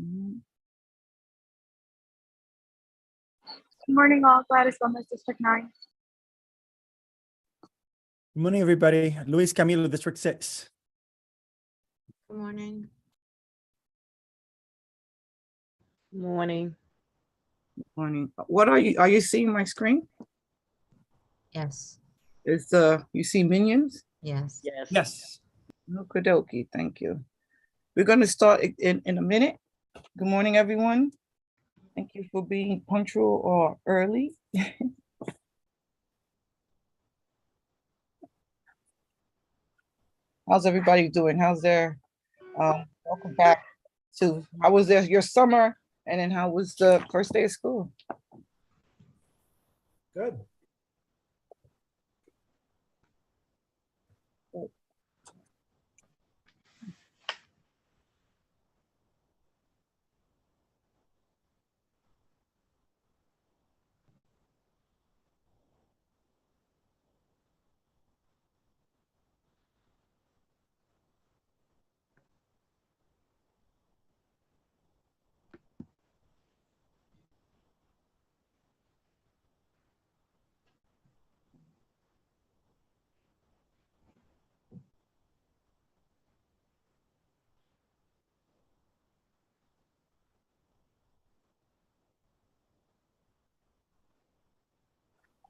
Good morning, all. Gladys Gomez, District 9. Good morning, everybody. Luis Camilo, District 6. Good morning. Morning. Morning. What are you seeing my screen? Yes. Is you see minions? Yes. Yes. Yes. Okie dokie, thank you. We're going to start in a minute. Good morning, everyone. Thank you for being punctual or early. How's everybody doing? How's their welcome back to, how was your summer? And then how was the first day of school? Good.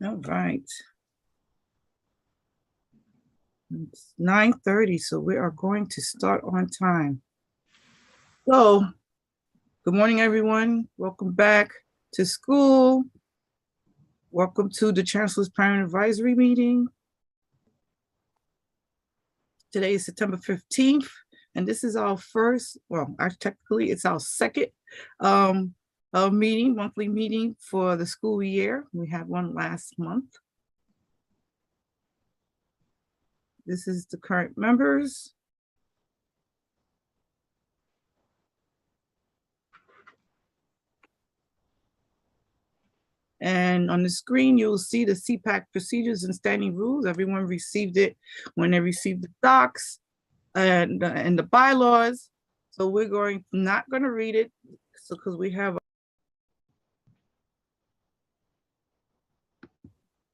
All right. It's 9:30, so we are going to start on time. So, good morning, everyone. Welcome back to school. Welcome to the Chancellor's Parent Advisory Meeting. Today is September 15th, and this is our first, well, technically it's our second monthly meeting for the school year. We had one last month. This is the current members. And on the screen, you'll see the Cpac procedures and standing rules. Everyone received it when they received the docs and the bylaws. So we're not going to read it, so because we have.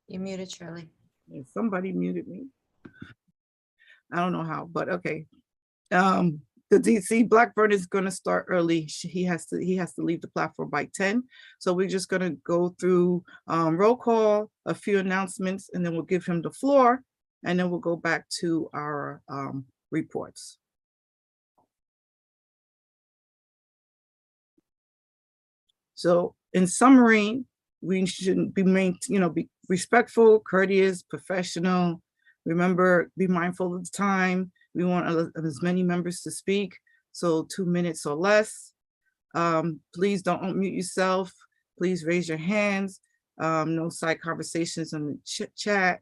You're muted, Shirley. Somebody muted me. I don't know how, but okay. The DC Blackburn is going to start early. He has to leave the platform by 10. So we're just going to go through roll call, a few announcements, and then we'll give him the floor, and then we'll go back to our reports. So in summary, we should be be respectful, courteous, professional. Remember, be mindful of the time. We want as many members to speak, so 2 minutes or less. Please don't unmute yourself. Please raise your hands. No side conversations on the chat.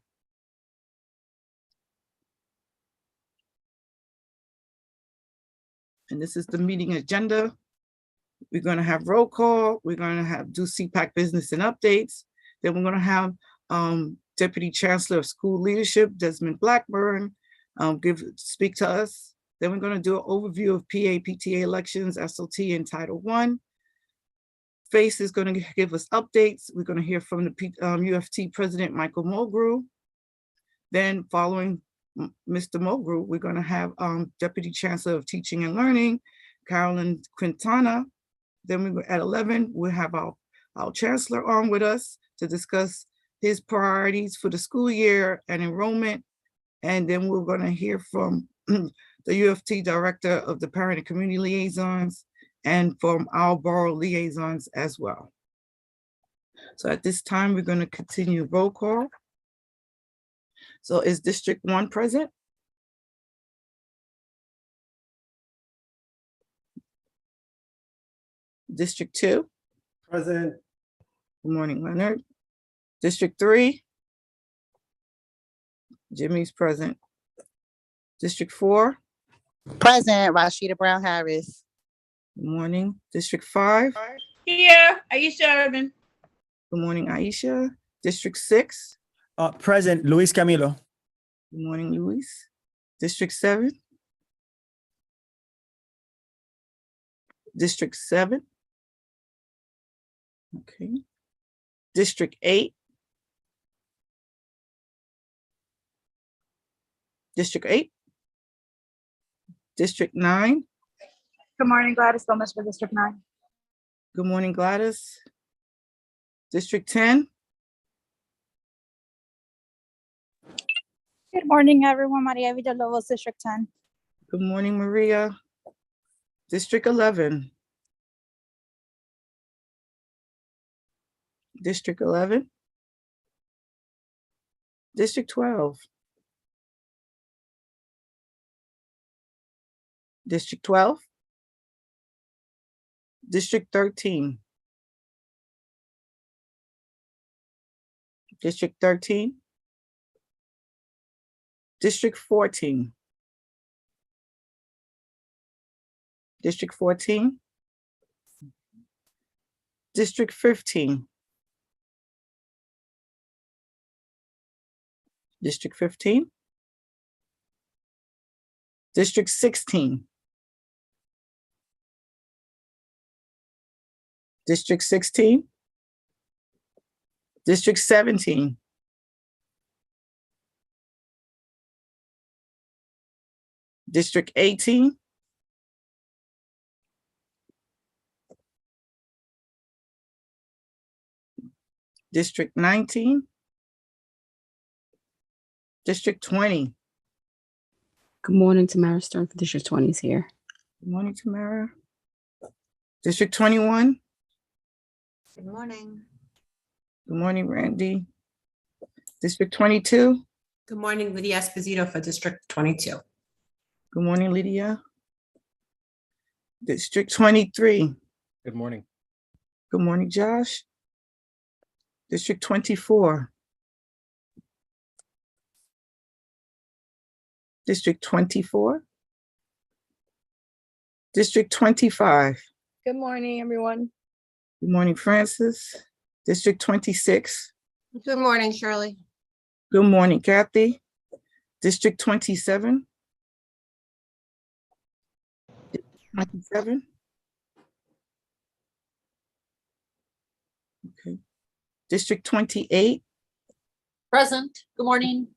And this is the meeting agenda. We're going to have roll call. We're going to do Cpac business and updates. Then we're going to have Deputy Chancellor of School Leadership, Desmond Blackburn, speak to us. Then we're going to do an overview of PTA elections, SLT, and Title I. FACE is going to give us updates. We're going to hear from the UFT President, Michael Mulgrew. Then following Mr. Mulgrew, we're going to have Deputy Chancellor of Teaching and Learning, Carolyn Quintana. Then at 11, we'll have our Chancellor on with us to discuss his priorities for the school year and enrollment. And then we're going to hear from the UFT Director of the Parent and Community Liaisons and from our borough liaisons as well. So at this time, we're going to continue roll call. So is District 1 present? District 2? Present. Good morning, Leonard. District 3? Jimmy's present. District 4? Present, Rashida Brown Harris. Good morning. District 5? Here, Aisha Urban. Good morning, Aisha. District 6? Present, Luis Camilo. Good morning, Luis. District 7? District 7. Okay. District 8. District 8. District 9. Good morning, Gladys Gomez for District 9. Good morning, Gladys. District 10. Good morning, everyone. Maria Villalobos, District 10. Good morning, Maria. District 11. District 11. District 12. District 12. District 13. District 13. District 14. District 14. District 15. District 15. District 16. District 16. District 17. District 18. District 19. District 20. Good morning, Tamara Stern for District 20 is here. Good morning, Tamara. District 21. Good morning. Good morning, Randy. District 22. Good morning, Lydia Esposito for District 22. Good morning, Lydia. District 23. Good morning. Good morning, Josh. District 24. District 24. District 25. Good morning, everyone. Good morning, Francis. District 26. Good morning, Shirley. Good morning, Kathy. District 27. 27. Okay. District 28. Present. Good morning.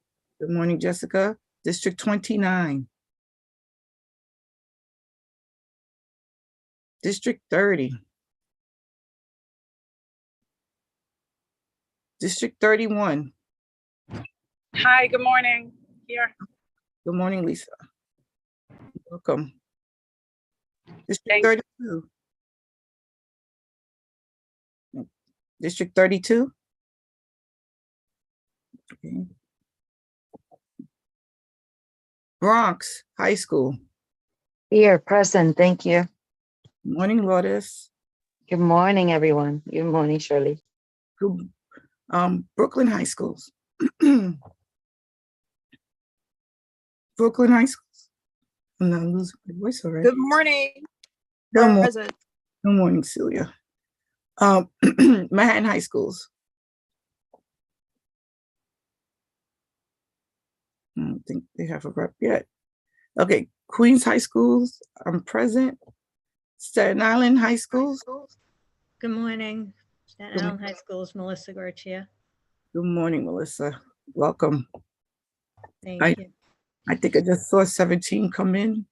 Good morning, Jessica. District 29. District 30. District 31. Hi, good morning. Here. Good morning, Lisa. Welcome. District Thank 32. District 32. Okay. Bronx High School. Here, present, thank you. Good morning, Lourdes. Good morning, everyone. Good morning, Shirley. Good, Brooklyn High Schools. Brooklyn High Schools. I'm not losing my voice already. Good morning. Good morning. Present. Good morning, Celia. Manhattan High Schools. I don't think they have a rep yet. Okay, Queens High Schools, I'm present. Staten Island High Schools. Good morning. Staten Good Island High School's Melissa Garcia. Good morning, Melissa. Welcome. Thank you. I think I just saw 17 come in.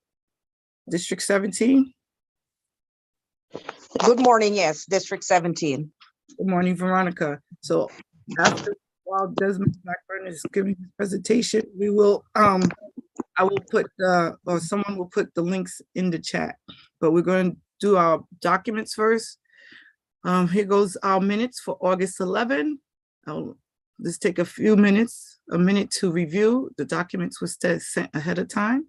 District 17. Good morning, yes, District 17. Good morning, Veronica. So after while Desmond Blackburn is giving his presentation, we will I will put or someone will put the links in the chat, but we're going to do our documents first. Here goes our minutes for August 11. I'll just take a minute to review. The documents were sent ahead of time.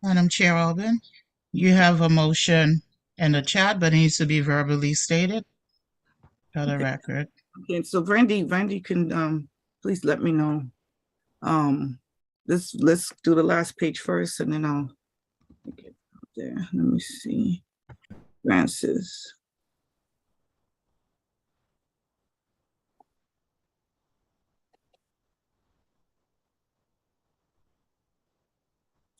Madam Chair Albin, you have a motion in the chat, but it needs to be verbally stated for the record. Okay, so Brandy can please let me know. Let's do the last page first, and then I'll get out there. Let me see. Francis.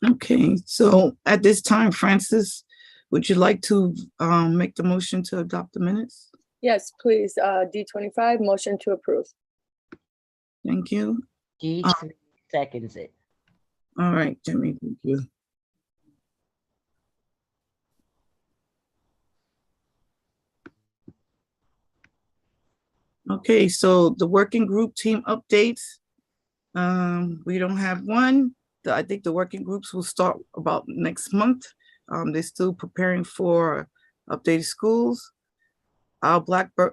Okay, so at this time, Francis, would you like to make the motion to adopt the minutes? Yes, please. D25, motion to approve. Thank you. D3 seconds it. All right, Jimmy, thank you. Okay, so the working group team updates. We don't have one. I think the working groups will start about next month. They're still preparing for updated schools. Our Blackbird,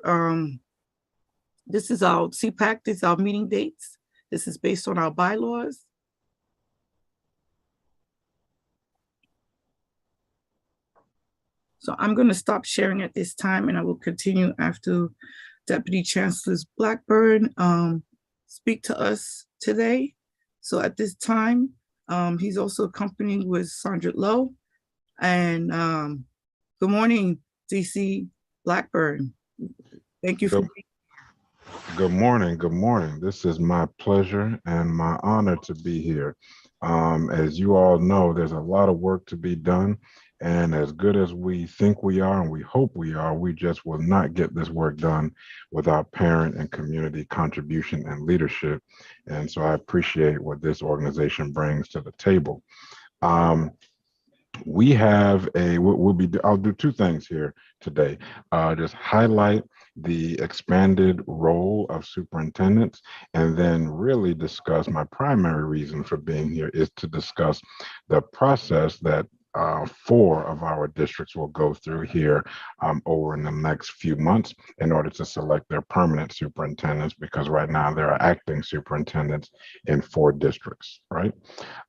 this is our Cpac, this is our meeting dates. This is based on our bylaws. So I'm going to stop sharing at this time, and I will continue after Deputy Chancellor's Blackburn speak to us today. So at this time, he's also accompanied with Sandra Lowe. And good morning, DC Blackburn. Thank you for being Good morning. Good morning. This is my pleasure and my honor to be here. As you all know, there's a lot of work to be done. And as good as we think we are and we hope we are, we just will not get this work done without parent and community contribution and leadership. And so I appreciate what this organization brings to the table. We have I'll do two things here today. Just highlight the expanded role of superintendents, and then really discuss my primary reason for being here is to discuss the process that 4 of our districts will go through here over in the next few months in order to select their permanent superintendents, because right now there are acting superintendents in 4 districts, right?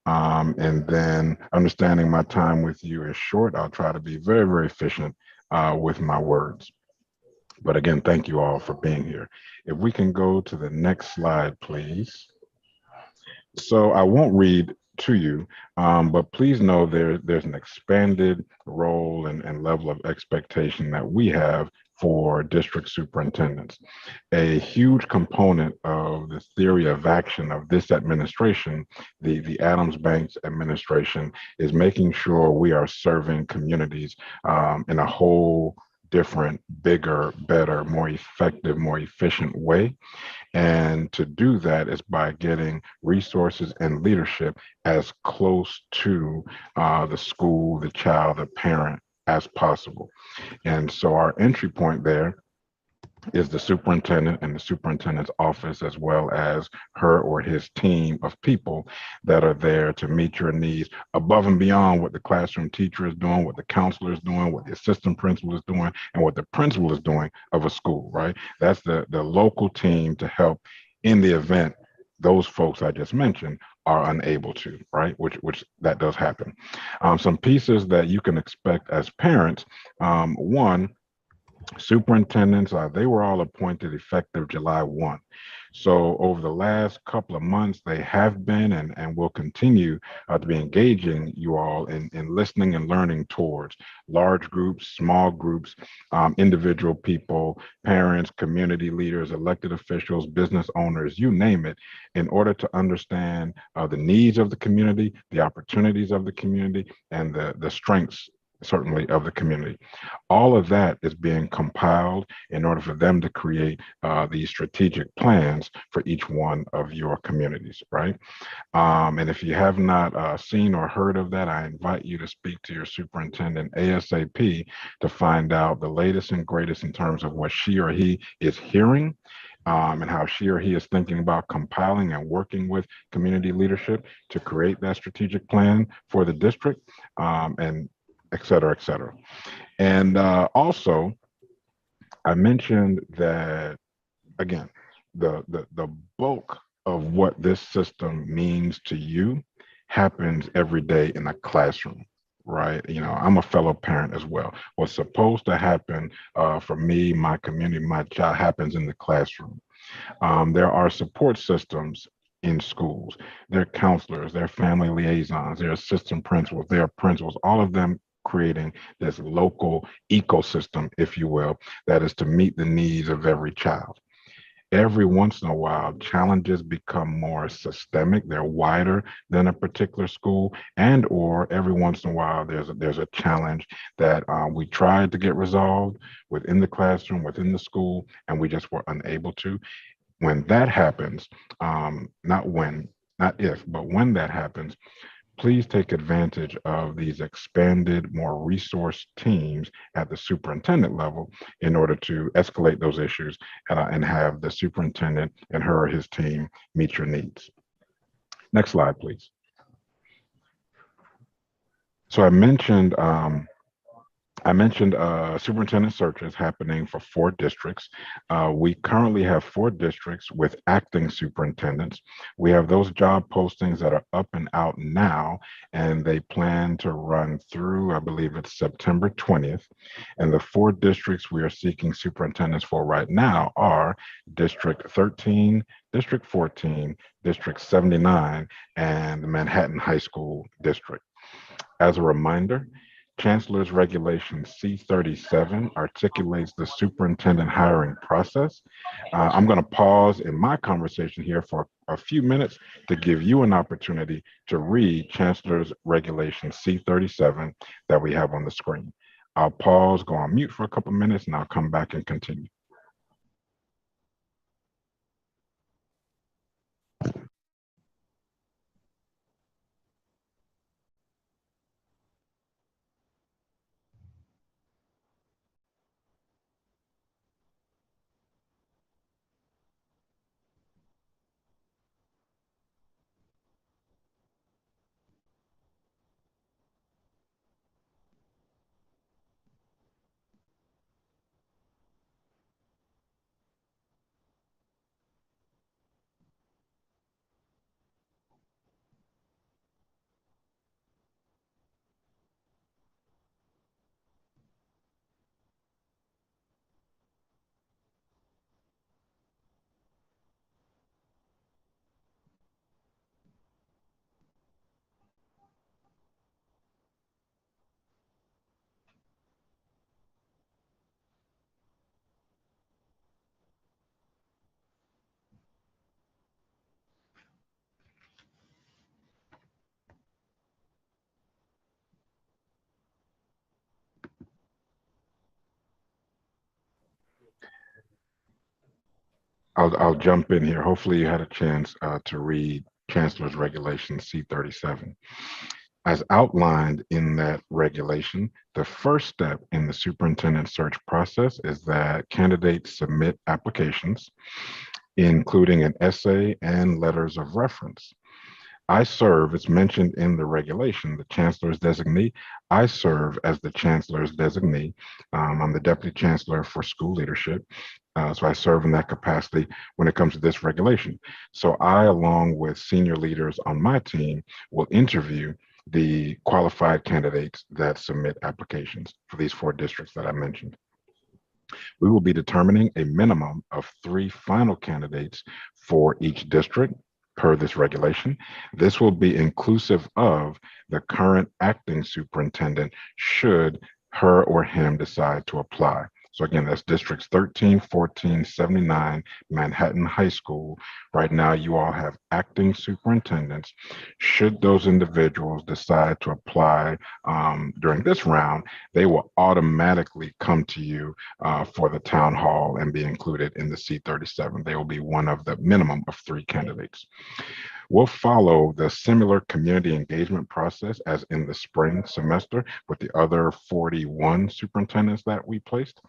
And then understanding my time with you is short, I'll try to be very, very efficient with my words. But again, thank you all for being here. If we can go to the next slide, please. So I won't read to you, but please know there's an expanded role and level of expectation that we have for district superintendents. A huge component of the theory of action of this administration, the Adams Banks administration, is making sure we are serving communities in a whole different, bigger, better, more effective, more efficient way. And to do that is by getting resources and leadership as close to the school, the child, the parent as possible. And so our entry point there is the superintendent and the superintendent's office, as well as her or his team of people that are there to meet your needs above and beyond what the classroom teacher is doing, what the counselor is doing, what the assistant principal is doing, and what the principal is doing of a school, right? That's the local team to help in the event those folks I just mentioned are unable to, right? Which that does happen. Some pieces that you can expect as parents, one, superintendents, they were all appointed effective July 1. So over the last couple of months, they have been and will continue to be engaging you all in listening and learning towards large groups, small groups, individual people, parents, community leaders, elected officials, business owners, you name it, in order to understand the needs of the community, the opportunities of the community, and the strengths certainly of the community. All of that is being compiled in order for them to create these strategic plans for each one of your communities, right? And if you have not seen or heard of that, I invite you to speak to your superintendent ASAP to find out the latest and greatest in terms of what she or he is hearing and how she or he is thinking about compiling and working with community leadership to create that strategic plan for the district, and et cetera, et cetera. And also, I mentioned that, again, the bulk of what this system means to you happens every day in a classroom, right? You know, I'm a fellow parent as well. What's supposed to happen for me, my community, my child happens in the classroom. There are support systems in schools. There are counselors, there are family liaisons, there are assistant principals, there are principals, all of them creating this local ecosystem, if you will, that is to meet the needs of every child. Every once in a while, challenges become more systemic. They're wider than a particular school, and or every once in a while, there's a challenge that we tried to get resolved within the classroom, within the school, and we just were unable to. When that happens, not when, not if, but when that happens, please take advantage of these expanded, more resource teams at the superintendent level in order to escalate those issues and have the superintendent and her or his team meet your needs. Next slide, please. So I mentioned superintendent searches happening for 4 districts. We currently have 4 districts with acting superintendents. We have those job postings that are up and out now, and they plan to run through, I believe it's September 20th. And the 4 districts we are seeking superintendents for right now are District 13, District 14, District 79, and the Manhattan High School District. As a reminder, Chancellor's Regulation C37 articulates the superintendent hiring process. I'm going to pause in my conversation here for a few minutes to give you an opportunity to read Chancellor's Regulation C37 that we have on the screen. I'll pause, go on mute for a couple minutes, and I'll come back and continue. I'll jump in here. Hopefully you had a chance to read Chancellor's Regulation C37. As outlined in that regulation, the first step in the superintendent search process is that candidates submit applications, including an essay and letters of reference. I serve, it's mentioned in the regulation, the chancellor's designee. I serve as the chancellor's designee. I'm the deputy chancellor for school leadership. So I serve in that capacity when it comes to this regulation. So I, along with senior leaders on my team, will interview the qualified candidates that submit applications for these 4 districts that I mentioned. We will be determining a minimum of 3 final candidates for each district per this regulation. This will be inclusive of the current acting superintendent should her or him decide to apply. So again, that's districts 13, 14, 79, Manhattan High School. Right now, you all have acting superintendents. Should those individuals decide to apply during this round, they will automatically come to you for the town hall and be included in the C37. They will be one of the minimum of 3 candidates. We'll follow the similar community engagement process as in the spring semester with the other 41 superintendents that we placed.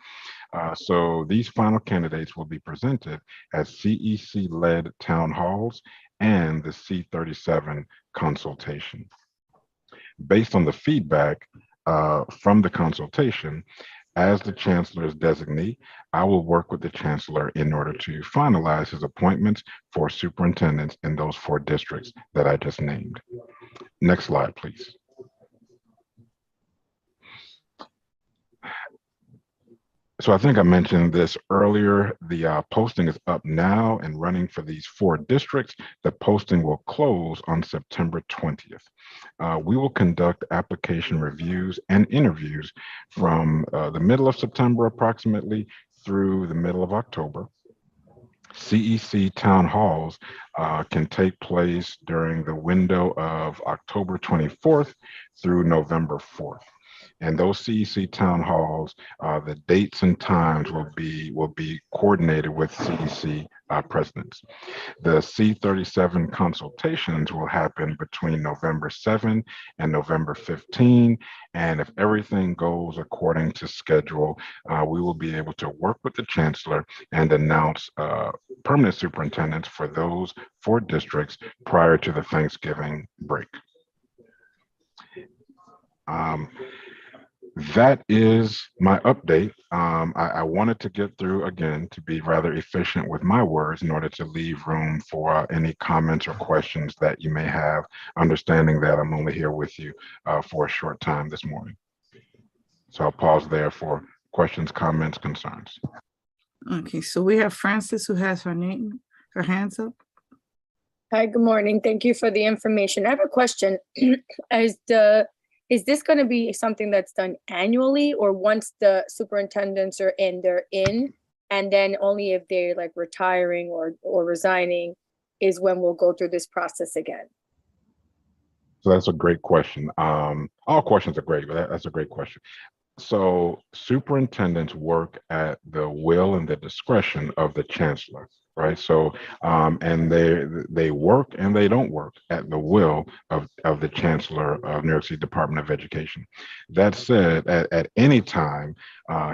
So these final candidates will be presented as CEC-led town halls and the C37 consultation. Based on the feedback from the consultation, as the chancellor's designee, I will work with the chancellor in order to finalize his appointments for superintendents in those 4 districts that I just named. Next slide, please. So I think I mentioned this earlier. The posting is up now and running for these 4 districts. The posting will close on September 20th. We will conduct application reviews and interviews from the middle of September approximately through the middle of October. CEC town halls can take place during the window of October 24th through November 4th. And those CEC town halls, the dates and times will be coordinated with CEC presidents. The C37 consultations will happen between November 7 and November 15. And if everything goes according to schedule, we will be able to work with the chancellor and announce permanent superintendents for those 4 districts prior to the Thanksgiving break. That is my update. I wanted to get through again to be rather efficient with my words in order to leave room for any comments or questions that you may have, understanding that I'm only here with you for a short time this morning. So I'll pause there for questions, comments, concerns. Okay, so we have Frances who has her hands up. Hi, good morning. Thank you for the information. I have a question. Is this going to be something that's done annually, or once the superintendents are in, they're in, and then only if they're like retiring or resigning is when we'll go through this process again? So that's a great question. All questions are great, but that's a great question. So superintendents work at the will and the discretion of the chancellor, right? So, and they work and they don't work at the will of the chancellor of New York City Department of Education. That said, at any time,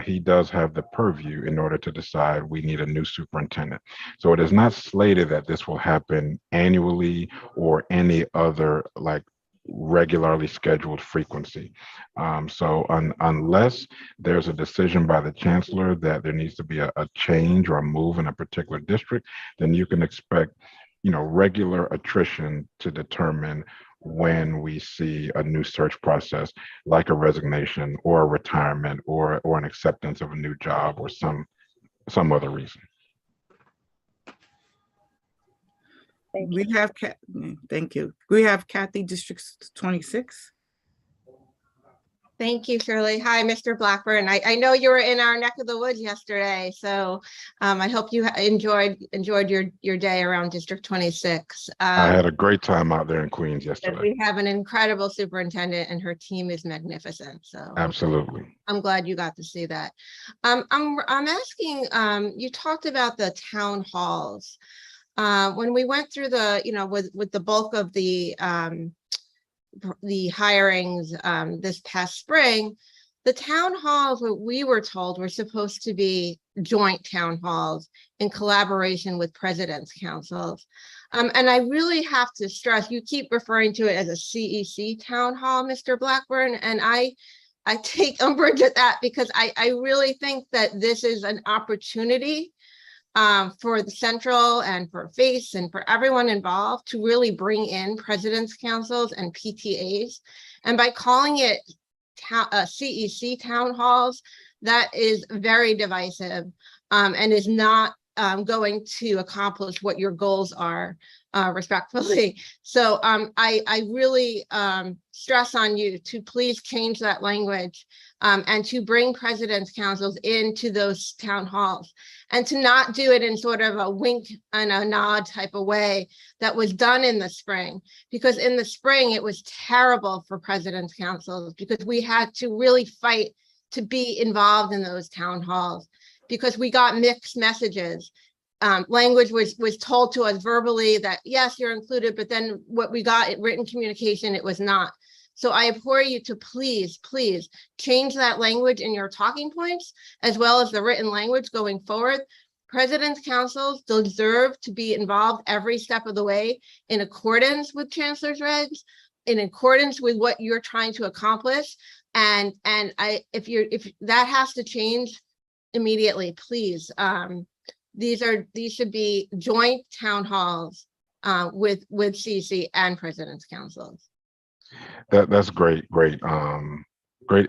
he does have the purview in order to decide we need a new superintendent. So it is not slated that this will happen annually or any other like regularly scheduled frequency. So unless there's a decision by the chancellor that there needs to be a change or a move in a particular district, then you can expect, regular attrition to determine when we see a new search process, like a resignation or a retirement or an acceptance of a new job or some other reason. Thank you. We have Kathy, District 26. Thank you, Shirley. Hi, Mr. Blackburn. I know you were in our neck of the woods yesterday, so I hope you enjoyed your day around District 26. I had a great time out there in Queens yesterday. We have an incredible superintendent, and her team is magnificent. So absolutely, I'm glad you got to see that. I'm asking. You talked about the town halls. When we went through the, with the bulk of the hirings this past spring, the town halls, what we were told, were supposed to be joint town halls in collaboration with president's councils. And I really have to stress, you keep referring to it as a CEC town hall, Mr. Blackburn, and I take umbrage at that because I really think that this is an opportunity for the central and for FACE and for everyone involved to really bring in president's councils and PTAs. And by calling it CEC town halls, that is very divisive and is not going to accomplish what your goals are, respectfully. So I really stress on you to please change that language and to bring president's councils into those town halls, and to not do it in sort of a wink and a nod type of way that was done in the spring. Because in the spring, it was terrible for president's councils because we had to really fight to be involved in those town halls because we got mixed messages. Language was told to us verbally that, yes, you're included, but then what we got in written communication, it was not. So I implore you to please, please change that language in your talking points, as well as the written language going forward. President's councils deserve to be involved every step of the way in accordance with chancellor's regs, in accordance with what you're trying to accomplish. And if that has to change immediately, please. These should be joint town halls with CC and president's councils. That's great, great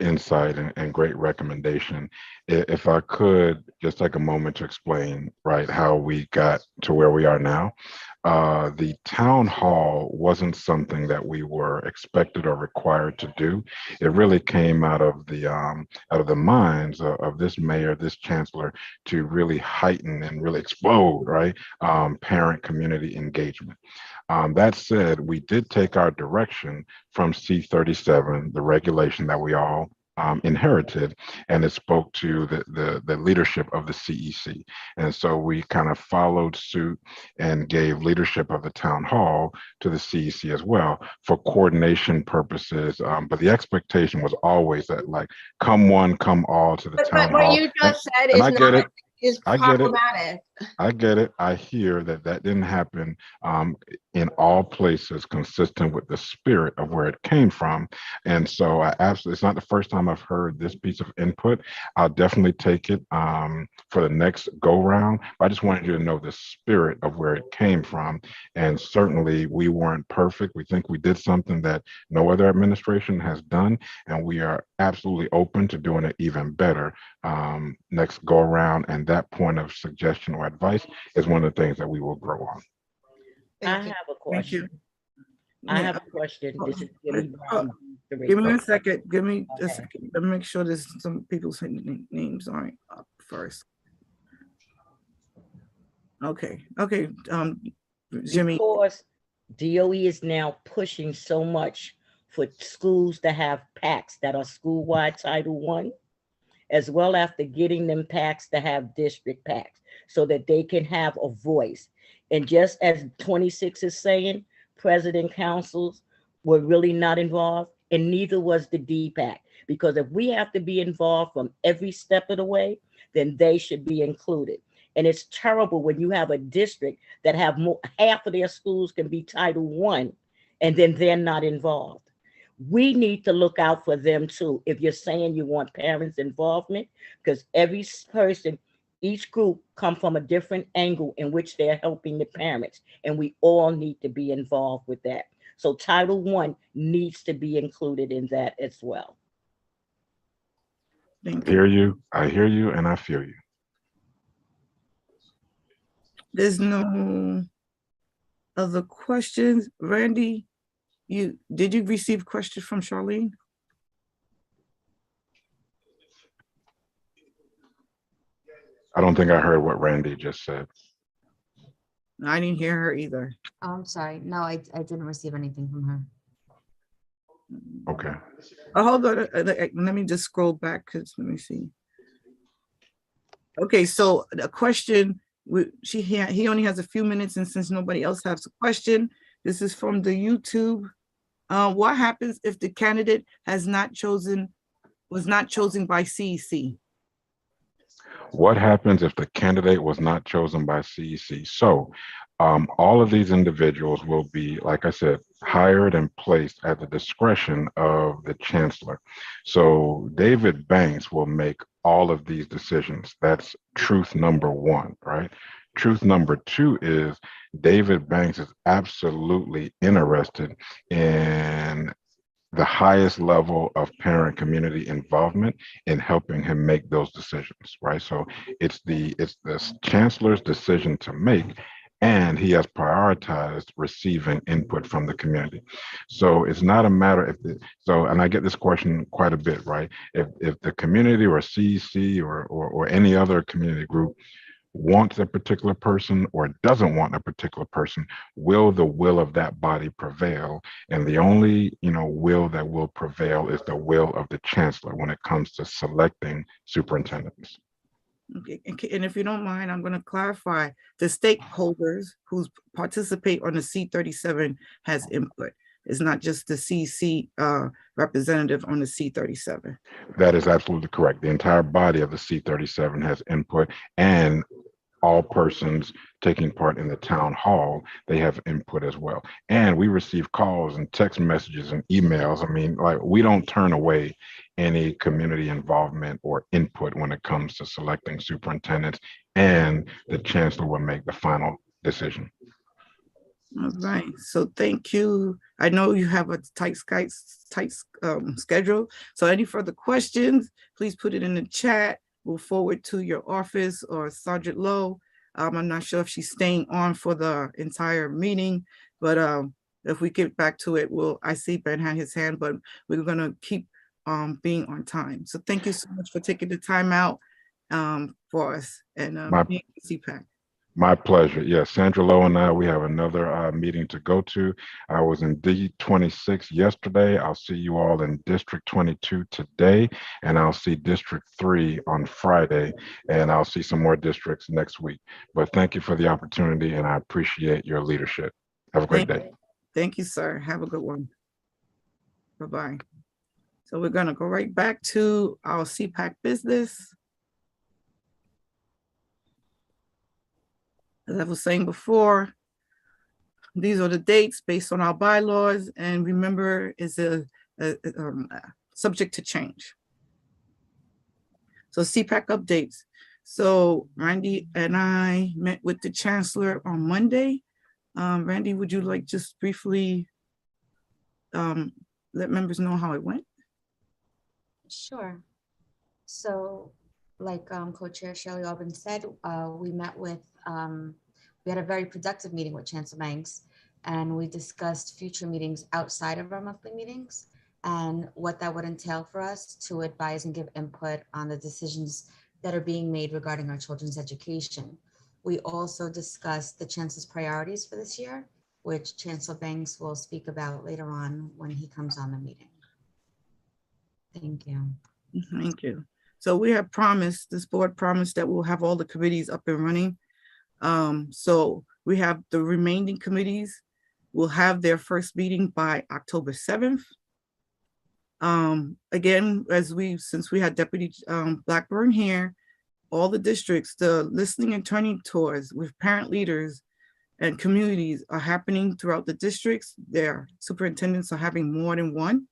insight and great recommendation. If I could just take a moment to explain, right, how we got to where we are now. The town hall wasn't something that we were expected or required to do. It really came out of the minds of this mayor, this chancellor, to really heighten and really explode, right, parent community engagement. That said, we did take our direction from C37, the regulation that we all inherited, and it spoke to the leadership of the CEC. And so we kind of followed suit and gave leadership of the town hall to the CEC as well for coordination purposes. But the expectation was always that, like, come one, come all to the But town what hall. you just said And is I get not, it. is I get it. problematic. I get it. I hear that didn't happen in all places consistent with the spirit of where it came from. And so I absolutely, it's not the first time I've heard this piece of input. I'll definitely take it for the next go round. But I just wanted you to know the spirit of where it came from. And certainly we weren't perfect. We think we did something that no other administration has done. And we are absolutely open to doing it even better next go around. And that point of suggestion or advice is one of the things that we will grow on. I have a question. I have a question. This is Jimmy Brown. Give me a second. Give me a second. Let me make sure there's some people's names aren't up first. Okay. Jimmy. Because DOE is now pushing so much for schools to have PACs that are school-wide Title I, as well after getting them PACs to have district PACs so that they can have a voice. And just as 26 is saying, president councils were really not involved, and neither was the DPAC. Because if we have to be involved from every step of the way, then they should be included. And it's terrible when you have a district that have half of their schools can be Title I, and then they're not involved. We need to look out for them too. If you're saying you want parents' involvement, because every person, each group come from a different angle in which they're helping the parents, and we all need to be involved with that. So Title I needs to be included in that as well. I hear you, and I feel you. There's no other questions. Randy, did you receive questions from Charlene? I don't think I heard what Randy just said. I didn't hear her either. Oh, I'm sorry. No, I didn't receive anything from her. Okay. Oh, hold on. Let me just scroll back because let me see. Okay, so the question, he only has a few minutes, and since nobody else has a question, this is from the YouTube. What happens if the candidate was not chosen by CEC? What happens if the candidate was not chosen by CEC? So all of these individuals will be, like I said, hired and placed at the discretion of the chancellor. So David Banks will make all of these decisions. That's truth number one, right? Truth number two is David Banks is absolutely interested in the highest level of parent community involvement in helping him make those decisions, right? So it's the chancellor's decision to make, and he has prioritized receiving input from the community. So it's not a matter and I get this question quite a bit, right? If the community or CEC or any other community group wants a particular person or doesn't want a particular person, will the will of that body prevail? And the only will that will prevail is the will of the chancellor when it comes to selecting superintendents. Okay, and if you don't mind, I'm going to clarify the stakeholders who participate on the C37 has input. It's not just the CC representative on the C37. That is absolutely correct. The entire body of the C37 has input, and all persons taking part in the town hall, they have input as well. And we receive calls and text messages and emails. I mean, like, we don't turn away any community involvement or input when it comes to selecting superintendents, and the chancellor will make the final decision. All right, so thank you. I know you have a tight schedule. So any further questions, please put it in the chat. We'll forward to your office or Sergeant Lowe. I'm not sure if she's staying on for the entire meeting, but if we get back to it, I see Ben had his hand, but we're gonna keep being on time. So thank you so much for taking the time out for us and being CPAC. My pleasure. Yes, Sandra Lowe and I, we have another meeting to go to. I was in D26 yesterday. I'll see you all in District 22 today, and I'll see District 3 on Friday, and I'll see some more districts next week. But thank you for the opportunity, and I appreciate your leadership. Have a great day. Thank you, sir. Have a good one. Bye-bye. So we're gonna go right back to our CPAC business. As I was saying before, these are the dates based on our bylaws, and remember, is subject to change. So CPAC updates. So Randy and I met with the chancellor on Monday. Randy, would you like just briefly let members know how it went? Sure. So like Co-Chair Shelley Aubin said, we met with, we had a very productive meeting with Chancellor Banks, and we discussed future meetings outside of our monthly meetings and what that would entail for us to advise and give input on the decisions that are being made regarding our children's education. We also discussed the Chancellor's priorities for this year, which Chancellor Banks will speak about later on when he comes on the meeting. Thank you. Thank you. So we have promised, this board promised that we'll have all the committees up and running. So we have the remaining committees will have their first meeting by October 7th. Again, since we had Deputy Blackburn here, all the districts, the listening and turning tours with parent leaders and communities are happening throughout the districts. Their superintendents are having more than one.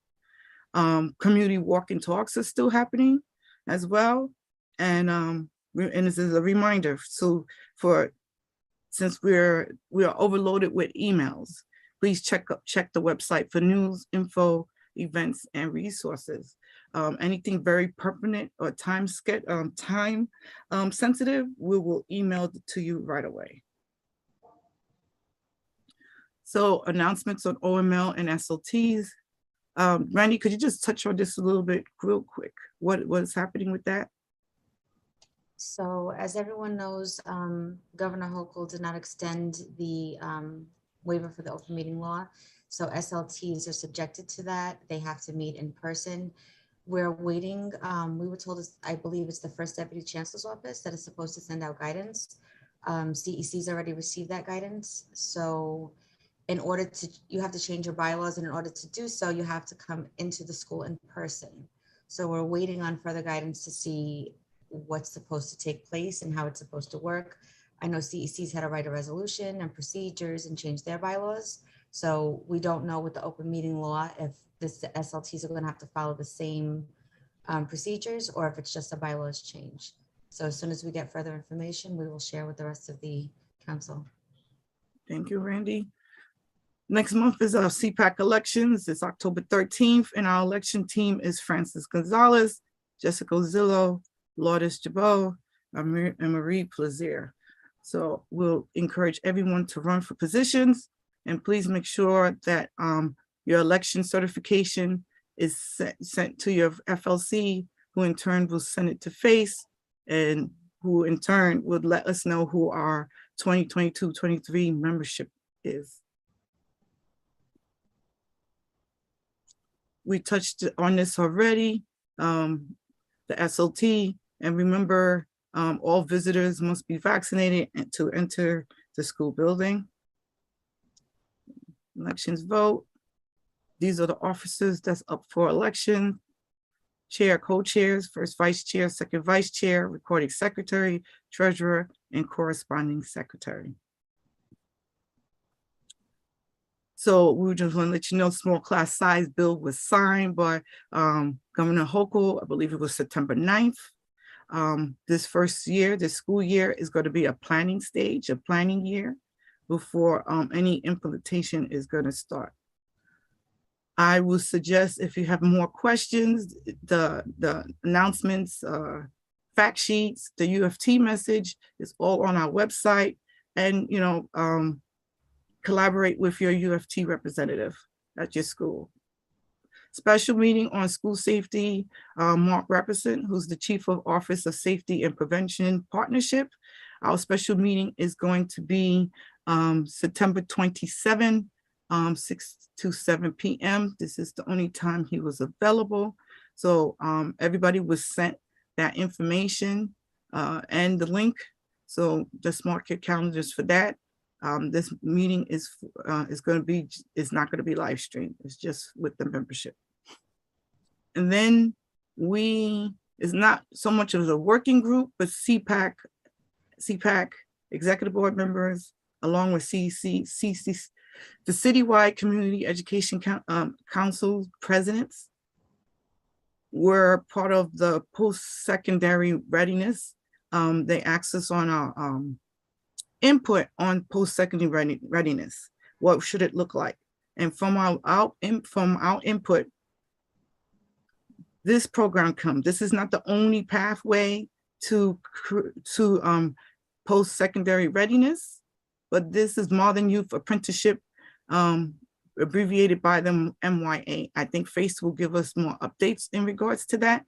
Community walk and talks are still happening as well. And this is a reminder. So since we are overloaded with emails, please check the website for news, info, events, and resources. Anything very pertinent or time sensitive, we will email it to you right away. So announcements on OML and SLTs. Randy, could you just touch on this a little bit real quick? What is happening with that? So as everyone knows, Governor Hochul did not extend the waiver for the open meeting law. So SLTs are subjected to that. They have to meet in person. We're waiting. We were told, I believe it's the first Deputy Chancellor's office that is supposed to send out guidance. CEC's already received that guidance. So in order to, you have to change your bylaws, and in order to do so, you have to come into the school in person. So we're waiting on further guidance to see what's supposed to take place and how it's supposed to work. I know CEC's had to write a resolution and procedures and change their bylaws. So we don't know with the open meeting law if the SLTs are going to have to follow the same procedures or if it's just a bylaws change. So as soon as we get further information, we will share with the rest of the council. Thank you, Randy. Next month is our Cpac Elections. It's October 13th, and our election team is Francis Gonzalez, Jessica Zillo, Lourdes Jabot, and Marie Plaisir. So we'll encourage everyone to run for positions, and please make sure that your election certification is sent to your FLC, who in turn will send it to FACE, and who in turn would let us know who our 2022-23 membership is. We touched on this already, the SLT, and remember, all visitors must be vaccinated to enter the school building. Elections vote. These are the officers that's up for election. Chair, co-chairs, first vice chair, second vice chair, recording secretary, treasurer, and corresponding secretary. So we just want to let you know, small class size bill was signed by Governor Hochul, I believe it was September 9th. This school year is going to be a planning stage, a planning year. before any implementation is going to start. I would suggest if you have more questions, the announcements, fact sheets, the UFT message is all on our website, and collaborate with your UFT representative at your school. Special meeting on school safety, Mark Represent, who's the Chief of Office of Safety and Prevention Partnership. Our special meeting is going to be September 27, 6 to 7 p.m. This is the only time he was available. So everybody was sent that information and the link. So just mark your calendars for that. This meeting is not going to be live streamed. It's just with the membership. And then it's not so much of a working group, but Cpac executive board members, along with the citywide community education council presidents, were part of the post-secondary readiness. They asked us on our input on post-secondary readiness. What should it look like? And from our input, this program comes. This is not the only pathway to post-secondary readiness, but this is Modern Youth Apprenticeship, abbreviated by the MYA. I think FACE will give us more updates in regards to that,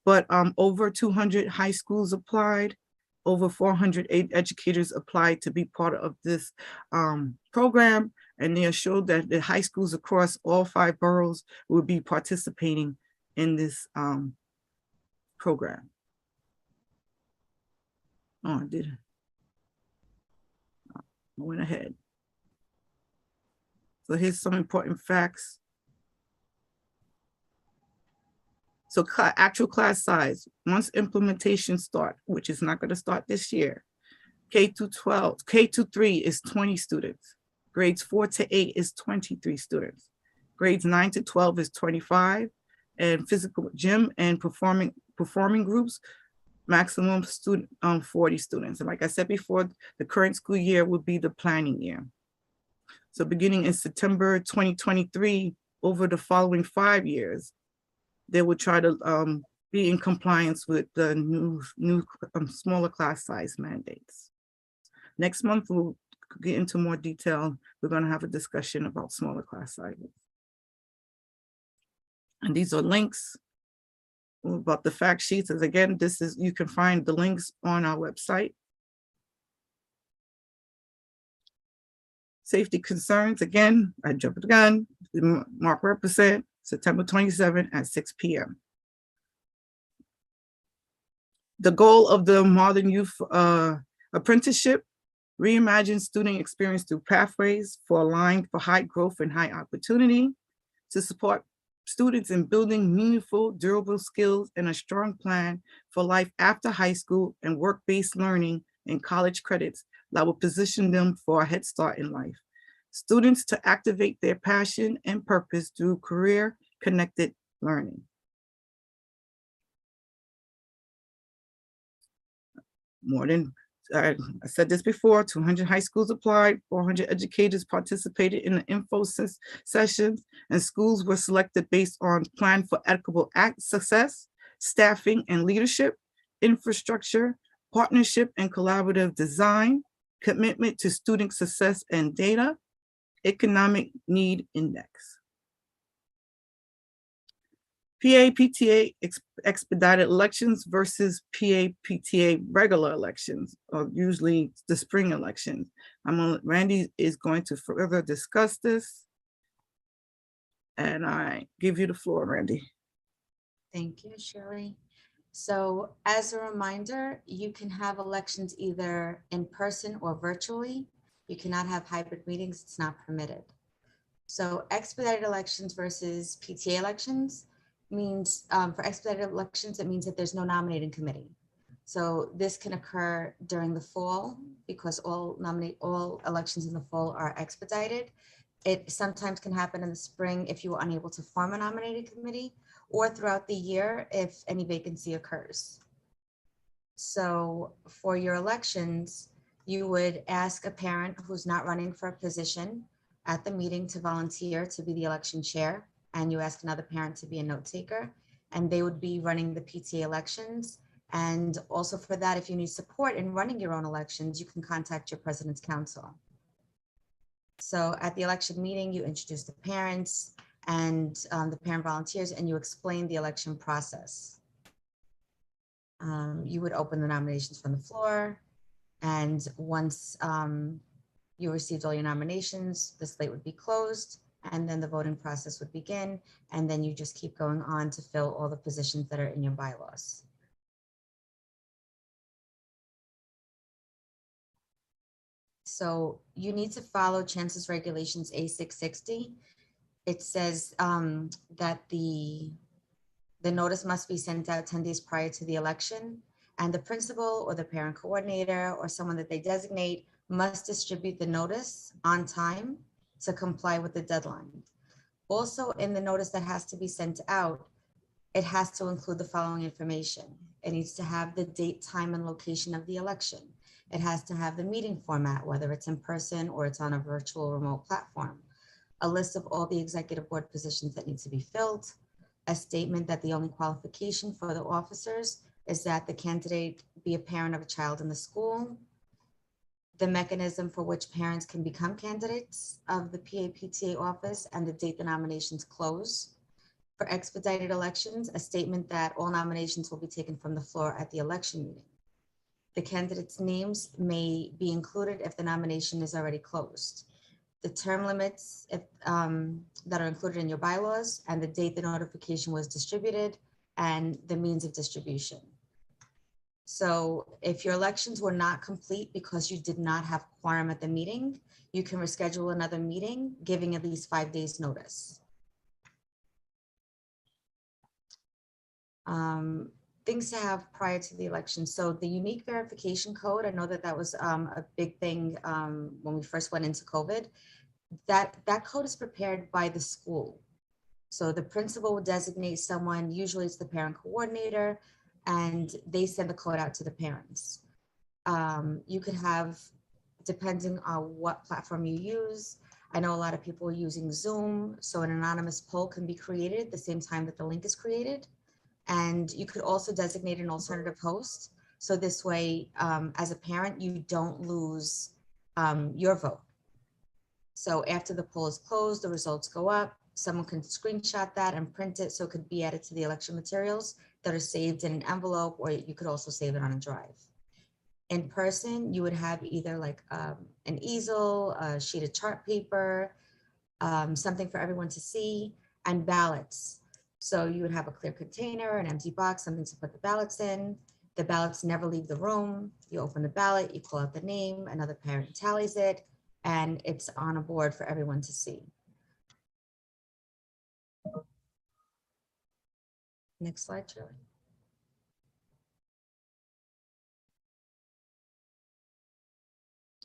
but over 200 high schools applied, over 400 educators applied to be part of this program, and they assured that the high schools across all 5 boroughs will be participating in this program. Oh, I went ahead. So here's some important facts. So actual class size, once implementation start, which is not going to start this year, K-3 is 20 students. Grades 4 to 8 is 23 students. Grades 9 to 12 is 25. And physical gym and performing groups, maximum 40 students. And like I said before, the current school year will be the planning year. So beginning in September 2023, over the following 5 years, they will try to be in compliance with the new smaller class size mandates. Next month, we'll get into more detail. We're going to have a discussion about smaller class sizes. And these are links about the fact sheets. As again, you can find the links on our website. Safety concerns, again, I jumped the gun. Mark Represent, September 27 at 6 p.m. The goal of the Modern Youth Apprenticeship, reimagine student experience through pathways aligned for high growth and high opportunity, to support students in building meaningful, durable skills and a strong plan for life after high school and work-based learning and college credits that will position them for a head start in life. Students to activate their passion and purpose through career-connected learning. I said this before, 200 high schools applied, 400 educators participated in the info sessions, and schools were selected based on plan for equitable success, staffing and leadership, infrastructure, partnership and collaborative design, commitment to student success and data, economic need index. PA-PTA expedited elections versus PA-PTA regular elections, or usually the spring elections. Randy is going to further discuss this. And I give you the floor, Randy. Thank you, Shirley. So as a reminder, you can have elections either in person or virtually. You cannot have hybrid meetings, it's not permitted. So expedited elections versus PTA elections means for expedited elections, it means that there's no nominating committee. So this can occur during the fall because all elections in the fall are expedited. It sometimes can happen in the spring if you are unable to form a nominating committee, or throughout the year if any vacancy occurs. So for your elections, You would ask a parent who's not running for a position at the meeting to volunteer to be the election chair, and you ask another parent to be a note taker, and they would be running the PTA elections. And also for that, if you need support in running your own elections, you can contact your president's council. So at the election meeting, you introduce the parents and the parent volunteers, and you explain the election process. You would open the nominations from the floor, and once you received all your nominations, the slate would be closed, and then the voting process would begin, and then you just keep going on to fill all the positions that are in your bylaws. So you need to follow Chancellor's Regulations A660. It says that the notice must be sent out 10 days prior to the election, and the principal or the parent coordinator or someone that they designate must distribute the notice on time to comply with the deadline. Also, in the notice that has to be sent out, it has to include the following information. It needs to have the date, time, and location of the election. It has to have the meeting format, whether it's in person or it's on a virtual remote platform, a list of all the executive board positions that need to be filled, a statement that the only qualification for the officers is that the candidate be a parent of a child in the school, the mechanism for which parents can become candidates of the PAPTA office, and the date the nominations close. For expedited elections, a statement that all nominations will be taken from the floor at the election meeting. The candidates' names may be included if the nomination is already closed. The term limits that are included in your bylaws, and the date the notification was distributed, and the means of distribution. So if your elections were not complete because you did not have quorum at the meeting, you can reschedule another meeting, giving at least 5 days notice. Things to have prior to the election. So the unique verification code, I know that that was a big thing when we first went into COVID. That code is prepared by the school. So the principal would designate someone, usually it's the parent coordinator, and they send the code out to the parents. You could have, depending on what platform you use, I know a lot of people are using Zoom, so an anonymous poll can be created at the same time that the link is created. And you could also designate an alternative host. So this way, as a parent, you don't lose your vote. So after the poll is closed, the results go up. Someone can screenshot that and print it so it could be added to the election materials that are saved in an envelope, or you could also save it on a drive. In person, you would have either like an easel, a sheet of chart paper, something for everyone to see, and ballots. So you would have a clear container, an empty box, something to put the ballots in. The ballots never leave the room. You open the ballot, you call out the name, another parent tallies it, and it's on a board for everyone to see. Next slide, Shirley.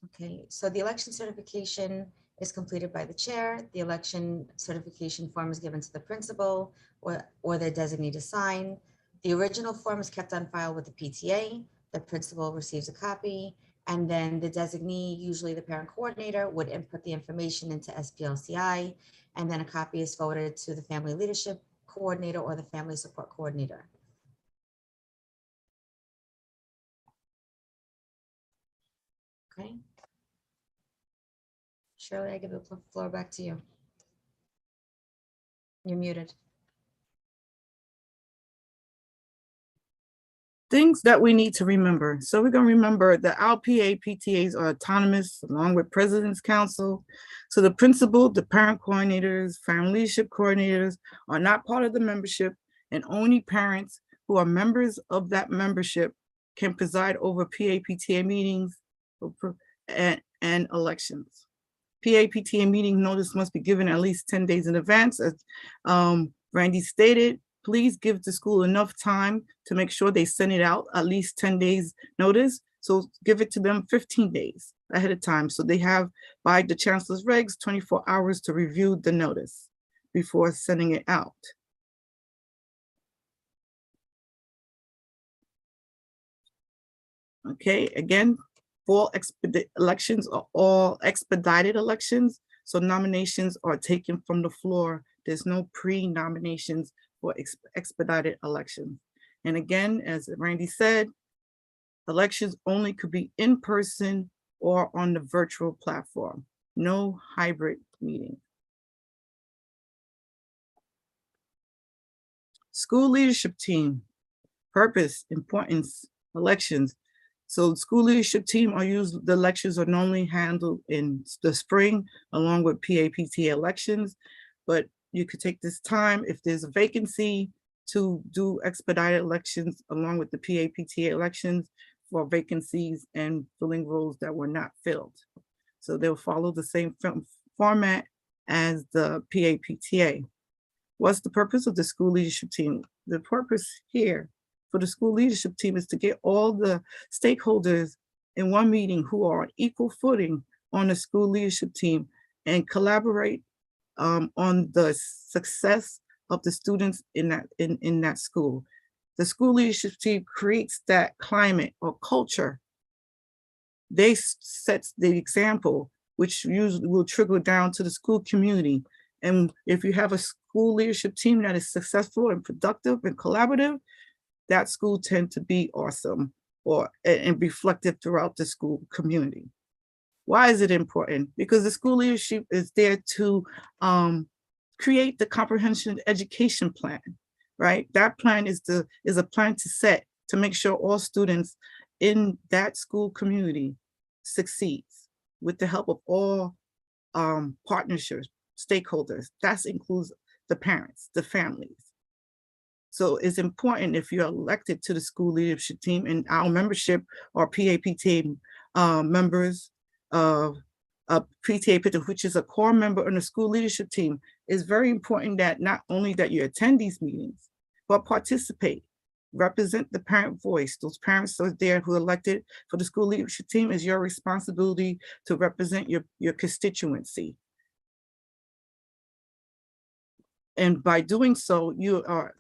Okay, so the election certification is completed by the chair. The election certification form is given to the principal or their designee to sign. The original form is kept on file with the PTA. The principal receives a copy, and then the designee, usually the parent coordinator, would input the information into SPLCI, and then a copy is forwarded to the family leadership coordinator or the family support coordinator. Okay. Shirley, I give the floor back to you. You're muted. Things that we need to remember. So we're going to remember that our PAPTAs are autonomous along with President's Council. So the principal, the parent coordinators, family leadership coordinators are not part of the membership, and only parents who are members of that membership can preside over PAPTA meetings and elections. PAPTA meeting notice must be given at least 10 days in advance. As Randy stated, please give the school enough time to make sure they send it out at least 10 days notice. So give it to them 15 days ahead of time. So they have, by the Chancellor's regs, 24 hours to review the notice before sending it out. Okay, again, Fall elections are all expedited elections, so nominations are taken from the floor. There's no pre-nominations for expedited elections. And again, as Randy said, elections only could be in person or on the virtual platform, no hybrid meeting. School leadership team, purpose, importance, elections. So the school leadership team the elections are normally handled in the spring along with PAPT elections, but you could take this time if there's a vacancy to do expedited elections along with the PAPT elections for vacancies and filling roles that were not filled. So they'll follow the same format as the PAPTA. What's the purpose of the school leadership team? The purpose here for the school leadership team is to get all the stakeholders in one meeting who are on equal footing on the school leadership team and collaborate on the success of the students in that school. The school leadership team creates that climate or culture. They set the example, which usually will trickle down to the school community. And if you have a school leadership team that is successful and productive and collaborative, that school tends to be awesome and reflective throughout the school community. Why is it important? Because the school leadership is there to create the comprehensive education plan, right? That plan is a plan to set to make sure all students in that school community succeeds with the help of all partnerships, stakeholders. That includes the parents, the families. So it's important if you're elected to the school leadership team, and our membership or PAPT members of PTA, which is a core member in the school leadership team, it's very important that not only that you attend these meetings, but participate, represent the parent voice. Those parents are there who are elected for the school leadership team. Is your responsibility to represent your constituency. And by doing so, you are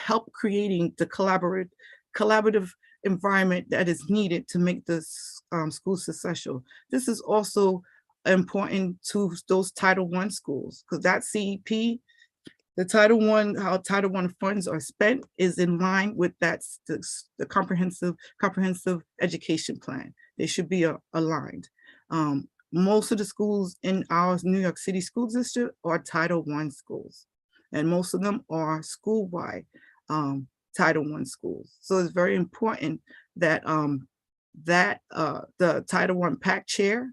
help creating the collaborative environment that is needed to make this school successful. This is also important to those Title I schools, because that CEP, the Title I, how Title I funds are spent is in line with the comprehensive education plan. They should be aligned. Most of the schools in our New York City school district are Title I schools, and most of them are school-wide Title I schools. So it's very important that the Title I PAC chair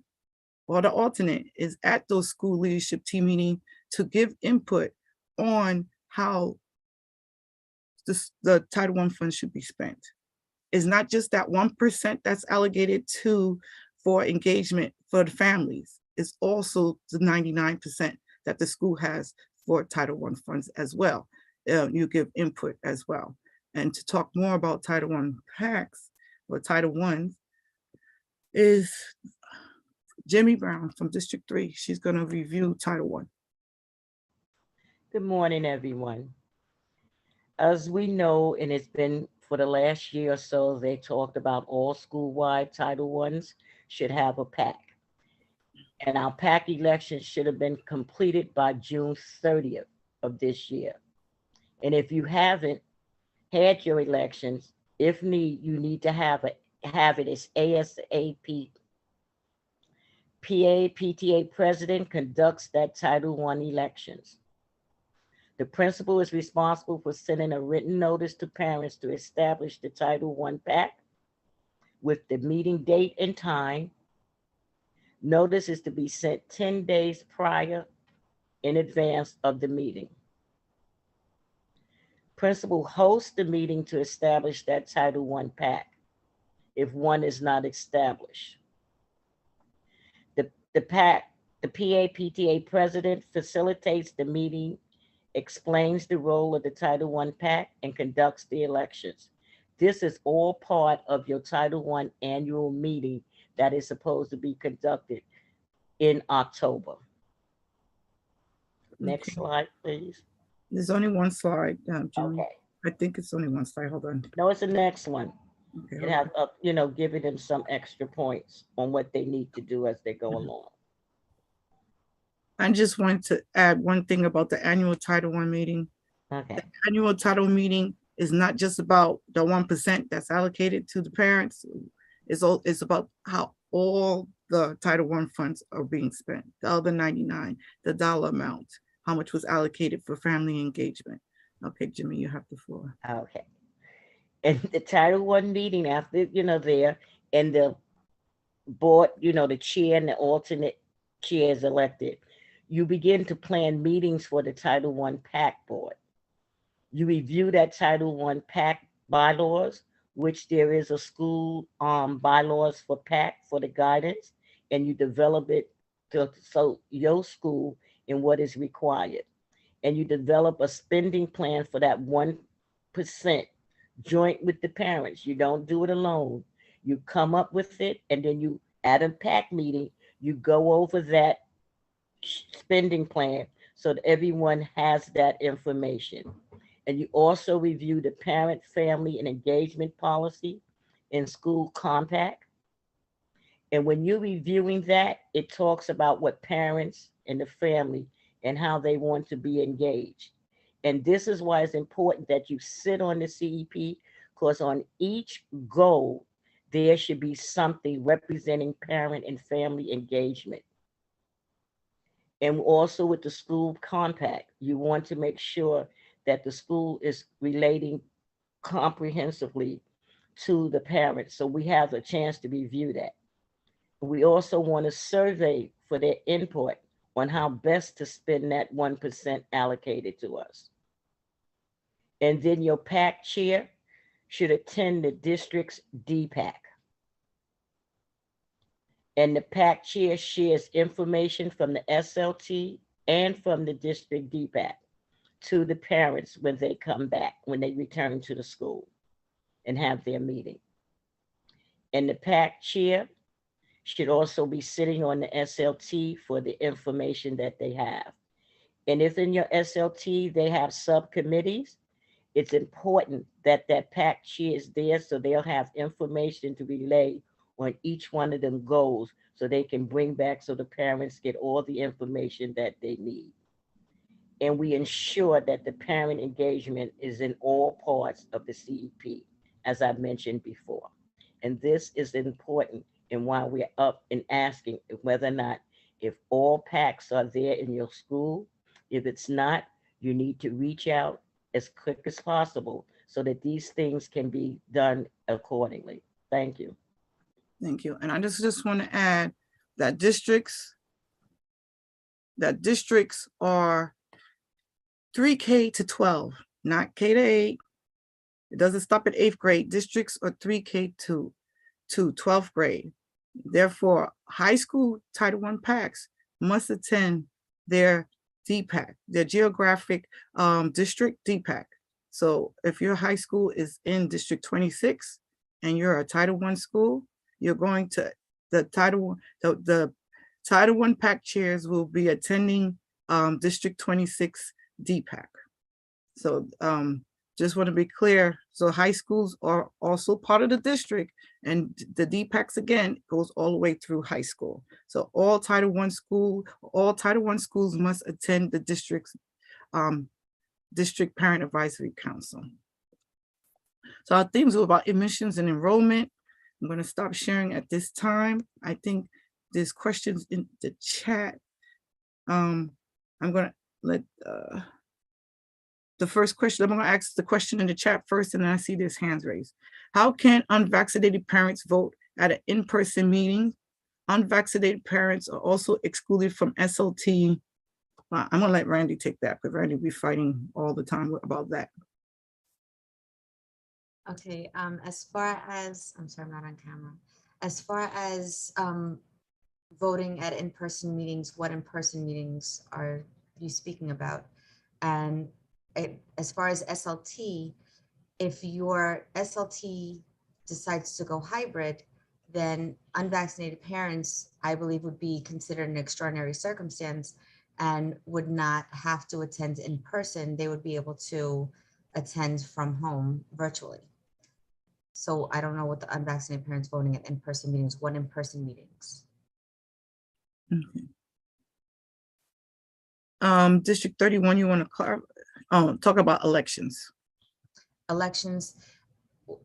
or the alternate is at those school leadership team meetings to give input on how the Title I funds should be spent. It's not just that 1% that's allocated for engagement for the families. It's also the 99% that the school has for Title I funds as well. You give input as well. And to talk more about Title I PACs or Title I's is Jimmy Brown from District 3. She's going to review Title I. Good morning, everyone. As we know, and it's been for the last year or so, they talked about all school-wide Title I's should have a PAC. And our PAC elections should have been completed by June 30th of this year. And if you haven't had your elections, if you need to have it as ASAP. PTA president conducts that Title I elections. The principal is responsible for sending a written notice to parents to establish the Title I PAC with the meeting date and time. Notice is to be sent 10 days prior in advance of the meeting. Principal hosts the meeting to establish that Title I PAC if one is not established. The PAPTA president facilitates the meeting, explains the role of the Title I PAC, and conducts the elections. This is all part of your Title I annual meeting that is supposed to be conducted in October. Next slide, please. There's only one slide, Julie. Okay. I think it's only one slide. Hold on. No, it's the next one. Okay, and hold have, on. giving them some extra points on what they need to do as they go along. I just wanted to add one thing about the annual Title I meeting. Okay. The annual title meeting is not just about the 1% that's allocated to the parents. It's about how all the Title I funds are being spent, the other 99, the dollar amount, how much was allocated for family engagement. Okay, Jimmy, you have the floor. Okay. And the Title I meeting after, there, and the board, the chair and the alternate chairs elected, you begin to plan meetings for the Title I PAC board. You review that Title I PAC bylaws, which there is a school bylaws for PAC for the guidance, and you develop it so your school and what is required. And you develop a spending plan for that 1% joint with the parents. You don't do it alone. You come up with it, and then you, at a PAC meeting, you go over that spending plan so that everyone has that information. And you also review the parent, family, and engagement policy in school compact. And when you're reviewing that, it talks about what parents and the family and how they want to be engaged. And this is why it's important that you sit on the CEP, because on each goal, there should be something representing parent and family engagement. And also with the school compact, you want to make sure that the school is relating comprehensively to the parents. So we have a chance to review that. We also want to survey for their input on how best to spend that 1% allocated to us. And then your PAC chair should attend the district's DPAC. And the PAC chair shares information from the SLT and from the district DPAC to the parents when they come back, when they return to the school and have their meeting. And the PAC chair should also be sitting on the SLT for the information that they have. And if in your SLT, they have subcommittees, it's important that that PAC chair is there so they'll have information to relay on each one of them goals so they can bring back so the parents get all the information that they need. And we ensure that the parent engagement is in all parts of the CEP, as I mentioned before. And this is important and why we're up and asking whether or not, if all PACs are there in your school. If it's not, you need to reach out as quick as possible so that these things can be done accordingly. Thank you. Thank you. And I just want to add that districts are 3K to 12, not K to 8. It doesn't stop at 8th grade. Districts are 3K to 12th grade. Therefore, high school Title I PACs must attend their DPAC, their geographic district DPAC. So if your high school is in District 26 and you're a Title I school, you're going to the Title I PAC chairs will be attending District 26 DPAC. So just want to be clear. So high schools are also part of the district, and the DPACs again goes all the way through high school. So all Title I schools must attend the district's district parent advisory council. So our themes were about admissions and enrollment. I'm going to stop sharing at this time. I think there's questions in the chat. I'm going to let the first question, I'm going to ask the question in the chat first, and then I see there's hands raised. How can unvaccinated parents vote at an in-person meeting? Unvaccinated parents are also excluded from SLT. I'm going to let Randy take that because Randy will be fighting all the time about that. Okay, as far as, I'm sorry, I'm not on camera. As far as voting at in-person meetings, what in-person meetings are you speaking about? And as far as SLT, if your SLT decides to go hybrid, then unvaccinated parents, I believe, would be considered an extraordinary circumstance and would not have to attend in person. They would be able to attend from home virtually. So I don't know what the unvaccinated parents voting at in-person meetings, what in-person meetings? District 31, you want to talk about elections? Elections,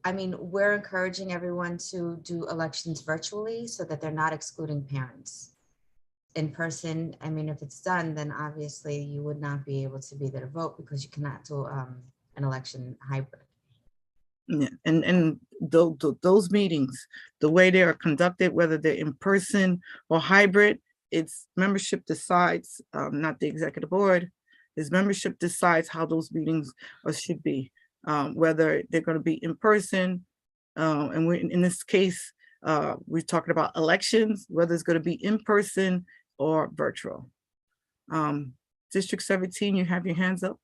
I mean, we're encouraging everyone to do elections virtually so that they're not excluding parents. In person, I mean, if it's done, then obviously you would not be able to be there to vote because you cannot do an election hybrid. Yeah, and those meetings, the way they are conducted, whether they're in person or hybrid, it's membership decides, not the executive board. Is membership decides how those meetings should be, whether they're going to be in person, and we're in this case, we're talking about elections, whether it's going to be in person or virtual. District 17, you have your hands up.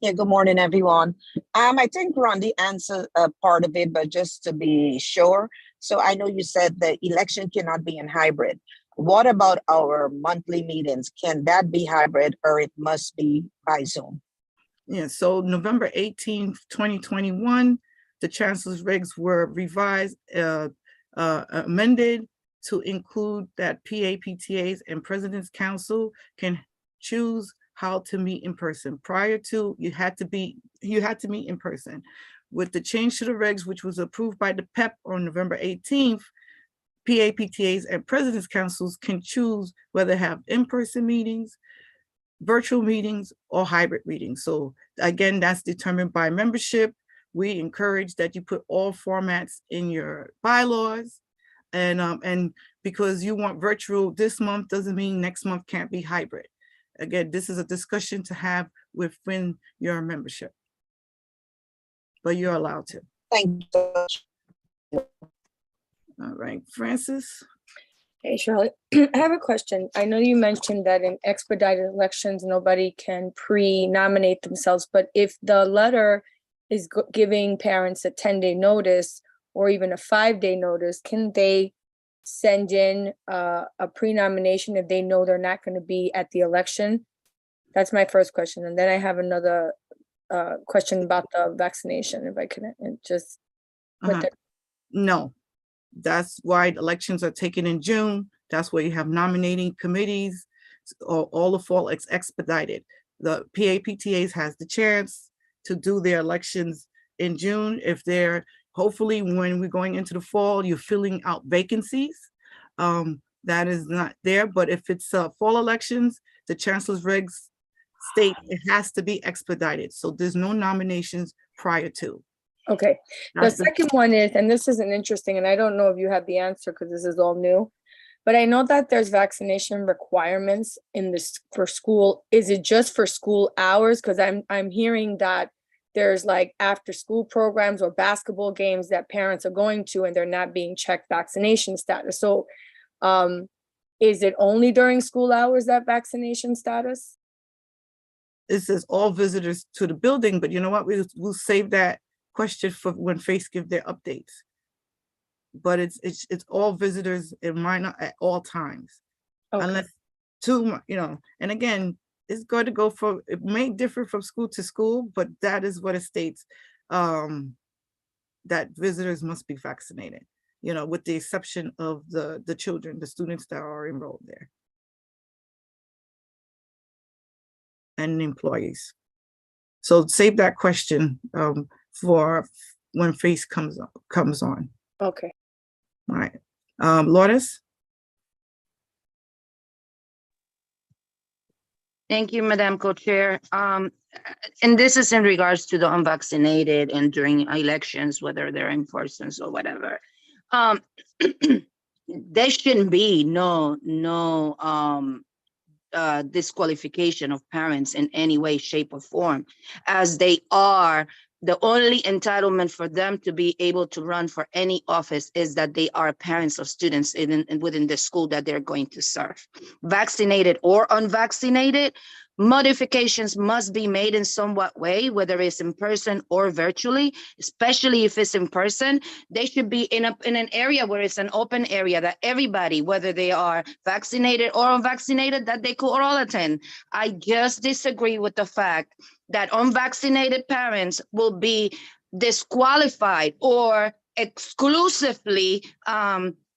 Yeah, good morning, everyone. I think Rondi answered part of it, but just to be sure. So I know you said the election cannot be in hybrid. What about our monthly meetings? Can that be hybrid or it must be by Zoom? Yeah, so November 18th, 2021, the chancellor's regs were revised, amended to include that PAPTAs and President's Council can choose how to meet in person. Prior to, you had to meet in person. With the change to the regs, which was approved by the PEP on November 18th, PAPTAs and President's Councils can choose whether to have in-person meetings, virtual meetings, or hybrid meetings. So again, that's determined by membership. We encourage that you put all formats in your bylaws. And because you want virtual this month doesn't mean next month can't be hybrid. Again, this is a discussion to have within your membership, but you're allowed to. Thank you. All right, Francis. Hey, Charlotte, I have a question. I know you mentioned that in expedited elections, nobody can pre-nominate themselves, but if the letter is giving parents a 10-day notice or even a 5-day notice, can they send in a pre-nomination if they know they're not going to be at the election? That's my first question. And then I have another question about the vaccination, if I can just. No, that's why elections are taken in June. That's where you have nominating committees, or all the fall expedited. The PAPTAs has the chance to do their elections in June. If they're, hopefully when we're going into the fall, you're filling out vacancies. That is not there, but if it's fall elections, the chancellor's regs state it has to be expedited. So there's no nominations prior to. Okay. The second one is, and this isn't interesting, and I don't know if you have the answer because this is all new, but I know that there's vaccination requirements in this for school. Is it just for school hours? Because I'm hearing that there's like after school programs or basketball games that parents are going to and they're not being checked vaccination status. So is it only during school hours that vaccination status? It says all visitors to the building, but you know what? We'll save that question for when FACE give their updates. But it's all visitors in minor at all times. Okay. Unless and again, it's going to go from, it may differ from school to school, but that is what it states, that visitors must be vaccinated, with the exception of the children, the students that are enrolled there. And employees. So save that question for when FACE comes on. Okay. All right. Lourdes? Thank you, Madam Co-Chair. And this is in regards to the unvaccinated and during elections, whether they're in person or whatever. There shouldn't be no disqualification of parents in any way, shape, or form, as they are the only entitlement for them to be able to run for any office is that they are parents of students within the school that they're going to serve. Vaccinated or unvaccinated, modifications must be made in somewhat way, whether it's in person or virtually, especially if it's in person. They should be in an area where it's an open area that everybody, whether they are vaccinated or unvaccinated, that they could all attend. I just disagree with the fact that unvaccinated parents will be disqualified or exclusively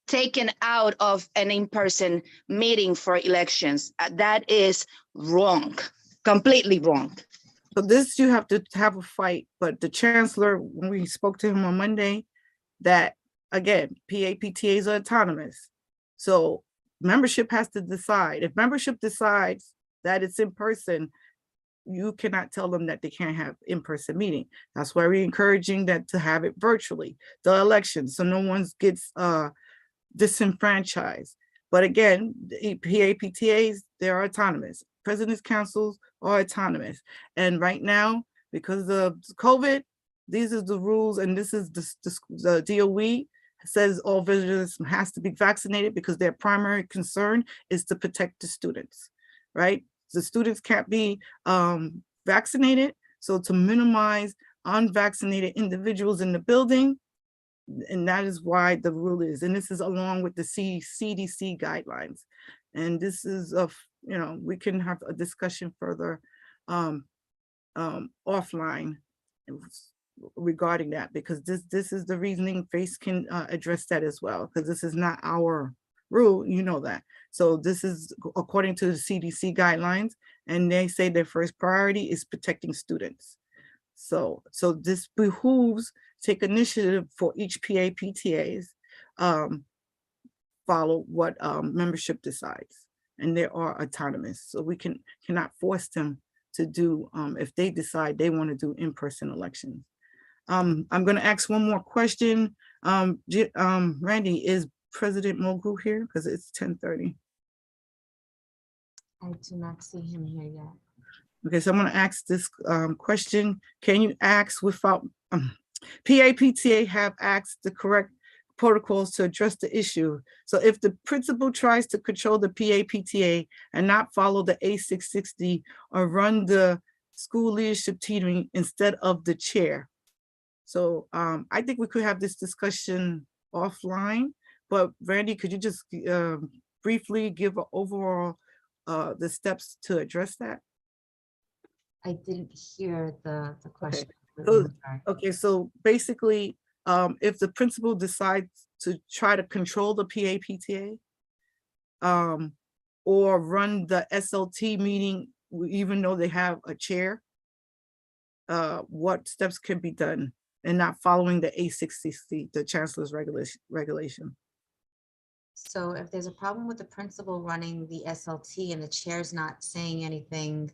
taken out of an in-person meeting for elections. That is wrong, completely wrong. So this, you have to have a fight, but the chancellor, when we spoke to him on Monday, that again, PAPTAs are autonomous. So membership has to decide. If membership decides that it's in person, you cannot tell them that they can't have in-person meeting. That's why we're encouraging that to have it virtually, the elections, so no one gets disenfranchised. But again, the PAPTAs, they're autonomous. President's councils are autonomous. And right now, because of COVID, these are the rules, and this is the DOE says all visitors has to be vaccinated because their primary concern is to protect the students, right? The students can't be vaccinated. So to minimize unvaccinated individuals in the building, and that is why the rule is, and this is along with the CDC guidelines. And this is we can have a discussion further offline regarding that, because this is the reasoning. FACE can address that as well, because this is not our rule, you know that. So this is according to the CDC guidelines, and they say their first priority is protecting students. So this behooves take initiative for each PAPTAs, follow what membership decides, and they are autonomous. So we cannot force them to do if they decide they want to do in-person elections. I'm going to ask one more question. Randy, is President Mogu here? Because it's 10:30. I do not see him here yet. Okay, so I'm going to ask this question. Can you ask without, PAPTA have asked the correct protocols to address the issue. So if the principal tries to control the PAPTA and not follow the A660 or run the school leadership team instead of the chair. So I think we could have this discussion offline, but Randy, could you just briefly give an overall the steps to address that? I didn't hear the question. Okay, so basically, if the principal decides to try to control the PAPTA or run the SLT meeting, even though they have a chair, what steps can be done and not following the A660, the chancellor's regulation? So if there's a problem with the principal running the SLT and the chair's not saying anything,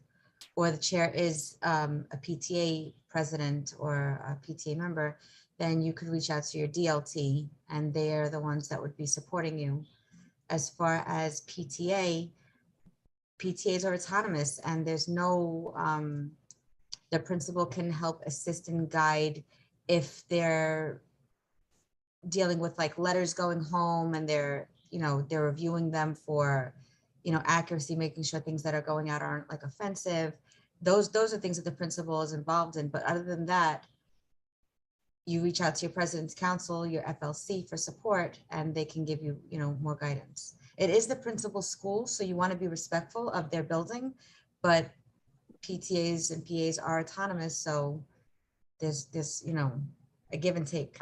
or the chair is a PTA president or a PTA member, then you could reach out to your DLT, and they're the ones that would be supporting you. As far as PTAs are autonomous, and there's no, the principal can help assist and guide if they're dealing with like letters going home and they're reviewing them for, accuracy, making sure things that are going out aren't like offensive. Those are things that the principal is involved in. But other than that, you reach out to your president's council, your FLC for support, and they can give you, more guidance. It is the principal's school, so you want to be respectful of their building, but PTAs and PAs are autonomous. So there's a give and take.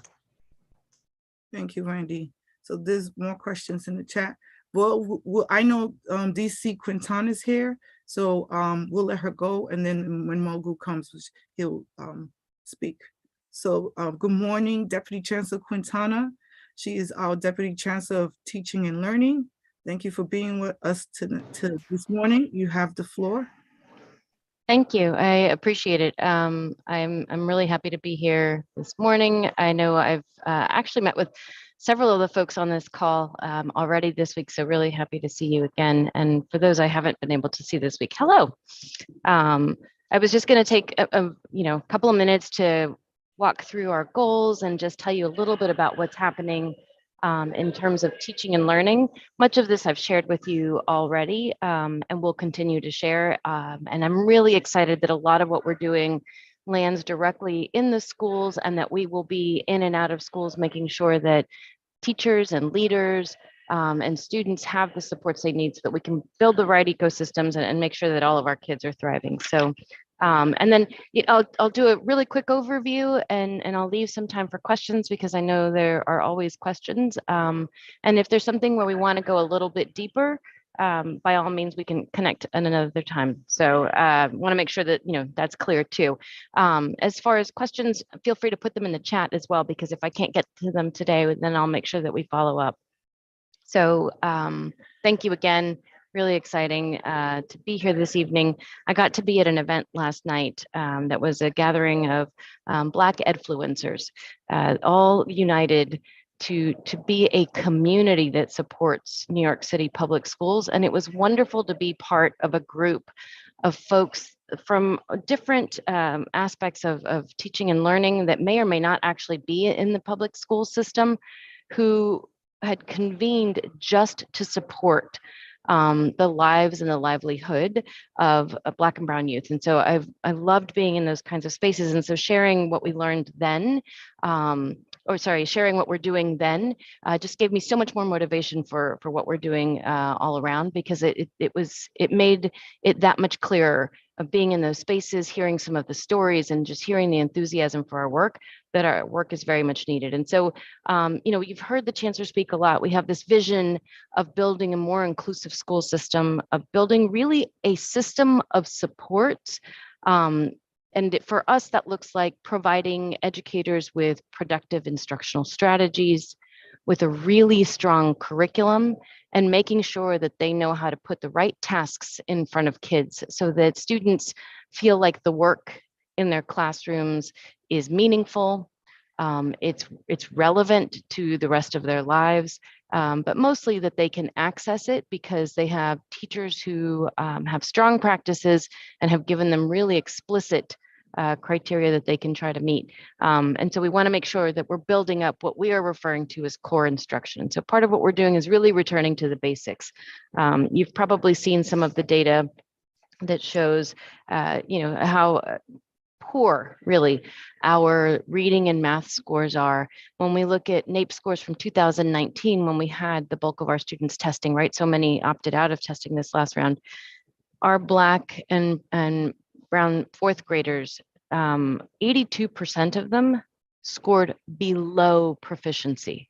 Thank you, Randy. So there's more questions in the chat. Well, I know DC Quinton is here, so we'll let her go, and then when Mogu comes, he'll speak. So good morning, Deputy Chancellor Quintana. She is our Deputy Chancellor of Teaching and Learning. Thank you for being with us to this morning. You have the floor. Thank you. I appreciate it. I'm really happy to be here this morning. I know I've actually met with several of the folks on this call already this week, so really happy to see you again. And for those I haven't been able to see this week, hello. I was just going to take a couple of minutes to walk through our goals and just tell you a little bit about what's happening in terms of teaching and learning. Much of this I've shared with you already and will continue to share. And I'm really excited that a lot of what we're doing lands directly in the schools, and that we will be in and out of schools making sure that teachers and leaders and students have the supports they need so that we can build the right ecosystems and make sure that all of our kids are thriving. So And then I'll do a really quick overview and I'll leave some time for questions because I know there are always questions. And if there's something where we want to go a little bit deeper, by all means, we can connect at another time. So want to make sure that, that's clear too. As far as questions, feel free to put them in the chat as well, because if I can't get to them today, then I'll make sure that we follow up. So thank you again. Really exciting to be here this evening. I got to be at an event last night that was a gathering of Black edfluencers, all united to be a community that supports New York City public schools. And it was wonderful to be part of a group of folks from different aspects of teaching and learning that may or may not actually be in the public school system, who had convened just to support the lives and the livelihood of Black and Brown youth. And so I loved being in those kinds of spaces. And so sharing what we learned then, sharing what we're doing then, just gave me so much more motivation for what we're doing all around, because it made it that much clearer of being in those spaces, hearing some of the stories and just hearing the enthusiasm for our work, that our work is very much needed. And so, you've heard the Chancellor speak a lot. We have this vision of building a more inclusive school system, of building really a system of supports. And for us, that looks like providing educators with productive instructional strategies, with a really strong curriculum, and making sure that they know how to put the right tasks in front of kids so that students feel like the work in their classrooms is meaningful, it's relevant to the rest of their lives, but mostly that they can access it because they have teachers who have strong practices and have given them really explicit criteria that they can try to meet. And so we want to make sure that we're building up what we are referring to as core instruction. So part of what we're doing is really returning to the basics. You've probably seen some of the data that shows, how poor really our reading and math scores are. When we look at NAEP scores from 2019, when we had the bulk of our students testing, right? So many opted out of testing this last round. Our Black and Brown fourth graders, 82% of them scored below proficiency.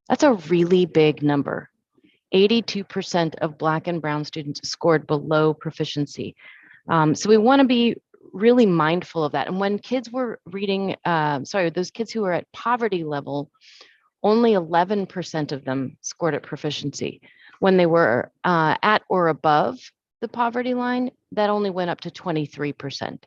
That's a really big number. 82% of Black and Brown students scored below proficiency. So we want to be really mindful of that. And when kids were reading, those kids who were at poverty level, only 11% of them scored at proficiency. When they were at or above the poverty line, that only went up to 23%.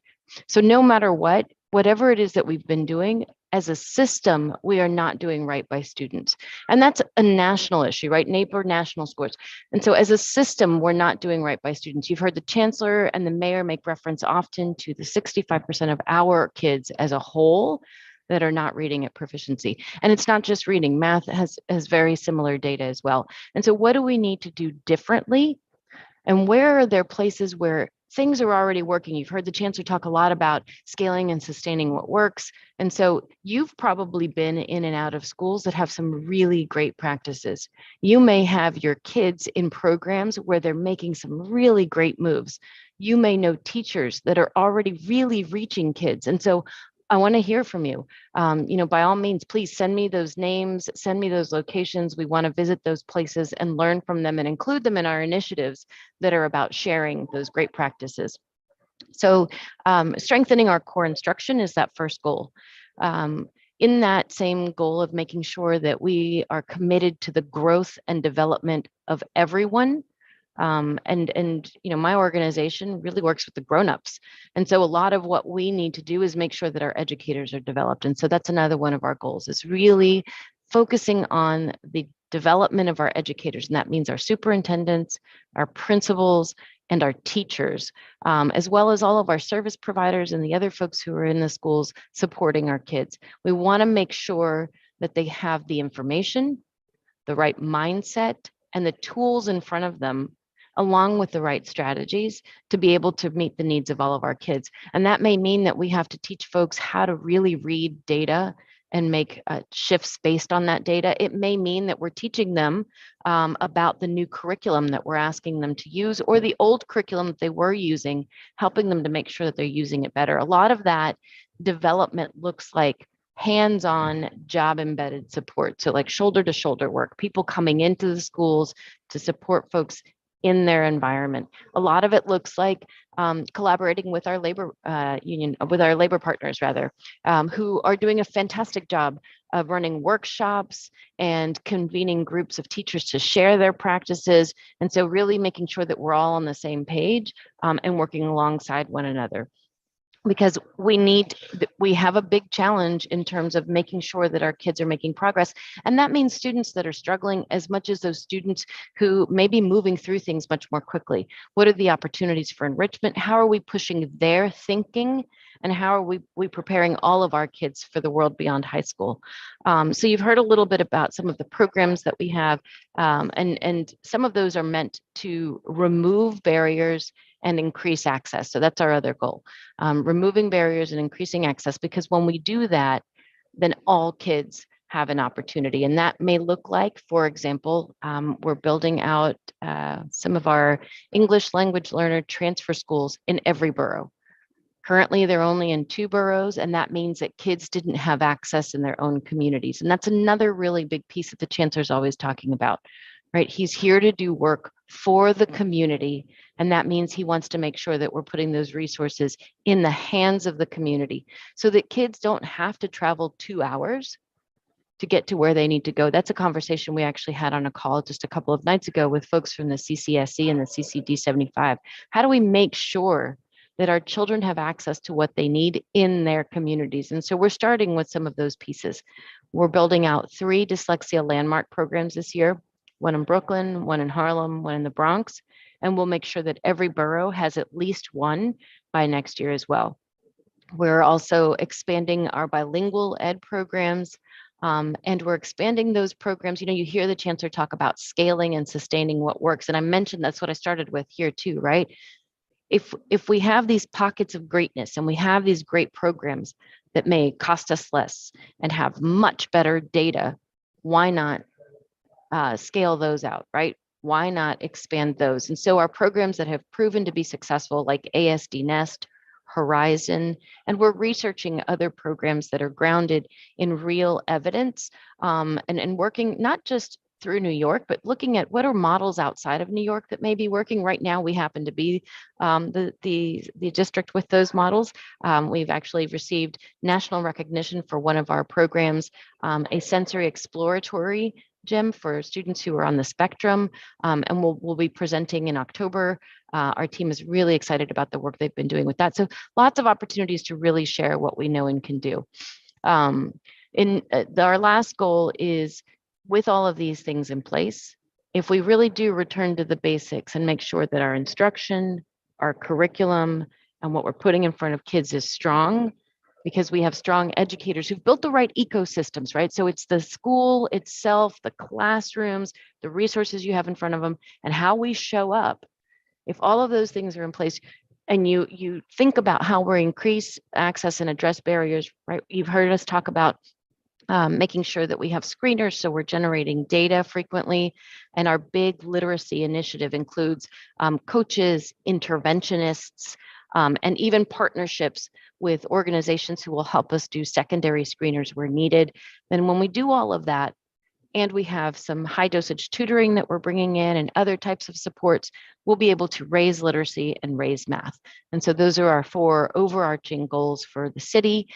So no matter whatever it is that we've been doing, as a system, we are not doing right by students. And that's a national issue, right? NAEP are national scores. And so as a system, we're not doing right by students. You've heard the Chancellor and the Mayor make reference often to the 65% of our kids as a whole that are not reading at proficiency. And it's not just reading, math has very similar data as well. And so what do we need to do differently? And where are there places where things are already working? You've heard the Chancellor talk a lot about scaling and sustaining what works. And so you've probably been in and out of schools that have some really great practices. You may have your kids in programs where they're making some really great moves. You may know teachers that are already really reaching kids. And so I want to hear from you. By all means, please send me those names, send me those locations. We want to visit those places and learn from them and include them in our initiatives that are about sharing those great practices. So strengthening our core instruction is that first goal. In that same goal of making sure that we are committed to the growth and development of everyone. My organization really works with the grown-ups. And so a lot of what we need to do is make sure that our educators are developed. And so that's another one of our goals, is really focusing on the development of our educators. And that means our superintendents, our principals, and our teachers, as well as all of our service providers and the other folks who are in the schools supporting our kids. We want to make sure that they have the information, the right mindset, and the tools in front of them, along with the right strategies to be able to meet the needs of all of our kids. And that may mean that we have to teach folks how to really read data and make shifts based on that data. It may mean that we're teaching them about the new curriculum that we're asking them to use, or the old curriculum that they were using, helping them to make sure that they're using it better. A lot of that development looks like hands-on job embedded support. So like shoulder to shoulder work, people coming into the schools to support folks in their environment. A lot of it looks like collaborating with our labor union, with our labor partners rather, who are doing a fantastic job of running workshops and convening groups of teachers to share their practices. And so really making sure that we're all on the same page and working alongside one another. Because we have a big challenge in terms of making sure that our kids are making progress. And that means students that are struggling as much as those students who may be moving through things much more quickly. What are the opportunities for enrichment? How are we pushing their thinking? And how are we preparing all of our kids for the world beyond high school? So you've heard a little bit about some of the programs that we have, and some of those are meant to remove barriers and increase access. So that's our other goal, removing barriers and increasing access, because when we do that, then all kids have an opportunity. And that may look like, for example, we're building out some of our English language learner transfer schools in every borough. Currently, they're only in 2 boroughs, and that means that kids didn't have access in their own communities. And that's another really big piece that the chancellor's always talking about, right? He's here to do work for the community, and that means he wants to make sure that we're putting those resources in the hands of the community so that kids don't have to travel 2 hours to get to where they need to go. That's a conversation we actually had on a call just a couple of nights ago with folks from the CCSE and the CCD 75. How do we make sure that our children have access to what they need in their communities? And so we're starting with some of those pieces. We're building out 3 dyslexia landmark programs this year, one in Brooklyn, one in Harlem, one in the Bronx, and we'll make sure that every borough has at least one by next year as well. We're also expanding our bilingual ed programs, and we're expanding those programs. You know, you hear the chancellor talk about scaling and sustaining what works, and I mentioned that's what I started with here too, right? If we have these pockets of greatness and we have these great programs that may cost us less and have much better data, why not scale those out, right? Why not expand those? And so our programs that have proven to be successful, like ASD Nest, Horizon, and we're researching other programs that are grounded in real evidence, and working not just through New York, but looking at what are models outside of New York that may be working. Right now, we happen to be the district with those models. We've actually received national recognition for one of our programs, a sensory exploratory gym for students who are on the spectrum, and we'll be presenting in October. Our team is really excited about the work they've been doing with that. So lots of opportunities to really share what we know and can do. Our last goal is, with all of these things in place, if we really do return to the basics and make sure that our instruction, our curriculum, and what we're putting in front of kids is strong, because we have strong educators who've built the right ecosystems, right? So it's the school itself, the classrooms, the resources you have in front of them, and how we show up. If all of those things are in place, and you think about how we increase access and address barriers, right? You've heard us talk about making sure that we have screeners, so we're generating data frequently. And our big literacy initiative includes coaches, interventionists, and even partnerships with organizations who will help us do secondary screeners where needed. Then when we do all of that, and we have some high dosage tutoring that we're bringing in and other types of supports, we'll be able to raise literacy and raise math. And so those are our 4 overarching goals for the city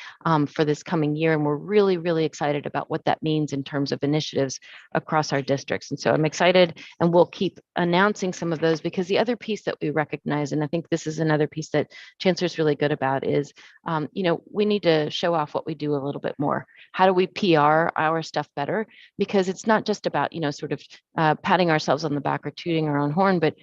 for this coming year. And we're really, really excited about what that means in terms of initiatives across our districts. And so I'm excited, and we'll keep announcing some of those, because the other piece that we recognize, and I think this is another piece that Chancellor's really good about, is, we need to show off what we do a little bit more. How do we PR our stuff better? Because it's not just about, sort of patting ourselves on the back or tooting our own horn, but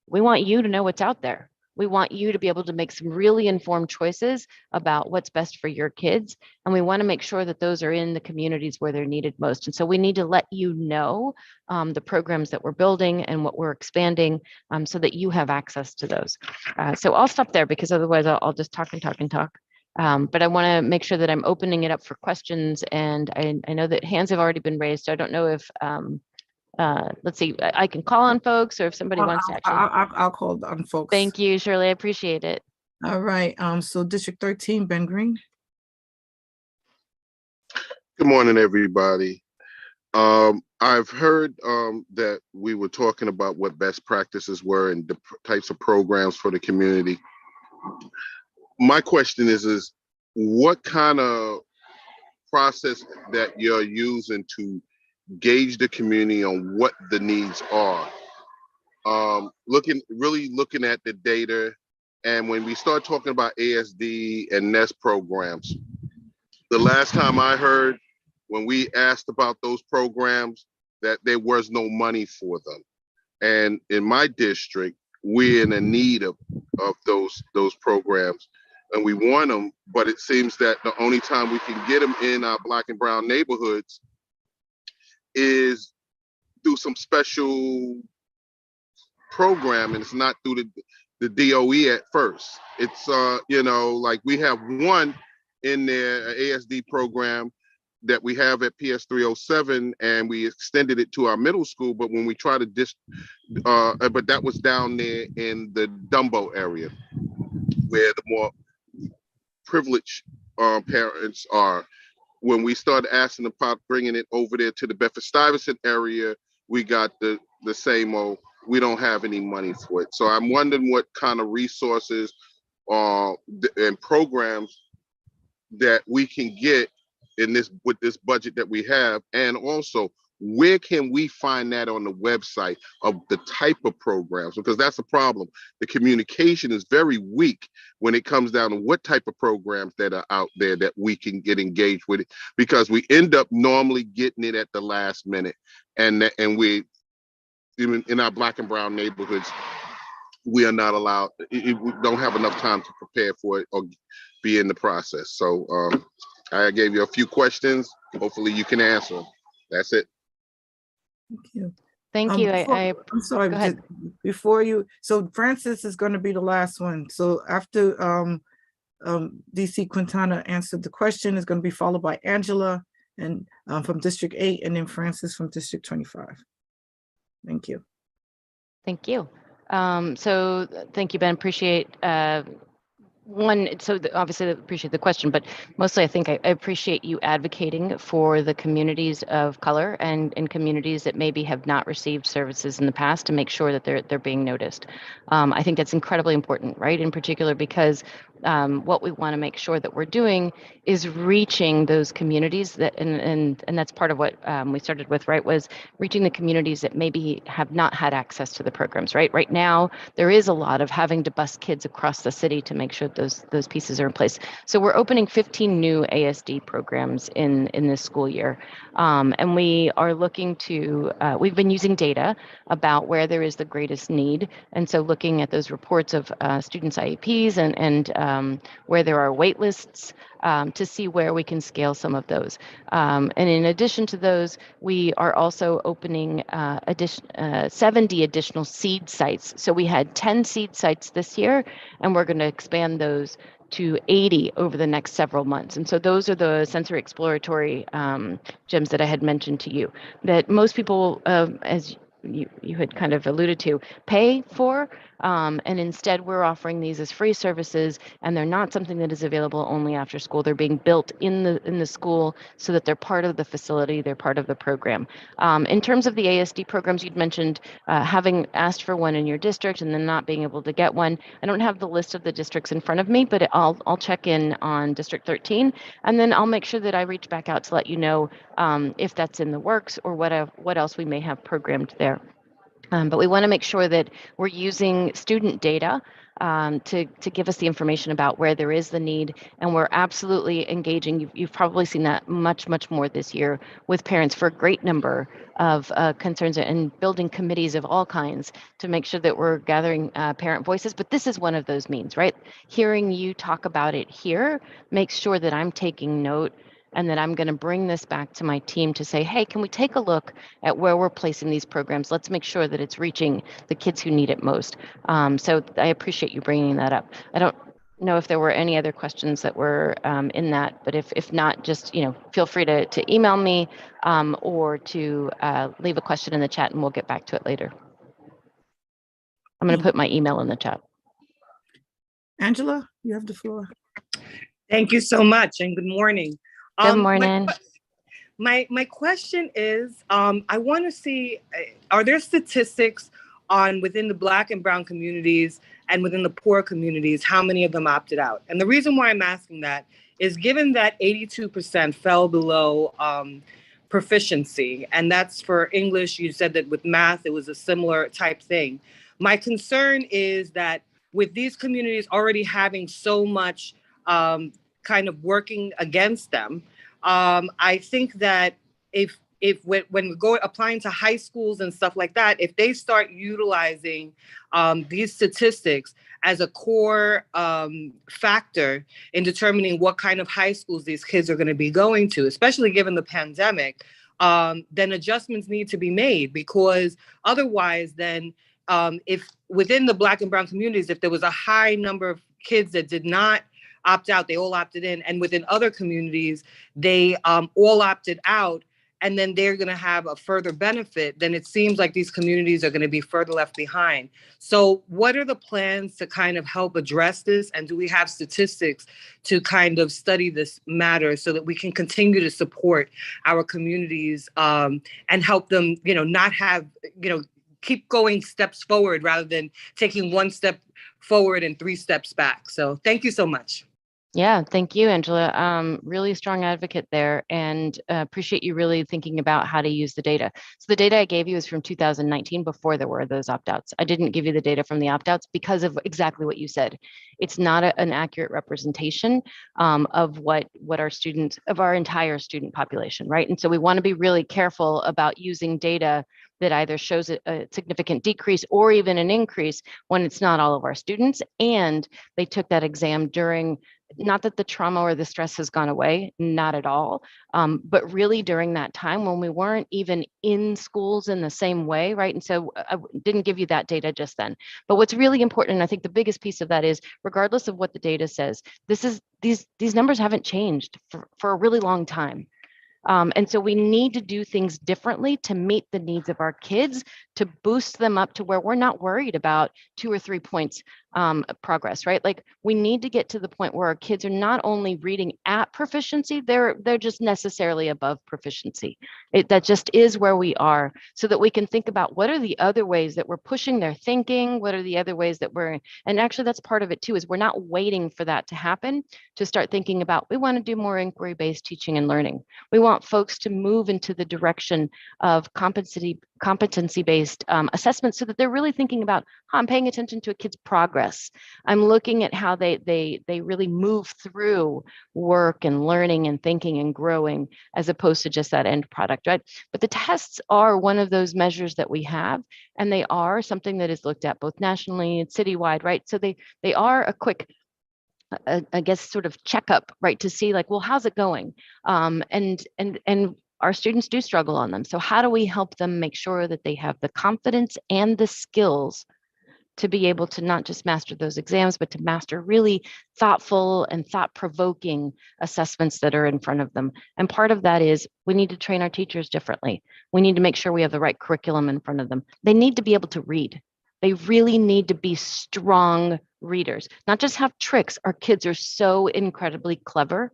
we want you to know what's out there. We want you to be able to make some really informed choices about what's best for your kids. And we want to make sure that those are in the communities where they're needed most. And so we need to let you know the programs that we're building and what we're expanding, so that you have access to those. So I'll stop there, because otherwise I'll just talk and talk and talk. But I want to make sure that I'm opening it up for questions. And I know that hands have already been raised. So I don't know if, let's see, I can call on folks or if somebody wants to actually. I'll call on folks. Thank you, Shirley. I appreciate it. All right, so District 13, Ben Green. Good morning, everybody. I've heard that we were talking about what best practices were and the types of programs for the community. My question is what kind of process that you're using to gauge the community on what the needs are? Really looking at the data, and when we start talking about ASD and NEST programs, the last time I heard, when we asked about those programs, that there was no money for them. And in my district, we're in a need of those programs, and we want them, but it seems that the only time we can get them in our Black and brown neighborhoods is through some special program, and it's not through the DOE at first. It's like we have one in there, an ASD program that we have at PS 307, and we extended it to our middle school. But when we try to but that was down there in the Dumbo area, where the more privileged parents are. When we started asking about bringing it over there to the Bedford-Stuyvesant area, we got the same old, we don't have any money for it. So I'm wondering what kind of resources and programs that we can get with this budget that we have, and also where can we find that on the website of the type of programs, because that's a problem. The communication is very weak when it comes down to what type of programs that are out there that we can get engaged with it, because we end up normally getting it at the last minute, and we, even in our Black and brown neighborhoods, we are not allowed, we don't have enough time to prepare for it or be in the process. So I gave you a few questions. Hopefully you can answer them. That's it. Thank you. Thank you. I'm sorry, go ahead. before you, so Francis is going to be the last one. So after DC Quintana answered the question, is going to be followed by Angela and from District 8, and then Francis from District 25. Thank you. Thank you. So thank you, Ben. Appreciate obviously I appreciate the question, but mostly I think I appreciate you advocating for the communities of color and communities that maybe have not received services in the past to make sure that they're being noticed. I think that's incredibly important, right? In particular, because what we want to make sure that we're doing is reaching those communities that, and that's part of what we started with, right? Was reaching the communities that maybe have not had access to the programs, right? Right now, there is a lot of having to bus kids across the city to make sure those pieces are in place. So we're opening 15 new ASD programs in this school year. And we are looking to, we've been using data about where there is the greatest need. And so looking at those reports of students' IEPs and where there are wait lists to see where we can scale some of those. And in addition to those, we are also opening 70 additional seed sites. So we had 10 seed sites this year, and we're going to expand those to 80 over the next several months. And so those are the sensory exploratory gyms that I had mentioned to you, that most people, as you had kind of alluded to, pay for, and instead we're offering these as free services, and they're not something that is available only after school. They're being built in the school so that they're part of the facility, they're part of the program. In terms of the ASD programs, you'd mentioned having asked for one in your district and then not being able to get one. I don't have the list of the districts in front of me, but I'll check in on District 13, and then I'll make sure that I reach back out to let you know if that's in the works or what else we may have programmed there. But we want to make sure that we're using student data to give us the information about where there is the need, and we're absolutely engaging. You've probably seen that much more this year with parents for a great number of concerns, and building committees of all kinds to make sure that we're gathering parent voices. But this is one of those means, right? Hearing you talk about it here makes sure that I'm taking note, and that I'm going to bring this back to my team to say, hey, can we take a look at where we're placing these programs? Let's make sure that it's reaching the kids who need it most. So I appreciate you bringing that up. know if there were any other questions that were in that, but if not, just feel free to email me or to leave a question in the chat, and we'll get back to it later. I'm going to put my email in the chat. Angela, you have the floor. Thank you so much, and good morning. Good morning. My question is, I want to see, are there statistics on within the Black and Brown communities and within the poor communities, how many of them opted out? And the reason why I'm asking that is given that 82% fell below proficiency, and that's for English. You said that with math, it was a similar type thing. My concern is that with these communities already having so much kind of working against them, I think that if when we go applying to high schools and stuff like that, if they start utilizing these statistics as a core factor in determining what kind of high schools these kids are going to be going to, especially given the pandemic, then adjustments need to be made, because otherwise then if within the Black and Brown communities, if there was a high number of kids that did not opt out, they all opted in, and within other communities, they all opted out, and then they're going to have a further benefit, then it seems like these communities are going to be further left behind. So what are the plans to kind of help address this? And do we have statistics to kind of study this matter so that we can continue to support our communities and help them, not have, keep going steps forward rather than taking one step forward and 3 steps back. So thank you so much. Yeah, thank you, Angela. Really strong advocate there, and appreciate you really thinking about how to use the data. So the data I gave you is from 2019, before there were those opt-outs. I didn't give you the data from the opt-outs because of exactly what you said. It's not an accurate representation of what our students, of our entire student population, right? And so we want to be really careful about using data that either shows a significant decrease or even an increase when it's not all of our students, and they took that exam during, not that the trauma or the stress has gone away, not at all, but really during that time when we weren't even in schools in the same way, right? And so I didn't give you that data just then. But what's really important, and I think the biggest piece of that is, regardless of what the data says, these numbers haven't changed for a really long time. And so we need to do things differently to meet the needs of our kids, to boost them up to where we're not worried about 2 or 3 points progress, right? Like, we need to get to the point where our kids are not only reading at proficiency, they're just necessarily above proficiency. That just is where we are, so that we can think about what are the other ways that we're pushing their thinking, what are the other ways that and actually that's part of it too, is we're not waiting for that to happen to start thinking about, we want to do more inquiry-based teaching and learning. We want folks to move into the direction of competency-based assessments, so that they're really thinking about, I'm paying attention to a kid's progress. I'm looking at how they really move through work and learning and thinking and growing, as opposed to just that end product, right? But the tests are one of those measures that we have, and they are something that is looked at both nationally and citywide, right? So they are a quick, I guess, sort of checkup, right, to see like, well, how's it going? And our students do struggle on them. So how do we help them make sure that they have the confidence and the skills to be able to not just master those exams, but to master really thoughtful and thought-provoking assessments that are in front of them? And part of that is, we need to train our teachers differently. We need to make sure we have the right curriculum in front of them. They need to be able to read. They really need to be strong readers, not just have tricks. Our kids are so incredibly clever.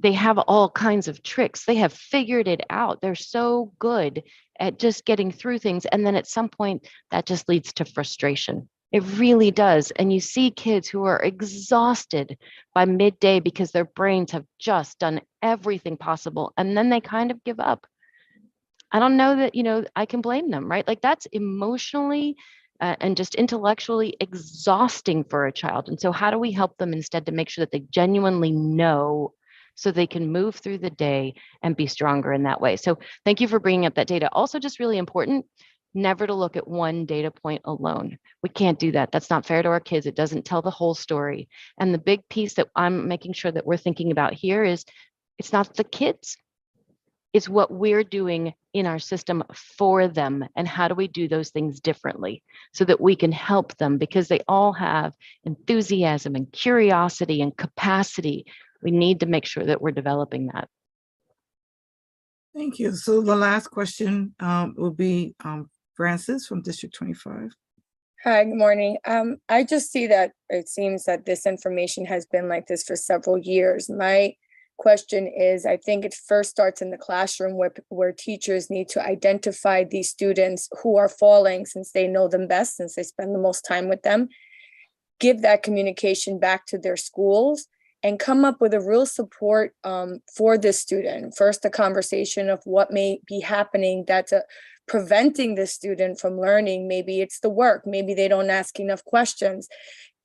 They have all kinds of tricks. They have figured it out. They're so good at just getting through things. And then at some point, that just leads to frustration. It really does. And you see kids who are exhausted by midday because their brains have just done everything possible, and then they kind of give up. I don't know that, I can blame them, right? Like, that's emotionally and just intellectually exhausting for a child. And so how do we help them instead to make sure that they genuinely know, so they can move through the day and be stronger in that way? So thank you for bringing up that data. Also, just really important, never to look at one data point alone. We can't do that. That's not fair to our kids. It doesn't tell the whole story. And the big piece that I'm making sure that we're thinking about here is, it's not the kids. It's what we're doing in our system for them, and how do we do those things differently so that we can help them, because they all have enthusiasm and curiosity and capacity. We need to make sure that we're developing that. Thank you. So the last question will be Francis from District 25. Hi, good morning. I just see that it seems that this information has been like this for several years. My question is, I think it first starts in the classroom where teachers need to identify these students who are falling, since they know them best, since they spend the most time with them, give that communication back to their schools, and come up with a real support for this student. First, a conversation of what may be happening that's preventing the student from learning. Maybe it's the work, maybe they don't ask enough questions,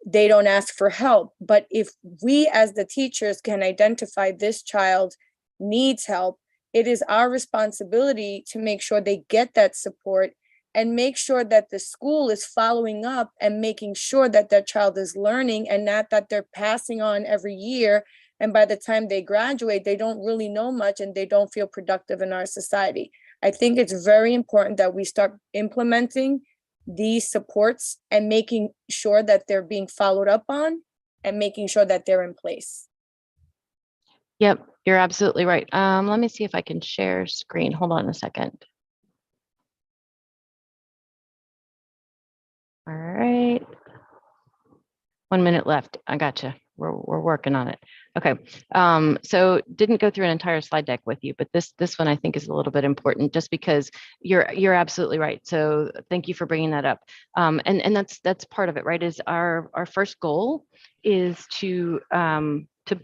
they don't ask for help. But if we as the teachers can identify this child needs help, it is our responsibility to make sure they get that support, and make sure that the school is following up and making sure that that child is learning, and not that they're passing on every year. And by the time they graduate, they don't really know much and they don't feel productive in our society. I think it's very important that we start implementing these supports and making sure that they're being followed up on, and making sure that they're in place. Yep, you're absolutely right. Let me see if I can share screen. Hold on a second. All right. 1 minute left. I gotcha. We're working on it. Okay. So didn't go through an entire slide deck with you, but this one I think is a little bit important, just because you're absolutely right. So thank you for bringing that up. And that's part of it, right? Is our first goal is to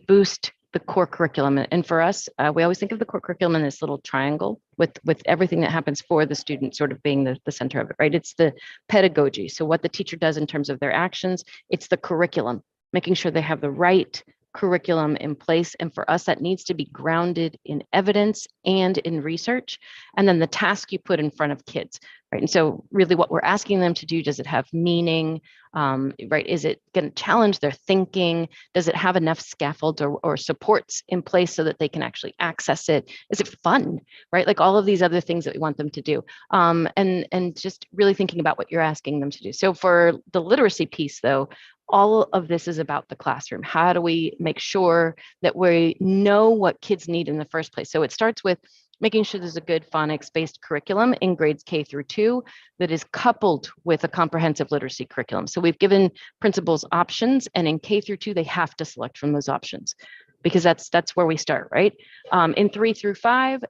boost the core curriculum. And for us, we always think of the core curriculum in this little triangle with everything that happens for the student sort of being the center of it, right? It's the pedagogy. So what the teacher does in terms of their actions, it's the curriculum, making sure they have the right curriculum in place. And for us, that needs to be grounded in evidence and in research. And then the task you put in front of kids, right? And so really what we're asking them to do, does it have meaning, right? Is it going to challenge their thinking? Does it have enough scaffolds or supports in place so that they can actually access it? Is it fun, right? Like all of these other things that we want them to do. And just really thinking about what you're asking them to do. So for the literacy piece though, all of this is about the classroom. How do we make sure that we know what kids need in the first place? So it starts with making sure there's a good phonics-based curriculum in grades K through 2 that is coupled with a comprehensive literacy curriculum. So we've given principals options, and in K through 2, they have to select from those options, because that's where we start, right? In 3 through 5,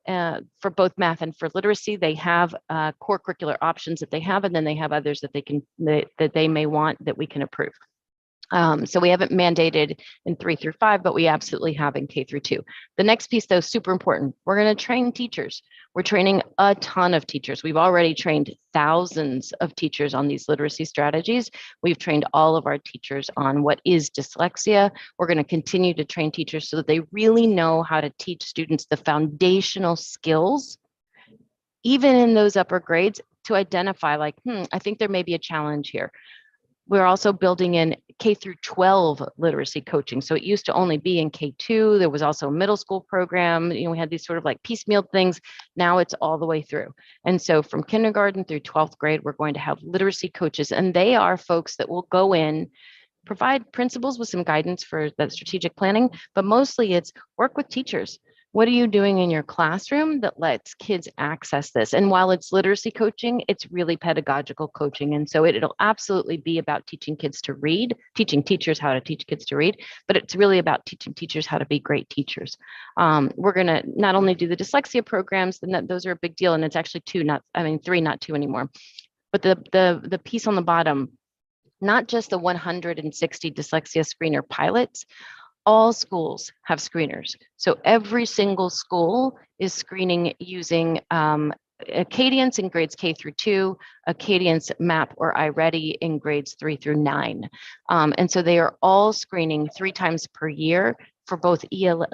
for both math and for literacy, they have core curricular options that they have, and then they have others that they may want that we can approve. So we haven't mandated in 3 through 5, but we absolutely have in K through 2. The next piece, though, is super important. We're going to train teachers. We're training a ton of teachers. We've already trained thousands of teachers on these literacy strategies. We've trained all of our teachers on what is dyslexia. We're going to continue to train teachers so that they really know how to teach students the foundational skills, even in those upper grades, to identify like, I think there may be a challenge here. We're also building in K through 12 literacy coaching. So it used to only be in K2. There was also a middle school program. We had these sort of like piecemeal things. Now it's all the way through. And so from kindergarten through 12th grade, we're going to have literacy coaches, and they are folks that will go in, provide principals with some guidance for that strategic planning, but mostly it's work with teachers. What are you doing in your classroom that lets kids access this? And while it's literacy coaching, it's really pedagogical coaching. And so it'll absolutely be about teaching kids to read, teaching teachers how to teach kids to read, but it's really about teaching teachers how to be great teachers. We're going to not only do the dyslexia programs, and those are a big deal. And it's actually 3, not 2 anymore. But the piece on the bottom, not just the 160 dyslexia screener pilots, all schools have screeners. So every single school is screening using Acadience in grades K through 2, Acadience MAP or iReady in grades 3 through 9. And so they are all screening 3 times per year for both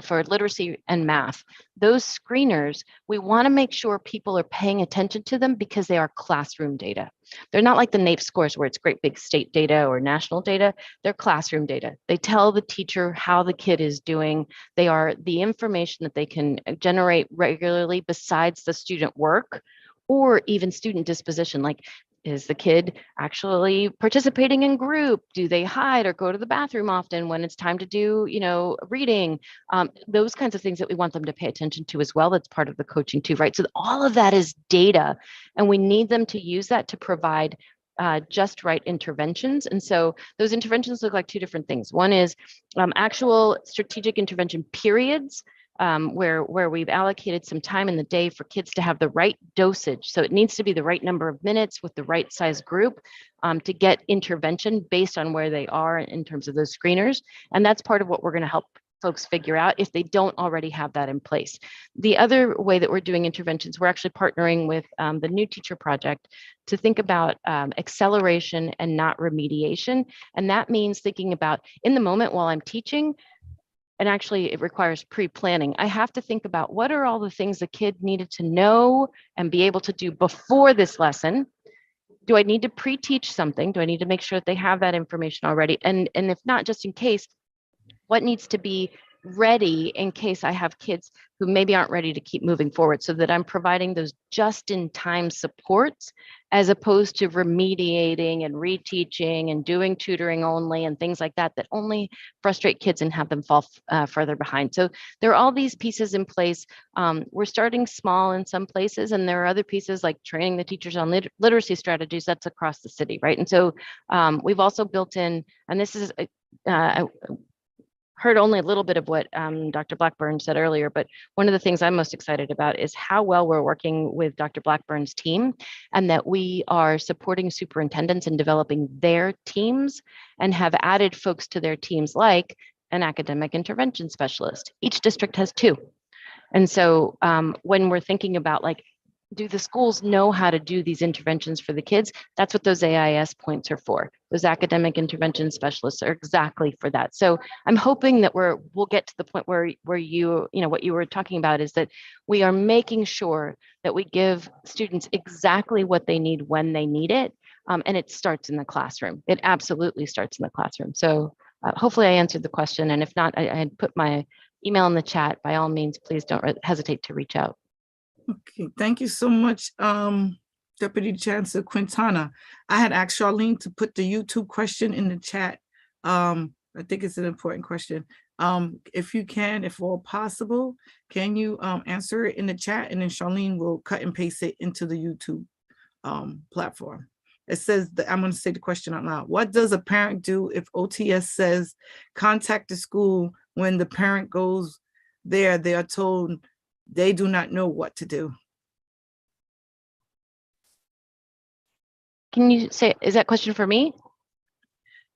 for literacy and math. Those screeners, we want to make sure people are paying attention to them because they are classroom data. They're not like the NAEP scores where it's great big state data or national data. They're classroom data. They tell the teacher how the kid is doing. They are the information that they can generate regularly besides the student work or even student disposition. Like, is the kid actually participating in group? Do they hide or go to the bathroom often when it's time to do, reading? Those kinds of things that we want them to pay attention to as well. That's part of the coaching too, right? So all of that is data, and we need them to use that to provide just right interventions. And so those interventions look like two different things. One is actual strategic intervention periods, where we've allocated some time in the day for kids to have the right dosage. So it needs to be the right number of minutes with the right size group to get intervention based on where they are in terms of those screeners. And that's part of what we're going to help folks figure out if they don't already have that in place. The other way that we're doing interventions, we're actually partnering with the New Teacher Project to think about acceleration and not remediation. And that means thinking about in the moment while I'm teaching, and actually it requires pre-planning. I have to think about what are all the things the kid needed to know and be able to do before this lesson. Do I need to pre-teach something? Do I need to make sure that they have that information already? And if not, just in case, what needs to be ready in case I have kids who maybe aren't ready to keep moving forward, so that I'm providing those just-in-time supports as opposed to remediating and reteaching and doing tutoring only and things like that, that only frustrate kids and have them fall further behind. So there are all these pieces in place. We're starting small in some places, and there are other pieces like training the teachers on literacy strategies that's across the city, right? And so we've also built in, and this is heard only a little bit of what Dr. Blackburn said earlier, but one of the things I'm most excited about is how well we're working with Dr. Blackburn's team, and that we are supporting superintendents in developing their teams and have added folks to their teams like an academic intervention specialist. Each district has two. And so when we're thinking about like, do the schools know how to do these interventions for the kids? That's what those AIS points are for. Those academic intervention specialists are exactly for that. So I'm hoping that we'll get to the point where you know, what you were talking about is that we are making sure that we give students exactly what they need when they need it. And it starts in the classroom. It absolutely starts in the classroom. So hopefully I answered the question. And if not, I had put my email in the chat. By all means, please don't hesitate to reach out. Okay, thank you so much, Deputy Chancellor Quintana. I had asked Charlene to put the YouTube question in the chat. I think it's an important question. If you can, if all possible, can you answer it in the chat, and then Charlene will cut and paste it into the YouTube platform. It says that I'm going to say the question out loud. What does a parent do if OTS says contact the school when the parent goes there? They are told they do not know what to do. Can you say, is that question for me?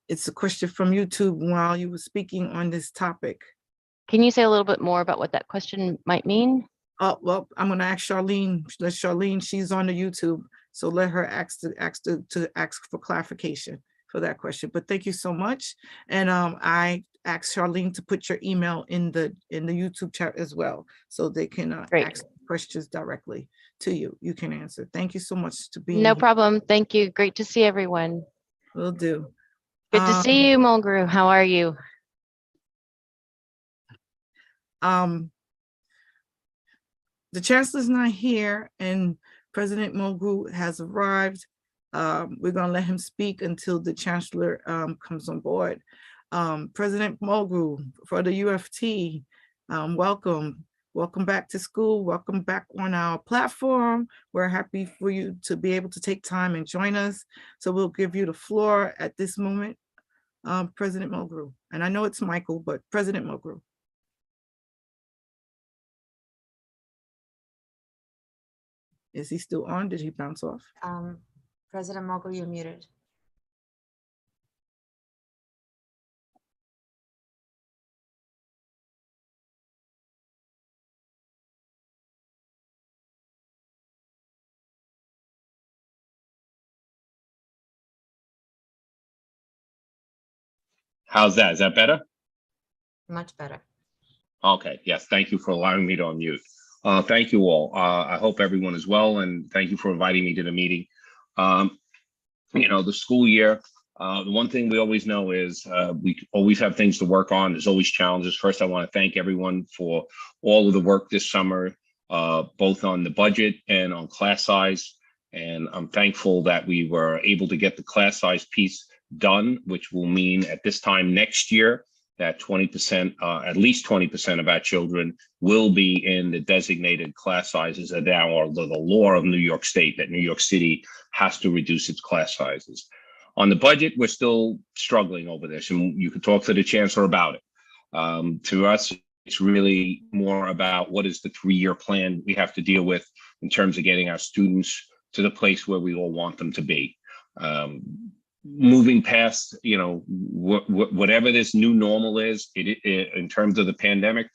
It's a question from YouTube while you were speaking on this topic. Can you say a little bit more about what that question might mean? Well, I'm going to ask Charlene. Let Charlene, she's on the YouTube, so let her ask for clarification for that question. But thank you so much. And I asked Charlene to put your email in the YouTube chat as well, so they can ask questions directly to you. You can answer. Thank you so much to being No here. problem. Thank you. Great to see everyone. Will do. Good to see you, Mulgrew. How are you? The Chancellor's not here, and President Mulgrew has arrived. We're going to let him speak until the Chancellor comes on board. President Mulgrew, for the UFT, welcome. Welcome back to school. Welcome back on our platform. We're happy for you to be able to take time and join us. So we'll give you the floor at this moment, President Mulgrew. And I know it's Michael, but President Mulgrew. Is he still on? Did he bounce off? President Mulgrew, you're muted. How's that? Is that better? Much better. Okay, yes, thank you for allowing me to unmute. Thank you all. I hope everyone is well, and thank you for inviting me to the meeting. The school year, the one thing we always know is we always have things to work on. There's always challenges. First, I want to thank everyone for all of the work this summer, both on the budget and on class size. And I'm thankful that we were able to get the class size piece done, which will mean at this time next year that 20%, at least 20% of our children will be in the designated class sizes that now are the law of New York State, that New York City has to reduce its class sizes. On the budget, we're still struggling over this, and you can talk to the chancellor about it. To us, it's really more about what is the 3-year plan we have to deal with in terms of getting our students to the place where we all want them to be. Moving past, whatever this new normal is, in terms of the pandemic,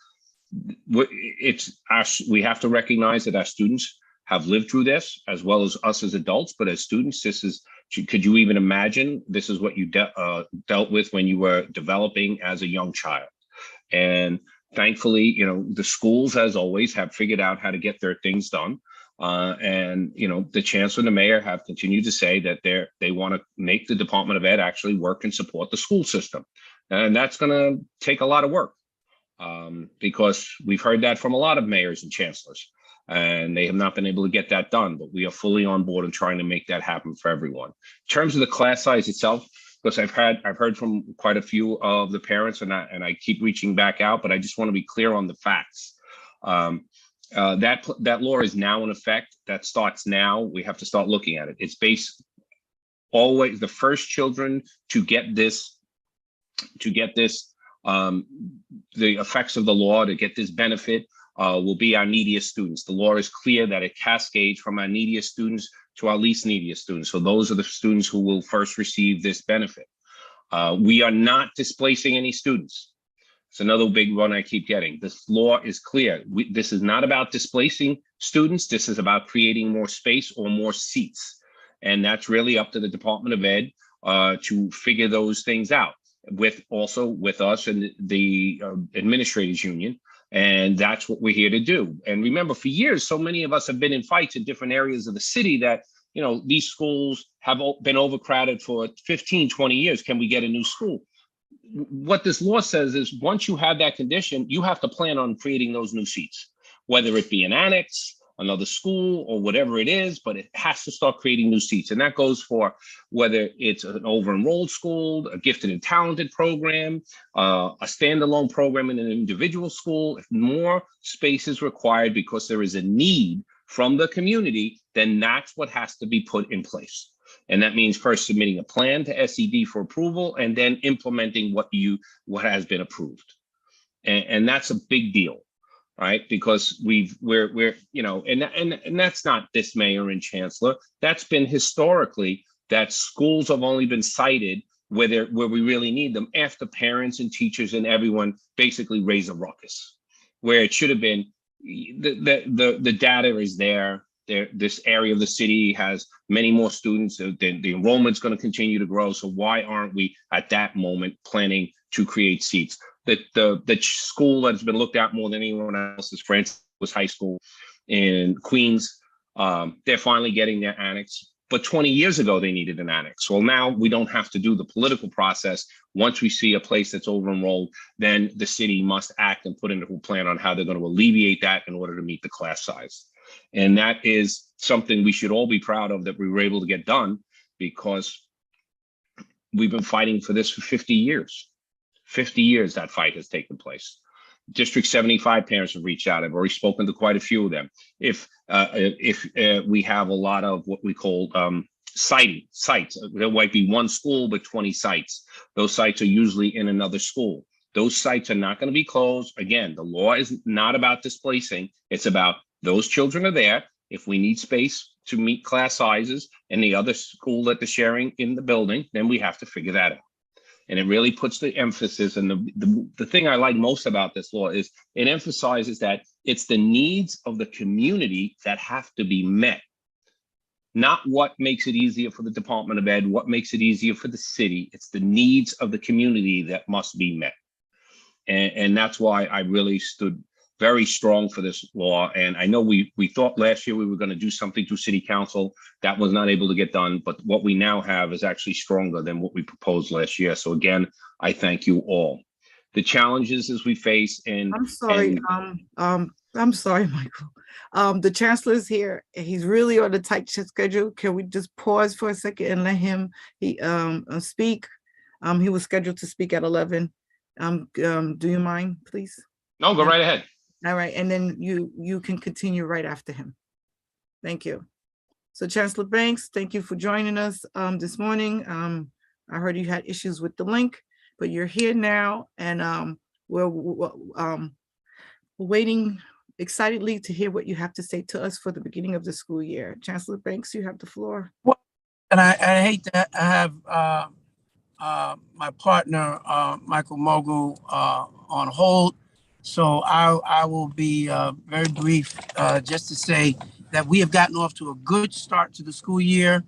we have to recognize that our students have lived through this as well as us as adults. But as students, could you even imagine this is what you dealt with when you were developing as a young child? And thankfully, the schools, as always, have figured out how to get their things done. The chancellor and the mayor have continued to say that they want to make the Department of Ed actually work and support the school system. And that's going to take a lot of work because we've heard that from a lot of mayors and chancellors, and they have not been able to get that done. But we are fully on board and trying to make that happen for everyone. In terms of the class size itself, because I've heard from quite a few of the parents, and I keep reaching back out, but I just want to be clear on the facts. That law is now in effect. That starts now. We have to start looking at it. It's based always the first children to get this, the effects of the law, to get this benefit will be our neediest students. The law is clear that it cascades from our neediest students to our least neediest students. So those are the students who will first receive this benefit. We are not displacing any students. It's another big one I keep getting. This law is clear. This is not about displacing students. This is about creating more space or more seats. And that's really up to the Department of Ed to figure those things out with us and the administrators union. And that's what we're here to do. And remember, for years, so many of us have been in fights in different areas of the city that, these schools have been overcrowded for 15, 20 years. Can we get a new school? What this law says is once you have that condition, you have to plan on creating those new seats, whether it be an annex, another school, or whatever it is, but it has to start creating new seats. And that goes for whether it's an over-enrolled school, a gifted and talented program, a standalone program in an individual school. If more space is required because there is a need from the community, then that's what has to be put in place. And that means first submitting a plan to SED for approval and then implementing what has been approved. And that's a big deal, right? Because we're and that's not this mayor and chancellor. That's been historically that schools have only been cited where we really need them after parents and teachers and everyone basically raise a ruckus, where it should have been the data is there. This area of the city has many more students. The enrollment's going to continue to grow. So why aren't we at that moment planning to create seats? The school that has been looked at more than anyone else is Francis High School in Queens. They're finally getting their annex. But 20 years ago, they needed an annex. Well, now we don't have to do the political process. Once we see a place that's over-enrolled, then the city must act and put into a plan on how they're going to alleviate that in order to meet the class size. And that is something we should all be proud of that we were able to get done, because we've been fighting for this for 50 years. 50 years that fight has taken place. District 75 parents have reached out. I've already spoken to quite a few of them. If we have a lot of what we call sites, there might be one school, but 20 sites. Those sites are usually in another school. Those sites are not going to be closed. Again, the law is not about displacing. It's about those children are there. If we need space to meet class sizes and the other school that they're sharing in the building, then we have to figure that out. And it really puts the emphasis, and the thing I like most about this law is it emphasizes that it's the needs of the community that have to be met, not what makes it easier for the Department of Ed, what makes it easier for the city. It's the needs of the community that must be met. And that's why I really stood very strong for this law. And I know we thought last year we were going to do something through city council that was not able to get done, but what we now have is actually stronger than what we proposed last year. So again, I thank you all. The challenges as we face and I'm sorry, I'm sorry, Michael. The chancellor is here. He's really on a tight schedule. Can we just pause for a second and let him speak? He was scheduled to speak at 11. Do you mind, please? No, go right ahead. All right, and then you can continue right after him. Thank you. So Chancellor Banks, thank you for joining us this morning. I heard you had issues with the link, but you're here now, and we're waiting excitedly to hear what you have to say to us for the beginning of the school year. Chancellor Banks, you have the floor. And I hate to have my partner, Michael Mogul, on hold. So I will be very brief, just to say that we have gotten off to a good start to the school year.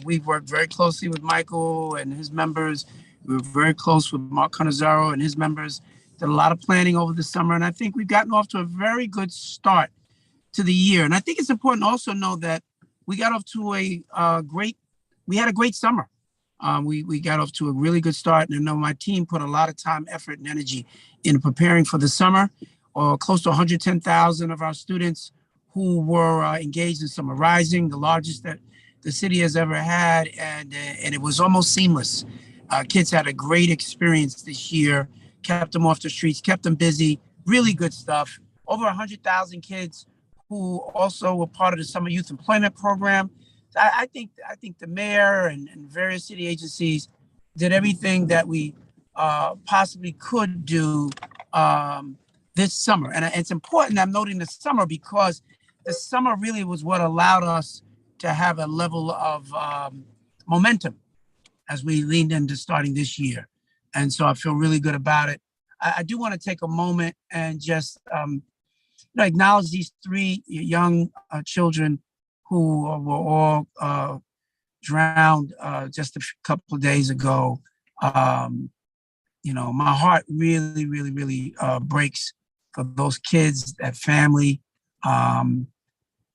We've worked very closely with Michael and his members. We were very close with Mark Canizaro and his members. Did a lot of planning over the summer, and I think we've gotten off to a very good start to the year. And I think it's important to also know that we got off to we had a great summer. We got off to a really good start, and I know my team put a lot of time, effort, and energy in preparing for the summer. Close to 110,000 of our students who were engaged in Summer Rising, the largest that the city has ever had, and it was almost seamless. Kids had a great experience this year, kept them off the streets, kept them busy, really good stuff. Over 100,000 kids who also were part of the Summer Youth Employment Program. I think the mayor and various city agencies did everything that we possibly could do this summer. And it's important I'm noting the summer because the summer really was what allowed us to have a level of momentum as we leaned into starting this year. And so I feel really good about it. I do want to take a moment and just acknowledge these three young children who were all drowned just a couple of days ago. My heart really, really, really breaks for those kids, that family.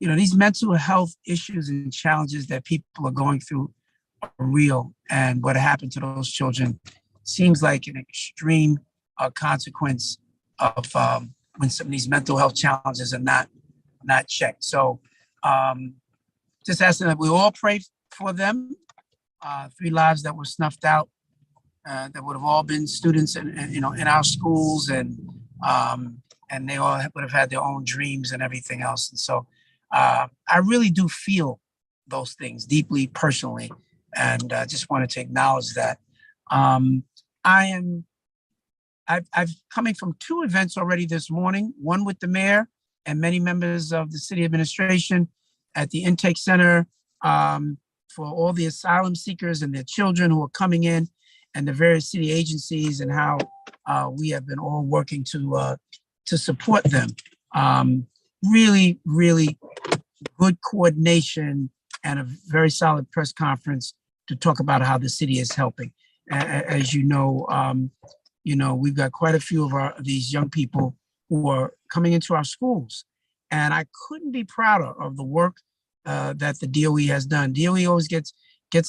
These mental health issues and challenges that people are going through are real. And what happened to those children seems like an extreme consequence of when some of these mental health challenges are not checked. So just asking that we all pray for them. 3 lives that were snuffed out, that would have all been students in our schools, and they all would have had their own dreams and everything else. And so I really do feel those things deeply personally, and just wanted to acknowledge that. I've coming from 2 events already this morning, one with the mayor and many members of the city administration at the intake center for all the asylum seekers and their children who are coming in, and the various city agencies, and how we have been all working to support them. Really, really good coordination and a very solid press conference to talk about how the city is helping. As you know, we've got quite a few of these young people who are coming into our schools, and I couldn't be prouder of the work that the DOE has done. DOE always gets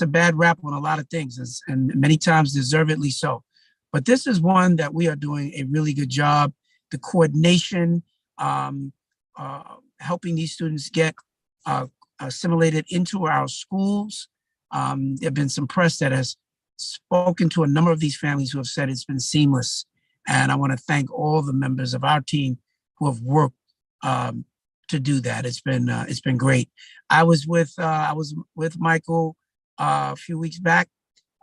a bad rap on a lot of things, and many times deservedly so. But this is one that we are doing a really good job. The coordination, helping these students get assimilated into our schools. There have been some press that has spoken to a number of these families who have said it's been seamless. And I want to thank all the members of our team who have worked to do that. It's been great. I was with Michael a few weeks back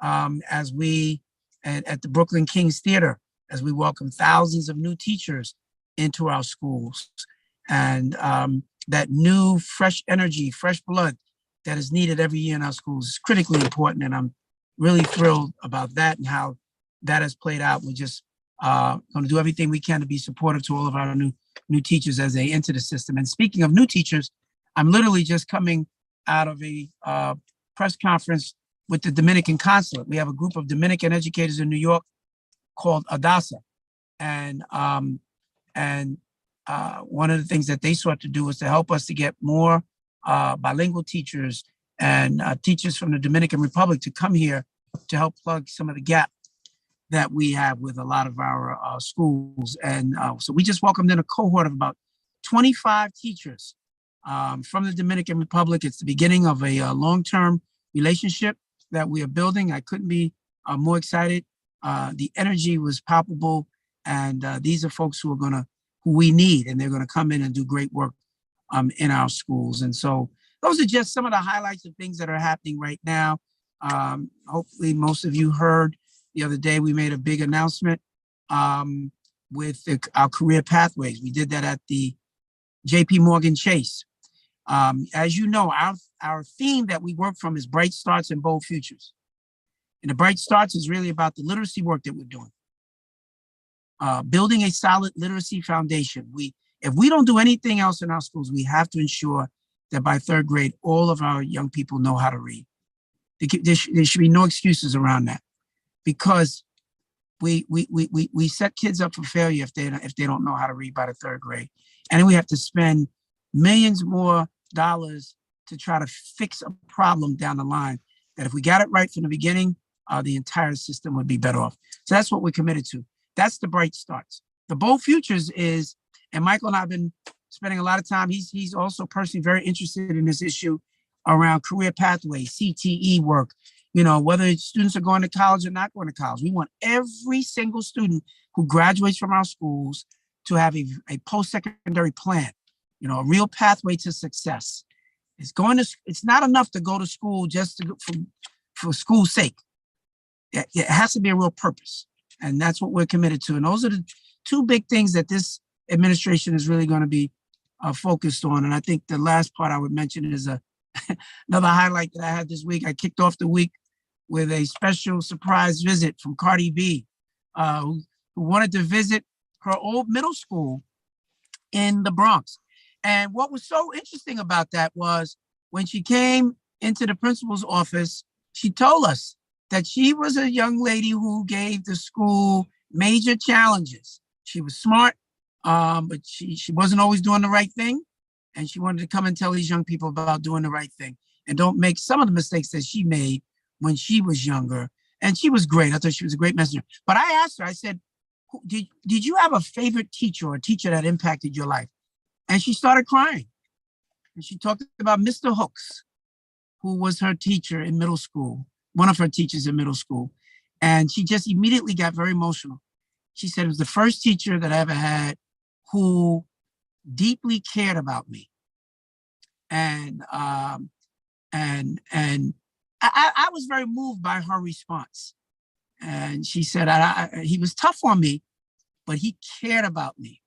as we at the Brooklyn Kings Theater, as we welcome thousands of new teachers into our schools, and that new fresh energy, fresh blood that is needed every year in our schools is critically important. And I'm really thrilled about that and how that has played out. We're just going to do everything we can to be supportive to all of our new teachers as they enter the system. And speaking of new teachers, I'm literally just coming out of a press conference with the Dominican consulate. We have a group of Dominican educators in New York called ADASA. And one of the things that they sought to do was to help us to get more bilingual teachers and teachers from the Dominican Republic to come here to help plug some of the gap that we have with a lot of our schools. And so we just welcomed in a cohort of about 25 teachers from the Dominican Republic. It's the beginning of a long-term relationship that we are building. I couldn't be more excited. The energy was palpable, and these are folks who we need, and they're gonna come in and do great work in our schools. And so those are just some of the highlights of things that are happening right now. Hopefully most of you heard the other day, we made a big announcement with our career pathways. We did that at the JP Morgan Chase. As you know, our theme that we work from is Bright Starts and Bold Futures. And the Bright Starts is really about the literacy work that we're doing. Building a solid literacy foundation. If we don't do anything else in our schools, we have to ensure that by third grade, all of our young people know how to read. There should be no excuses around that, because we set kids up for failure if they don't know how to read by the third grade. And then we have to spend millions more dollars to try to fix a problem down the line, that if we got it right from the beginning, the entire system would be better off. So that's what we're committed to. That's the Bright Starts. The Bold Futures is, and Michael and I have been spending a lot of time, he's also personally very interested in this issue around career pathways, CTE work, whether students are going to college or not going to college. We want every single student who graduates from our schools to have a post-secondary plan, a real pathway to success. It's not enough to go to school just for school's sake. It has to be a real purpose. And that's what we're committed to. And those are the two big things that this administration is really going to be focused on. And I think the last part I would mention is another highlight that I had this week. I kicked off the week with a special surprise visit from Cardi B, who wanted to visit her old middle school in the Bronx. And what was so interesting about that was when she came into the principal's office, she told us that she was a young lady who gave the school major challenges. She was smart, but she wasn't always doing the right thing. And she wanted to come and tell these young people about doing the right thing and don't make some of the mistakes that she made when she was younger. And she was great. I thought she was a great messenger. But I asked her, I said, did you have a favorite teacher or a teacher that impacted your life? And she started crying. And she talked about Mr. Hooks, who was her teacher in middle school, one of her teachers in middle school. And she just immediately got very emotional. She said it was the first teacher that I ever had who deeply cared about me. And I was very moved by her response. And she said, he was tough on me, but he cared about me.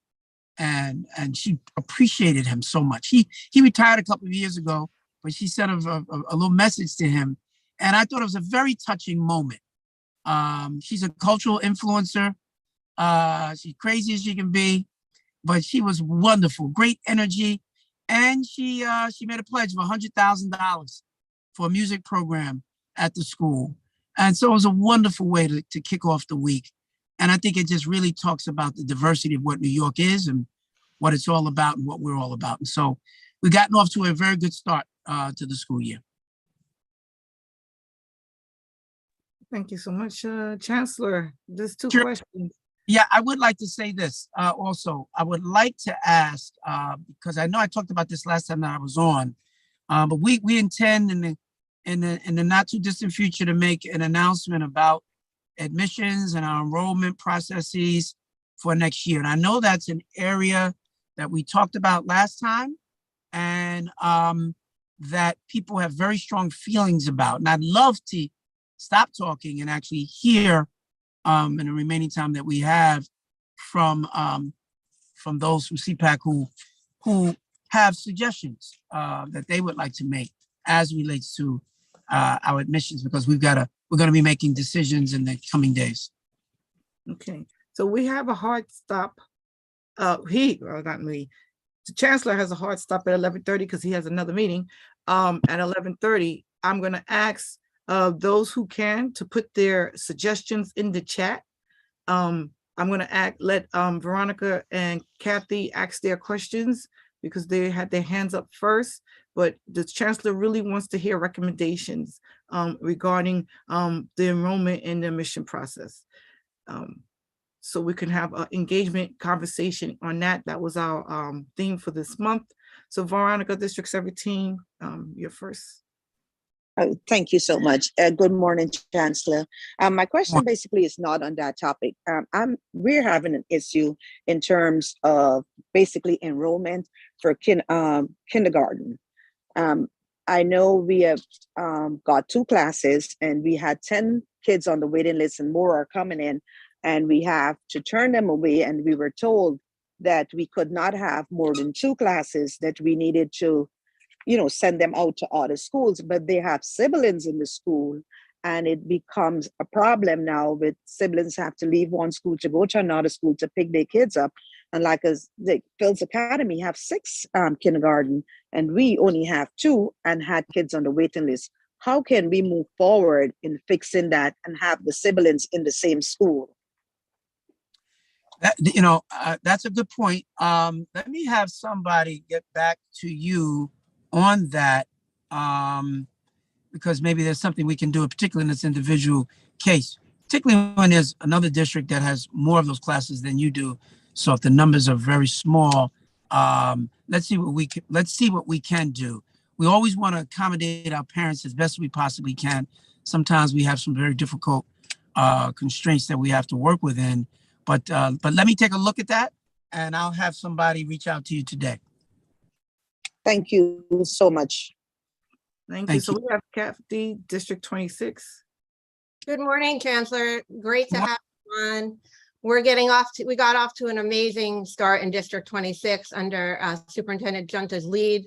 And she appreciated him so much. He retired a couple of years ago, but she sent a little message to him. And I thought it was a very touching moment. She's a cultural influencer. She's crazy as she can be, but she was wonderful, great energy. And she made a pledge of $100,000 for a music program at the school. And so it was a wonderful way to kick off the week. And I think it just really talks about the diversity of what New York is and what it's all about and what we're all about. And so we've gotten off to a very good start to the school year. Thank you so much, Chancellor. There's two Sure. questions. Yeah, I would like to say this also. I would like to ask, because I know I talked about this last time that I was on, but we intend in the not too distant future to make an announcement about admissions and our enrollment processes for next year. And I know that's an area that we talked about last time and that people have very strong feelings about. And I'd love to stop talking and actually hear in the remaining time that we have from those from Cpac who have suggestions that they would like to make as relates to our admissions, because we're going to be making decisions in the coming days. Okay, so we have a hard stop. Not me. The Chancellor has a hard stop at 11:30 because he has another meeting. At 11:30, I'm going to ask those who can to put their suggestions in the chat. I'm going to let Veronica and Kathy ask their questions because they had their hands up first, but the chancellor really wants to hear recommendations regarding the enrollment and the admission process. So we can have an engagement conversation on that. That was our theme for this month. So Veronica, District 17, you're first. Thank you so much. Good morning, Chancellor. My question basically is not on that topic. We're having an issue in terms of basically enrollment for kindergarten. I know we have got 2 classes and we had 10 kids on the waiting list and more are coming in, and we have to turn them away. And we were told that we could not have more than 2 classes, that we needed to send them out to other schools, but they have siblings in the school, and it becomes a problem now with siblings have to leave one school to go to another school to pick their kids up. And like the Phil's Academy have 6 kindergarten, and we only have 2 and had kids on the waiting list. How can we move forward in fixing that and have the siblings in the same school? That's a good point. Let me have somebody get back to you on that, because maybe there's something we can do, particularly in this individual case, particularly when there's another district that has more of those classes than you do. So if the numbers are very small, let's see what we can do. We always want to accommodate our parents as best we possibly can. Sometimes we have some very difficult constraints that we have to work within, but let me take a look at that, and I'll have somebody reach out to you today. Thank you so much. Thank you. So we have Kathy, District 26. Good morning, Chancellor. Great to have you on. We got off to an amazing start in District 26 under Superintendent Junta's lead.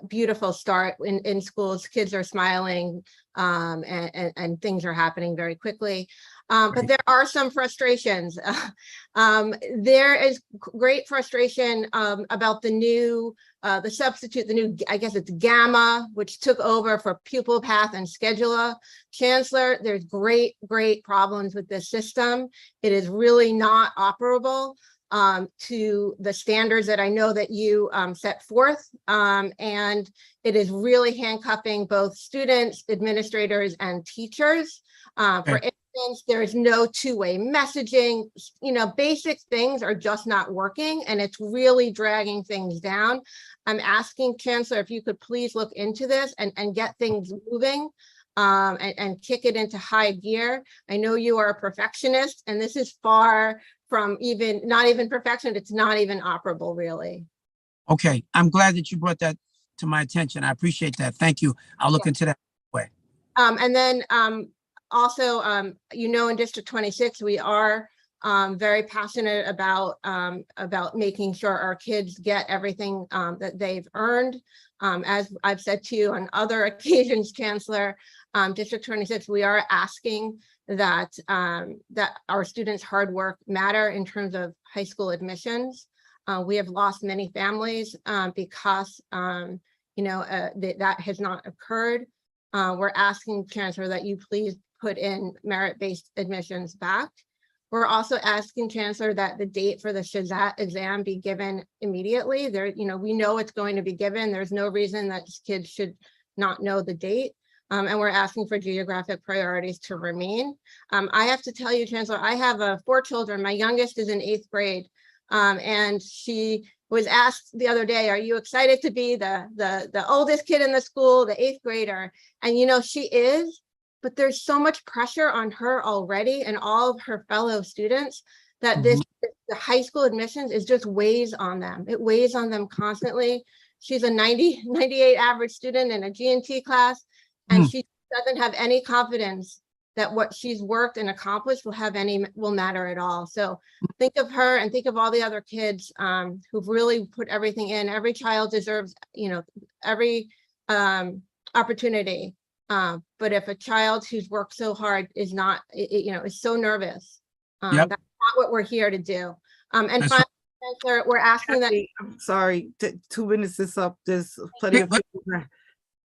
Beautiful start in schools. Kids are smiling, and things are happening very quickly. But there are some frustrations. There is great frustration about the substitute, I guess it's Gamma, which took over for Pupil Path and Scheduler. Chancellor, there's great problems with this system. It is really not operable to the standards that I know that you set forth. And it is really handcuffing both students, administrators, and teachers. For instance, there is no two-way messaging. Basic things are just not working, and it's really dragging things down. I'm asking Chancellor if you could please look into this and get things moving. And kick it into high gear. I know you are a perfectionist, and this is far from not even perfection. It's not even operable, really. Okay, I'm glad that you brought that to my attention. I appreciate that. Thank you. I'll look into that way. And then also, in District 26, we are very passionate about making sure our kids get everything that they've earned. As I've said to you on other occasions, Chancellor, District 26, we are asking that our students' hard work matter in terms of high school admissions. We have lost many families because that has not occurred. We're asking, Chancellor, that you please put in merit-based admissions back. We're also asking, Chancellor, that the date for the Shazat exam be given immediately. We know it's going to be given. There's no reason that kids should not know the date. And we're asking for geographic priorities to remain. I have to tell you, Chancellor, I have 4 children. My youngest is in 8th grade. And she was asked the other day, are you excited to be the oldest kid in the school, the 8th grader? And she is. But there's so much pressure on her already and all of her fellow students that the high school admissions is just weighs on them. It weighs on them constantly. She's a 98 average student in a G&T class, and she doesn't have any confidence that what she's worked and accomplished will matter at all. So think of her and think of all the other kids who've really put everything in. Every child deserves, every opportunity. But if a child who's worked so hard is not, is so nervous, that's not what we're here to do. And finally, Chancellor, we're asking that. I'm sorry, 2 minutes is up. There's plenty of people there.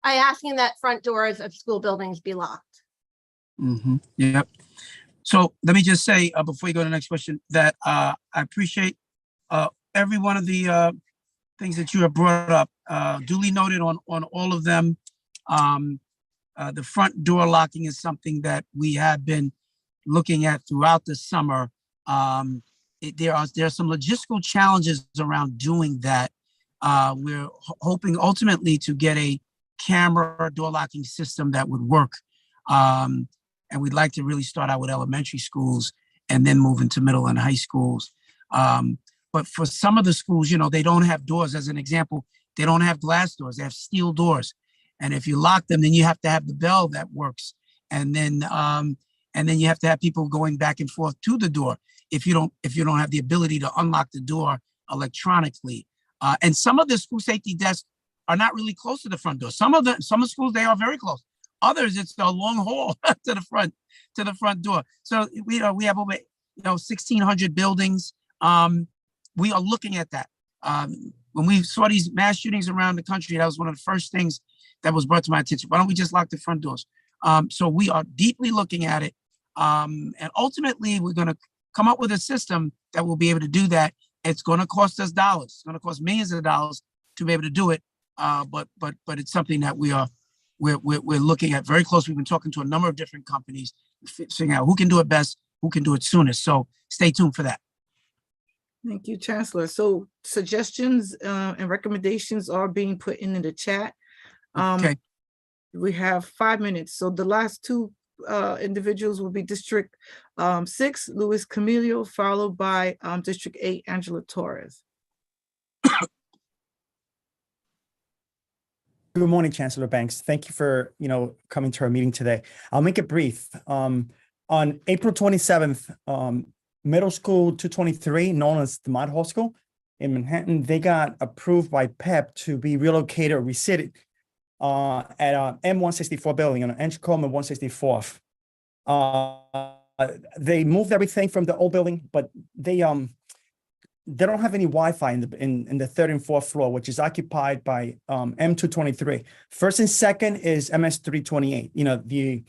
I'm asking that front doors of school buildings be locked. Yep. So let me just say, before you go to the next question, that I appreciate every one of the things that you have brought up. Duly noted on all of them. The front door locking is something that we have been looking at throughout the summer. There are some logistical challenges around doing that. We're hoping ultimately to get a camera door locking system that would work. And we'd like to really start out with elementary schools and then move into middle and high schools. But for some of the schools, you know, they don't have doors. As an example, they don't have glass doors, they have steel doors. And if you lock them, then you have to have the bell that works. And then you have to have people going back and forth to the door if you don't have the ability to unlock the door electronically. And some of the school safety desks are not really close to the front door. Some of schools, they are very close. Others, it's a long haul to the front door. So we have over 1,600 buildings. We are looking at that. When we saw these mass shootings around the country, that was one of the first things that was brought to my attention. Why don't we just lock the front doors? So we are deeply looking at it. And ultimately, we're going to come up with a system that will be able to do that. It's going to cost us dollars. It's going to cost millions of dollars to be able to do it. But it's something that we're looking at very closely. We've been talking to a number of different companies, figuring out who can do it best, who can do it soonest. So stay tuned for that. Thank you, Chancellor. So suggestions and recommendations are being put in the chat. Okay. We have 5 minutes. So the last two individuals will be District 6, Luis Camillo, followed by District 8, Angela Torres. Good morning, Chancellor Banks. Thank you for, coming to our meeting today. I'll make it brief. On April 27th, Middle School 223, known as the Mott Hall School in Manhattan, they got approved by PEP to be relocated or reseated at M164 building on Edgecombe and 164th. They moved everything from the old building, but they don't have any Wi-Fi in the third and fourth floor, which is occupied by M223. First and second is MS328, the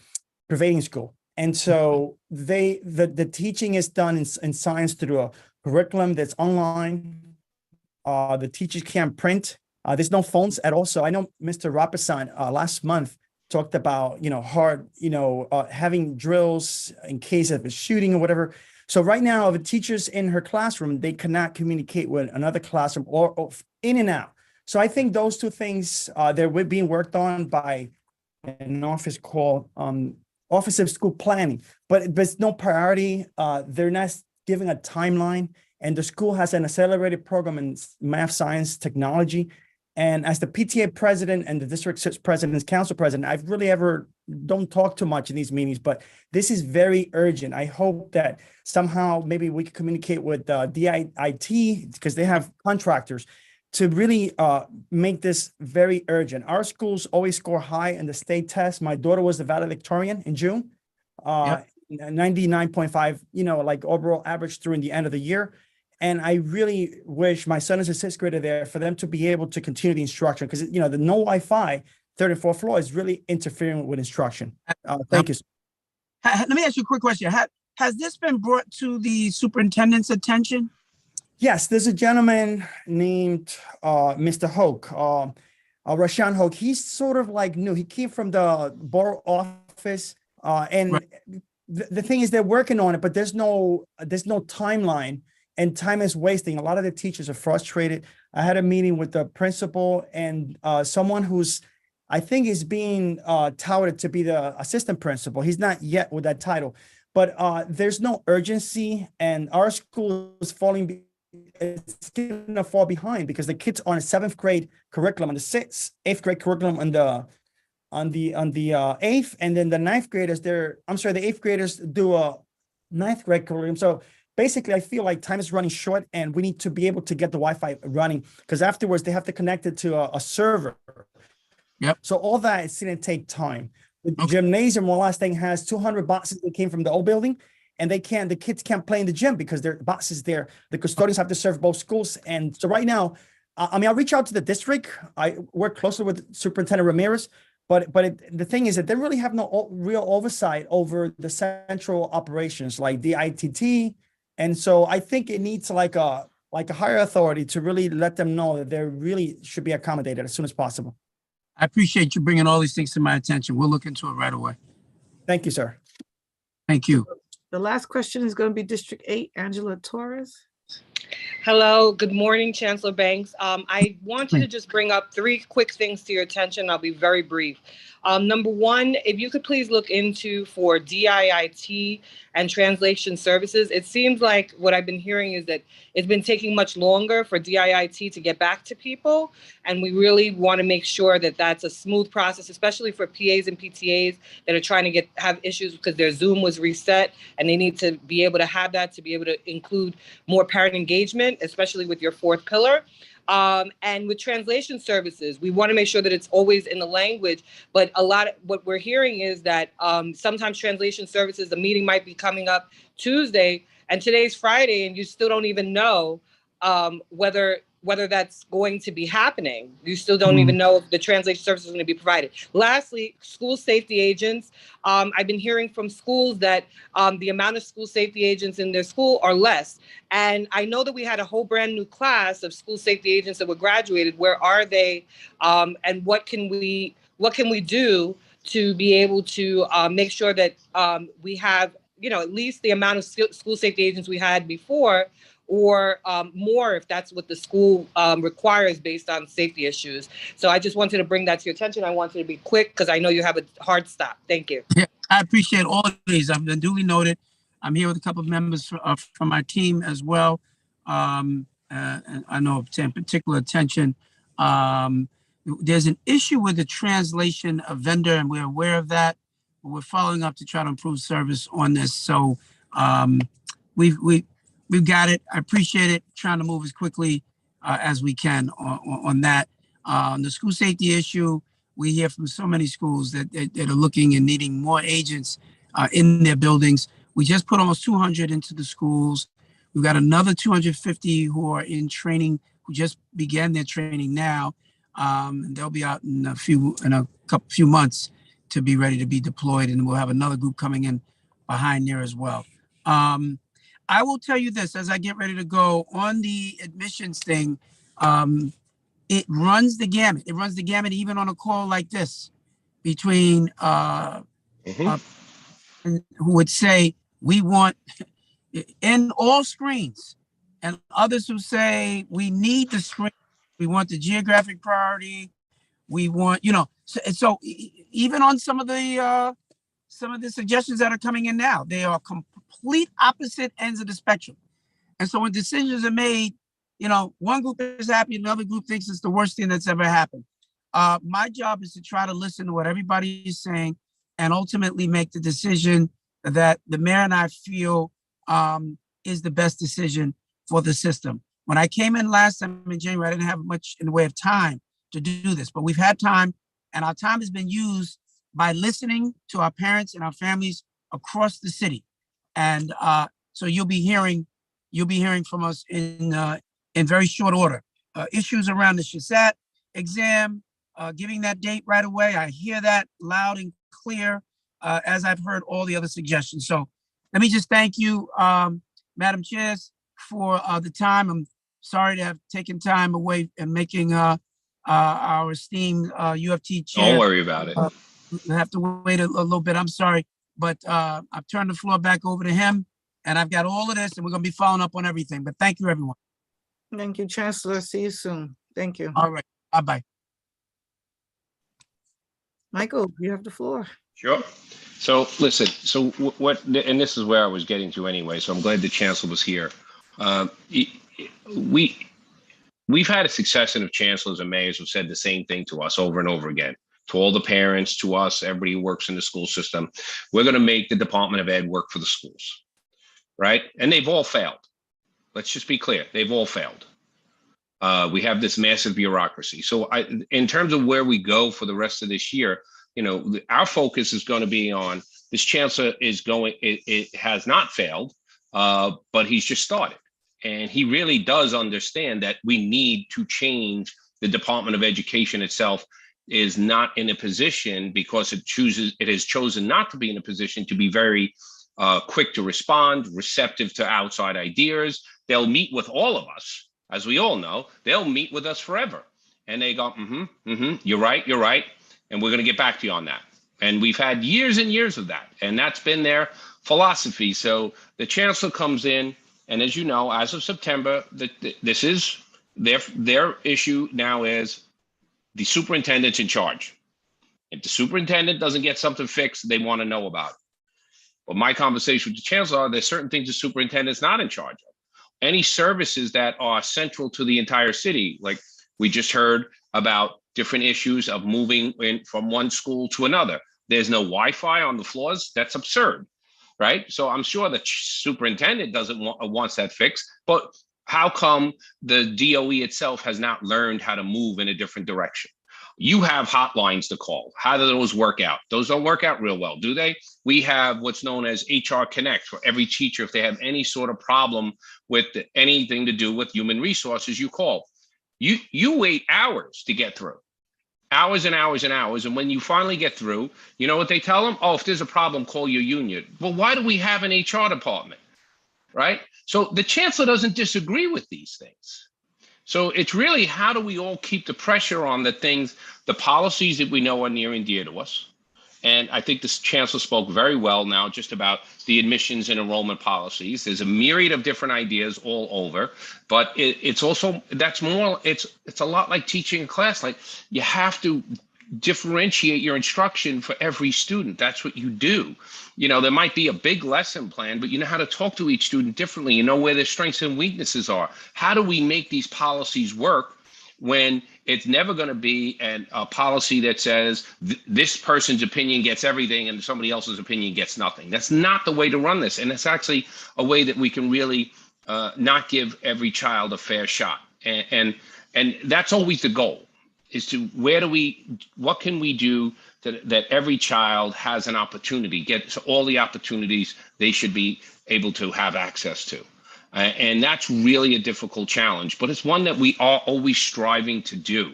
prevailing school. And so the teaching is done in science through a curriculum that's online. The teachers can't print. There's no phones at all. So I know Mr. Rapasan last month talked about, having drills in case of a shooting or whatever. So right now, if a teacher's in her classroom, they cannot communicate with another classroom or in and out. So I think those two things, they're being worked on by an office called Office of School Planning, but it's no priority. They're not giving a timeline, and the school has an accelerated program in math, science, technology. And as the PTA president and the district 6 president's council president, I've really don't talk too much in these meetings, but this is very urgent. I hope that somehow maybe we can communicate with DIT, because they have contractors, to really make this very urgent. Our schools always score high in the state test. My daughter was the valedictorian in June, 99.5, like overall average during the end of the year. And I really wish my son is a 6th grader there for them to be able to continue the instruction, because, the no Wi-Fi third and fourth floor is really interfering with instruction. Thank you. Let me ask you a quick question. Has this been brought to the superintendent's attention? Yes, there's a gentleman named Mr. Hoke, Rashan Hoke. He's sort of like new. He came from the borough office, and right. The thing is, they're working on it, but there's no timeline, and time is wasting. A lot of the teachers are frustrated. I had a meeting with the principal and someone who's, I think, is being touted to be the assistant principal. He's not yet with that title, but there's no urgency, and our school is it's going to fall behind because the kids are on a 7th grade curriculum and the 8th grade curriculum on the 8th, and then the 9th graders, the 8th graders do a 9th grade curriculum. So basically, I feel like time is running short, and we need to be able to get the Wi-Fi running, because afterwards they have to connect it to a server. Yep. So all that is going to take time. The gymnasium, one last thing, has 200 boxes that came from the old building, and the kids can't play in the gym because there are boxes there. The custodians have to serve both schools. And so right now, I'll reach out to the district. I work closely with Superintendent Ramirez, the thing is that they really have no real oversight over the central operations like the ITT. And so I think it needs like a higher authority to really let them know that they really should be accommodated as soon as possible. I appreciate you bringing all these things to my attention. We'll look into it right away. Thank you, sir. Thank you. The last question is going to be District 8, Angela Torres. Hello, good morning, Chancellor Banks. I wanted to just bring up 3 quick things to your attention. I'll be very brief. Number 1, if you could please look into for DIIT and translation services. It seems like what I've been hearing is that it's been taking much longer for DIIT to get back to people. And we really want to make sure that that's a smooth process, especially for PAs and PTAs that are trying to have issues because their Zoom was reset and they need to be able to have that to be able to include more parent engagement, especially with your 4th pillar. And with translation services, we want to make sure that it's always in the language, but a lot of what we're hearing is that sometimes translation services, a meeting might be coming up Tuesday and today's Friday and you still don't even know whether that's going to be happening. You still don't even know if the translation service is going to be provided. Lastly, school safety agents. I've been hearing from schools that the amount of school safety agents in their school are less. And I know that we had a whole brand new class of school safety agents that were graduated. Where are they? And what can we do to be able to make sure that we have, at least the amount of school safety agents we had before, or more if that's what the school requires based on safety issues. So I just wanted to bring that to your attention. I wanted to be quick because I know you have a hard stop. Thank you. Yeah, I appreciate all of these. I've been duly noted. I'm here with a couple of members from my team as well. And I know paying particular attention. There's an issue with the translation of vendor, and we're aware of that. We're following up to try to improve service on this. So we've got it. I appreciate it. Trying to move as quickly as we can on that. The school safety issue, we hear from so many schools that are looking and needing more agents in their buildings. We just put almost 200 into the schools. We've got another 250 who are in training, who just began their training now. And they'll be out in a few months to be ready to be deployed. And we'll have another group coming in behind there as well. I will tell you this, as I get ready to go on the admissions thing, it runs the gamut. It runs the gamut even on a call like this between who would say, we want in all screens, and others who say, we need the screen. We want the geographic priority. We want, so even on some of the suggestions that are coming in now, they are complete opposite ends of the spectrum. And so when decisions are made, one group is happy, another group thinks it's the worst thing that's ever happened. My job is to try to listen to what everybody is saying and ultimately make the decision that the mayor and I feel is the best decision for the system. When I came in last time in January, I didn't have much in the way of time to do this, but we've had time, and our time has been used by listening to our parents and our families across the city. And so you'll be hearing from us in very short order. Issues around the Shasat exam, giving that date right away. I hear that loud and clear, as I've heard all the other suggestions. So let me just thank you, Madam Chair, for the time. I'm sorry to have taken time away and making our esteemed UFT chair. Don't worry about it. We have to wait a little bit. I'm sorry, but I've turned the floor back over to him, and I've got all of this, and we're going to be following up on everything. But thank you, everyone. Thank you, Chancellor. See you soon. Thank you. All right. Bye-bye. Michael, you have the floor. Sure. So listen, so what, and this is where I was getting to anyway, so I'm glad the chancellor was here. We've had a succession of chancellors and mayors who said the same thing to us over and over again, to all the parents, to us, everybody who works in the school system. We're going to make the Department of Ed work for the schools, right? And they've all failed. Let's just be clear. They've all failed. We have this massive bureaucracy. So in terms of where we go for the rest of this year, our focus is going to be on this chancellor is going, it has not failed, but he's just started. And he really does understand that we need to change the Department of Education itself is not in a position, because it has chosen not to be in a position to be very quick to respond, receptive to outside ideas. They'll meet with all of us, as we all know. They'll meet with us forever, and they go, you're right, and we're going to get back to you on that. And we've had years and years of that, and that's been their philosophy. So the chancellor comes in, and as you know, as of September, this is their issue now is the superintendent's in charge. If the superintendent doesn't get something fixed, they want to know about it. But my conversation with the chancellor, there's certain things the superintendent's not in charge of. Any services that are central to the entire city, like we just heard about different issues of moving in from one school to another. There's no Wi-Fi on the floors. That's absurd, right? So I'm sure the superintendent wants that fixed, but how come the DOE itself has not learned how to move in a different direction? You have hotlines to call. How do those work out? Those don't work out real well, do they? We have what's known as HR Connect for every teacher. If they have any sort of problem with anything to do with human resources, you call. You wait hours to get through. Hours and hours and hours. And when you finally get through, you know what they tell them? Oh, if there's a problem, call your union. Well, why do we have an HR department, right? So the chancellor doesn't disagree with these things. So it's really, how do we all keep the pressure on the things, the policies that we know are near and dear to us? And I think this chancellor spoke very well now just about the admissions and enrollment policies. There's a myriad of different ideas all over, but it's also, that's more, it's a lot like teaching a class. Like, you have to differentiate your instruction for every student. That's what you do. You know, there might be a big lesson plan, but you know how to talk to each student differently. You know where their strengths and weaknesses are. How do we make these policies work when it's never going to be a policy that says this person's opinion gets everything and somebody else's opinion gets nothing? That's not the way to run this. And it's actually a way that we can really not give every child a fair shot. And that's always the goal, is to what can we do that every child has an opportunity, gets all the opportunities they should be able to have access to. And that's really a difficult challenge, but it's one that we are always striving to do.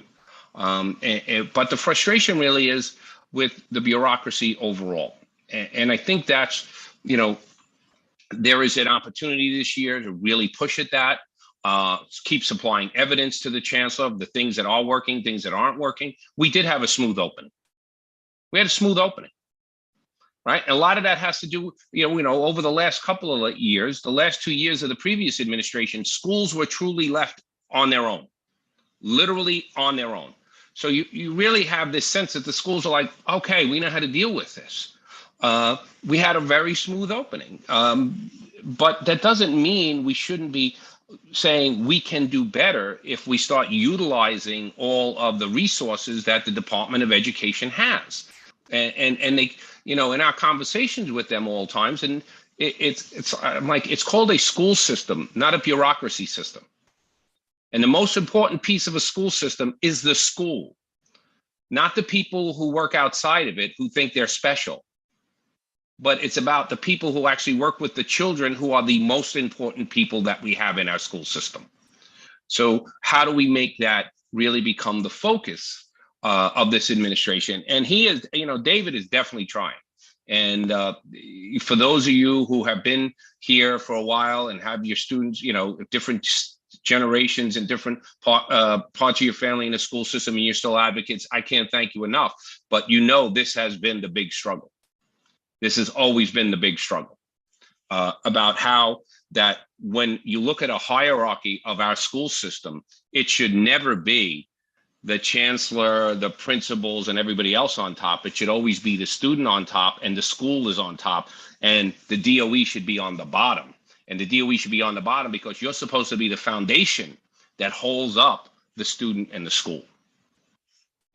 But the frustration really is with the bureaucracy overall. And I think that's, you know, there is an opportunity this year to really push at that. Keep supplying evidence to the chancellor of the things that are working, things that aren't working. We did have a smooth opening. We had a smooth opening, right? And a lot of that has to do, you know, over the last couple of years, the last 2 years of the previous administration, schools were truly left on their own, literally on their own. So you really have this sense that the schools are like, okay, we know how to deal with this. We had a very smooth opening, but that doesn't mean we shouldn't be saying we can do better if we start utilizing all of the resources that the Department of Education has. And they, you know, in our conversations with them all times, and I'm like, it's called a school system, not a bureaucracy system. And the most important piece of a school system is the school, not the people who work outside of it who think they're special. But it's about the people who actually work with the children, who are the most important people that we have in our school system. So how do we make that really become the focus of this administration? And he is, you know, David is definitely trying. And for those of you who have been here for a while and have your students, you know, different generations and different parts of your family in the school system, and you're still advocates, I can't thank you enough. But you know, this has been the big struggle. This has always been the big struggle about how that when you look at a hierarchy of our school system, it should never be the chancellor, the principals, and everybody else on top. It should always be the student on top, and the school is on top, and the DOE should be on the bottom. And the DOE should be on the bottom because you're supposed to be the foundation that holds up the student and the school.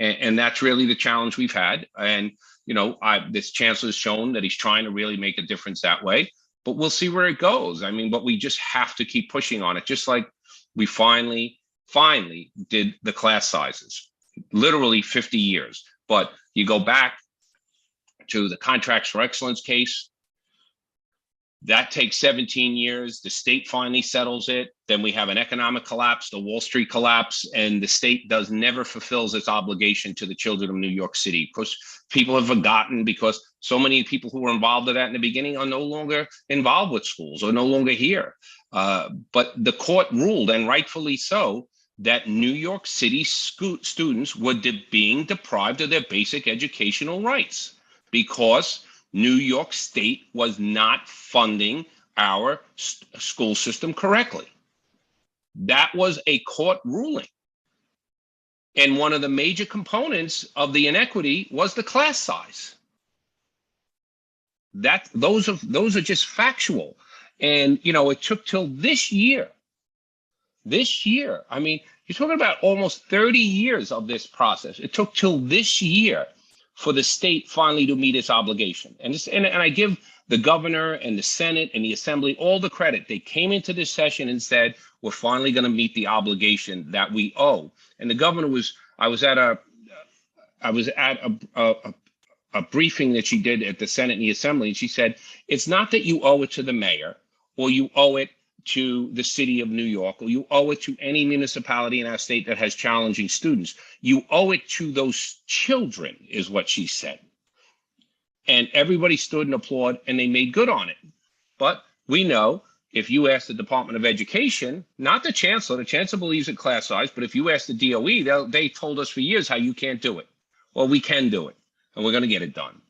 And that's really the challenge we've had. And you know, this chancellor has shown that he's trying to really make a difference that way, but we'll see where it goes. I mean, but we just have to keep pushing on it, just like we finally did the class sizes, literally 50 years. But you go back to the Contracts for Excellence case, That takes 17 years. The state finally settles it. Then we have an economic collapse, the Wall Street collapse, and the state never fulfills its obligation to the children of New York City. Of course, people have forgotten because so many people who were involved in that in the beginning are no longer involved with schools or no longer here. But the court ruled, and rightfully so, that New York City students were being deprived of their basic educational rights because New York State was not funding our school system correctly. That was a court ruling. And one of the major components of the inequity was the class size. Those are just factual. And, you know, it took till this year. I mean, you're talking about almost 30 years of this process. It took till this year for the state finally to meet its obligation. And I give the governor and the Senate and the Assembly all the credit. They came into this session and said, we're finally going to meet the obligation that we owe. And the governor I was at a briefing that she did at the Senate and the Assembly, and she said, it's not that you owe it to the mayor or you owe it to the city of New York, or you owe it to any municipality in our state that has challenging students. You owe it to those children, is what she said. And everybody stood and applauded, and they made good on it. But we know if you ask the Department of Education, not the chancellor believes in class size, but if you ask the DOE, they told us for years how you can't do it. Well, we can do it, and we're going to get it done.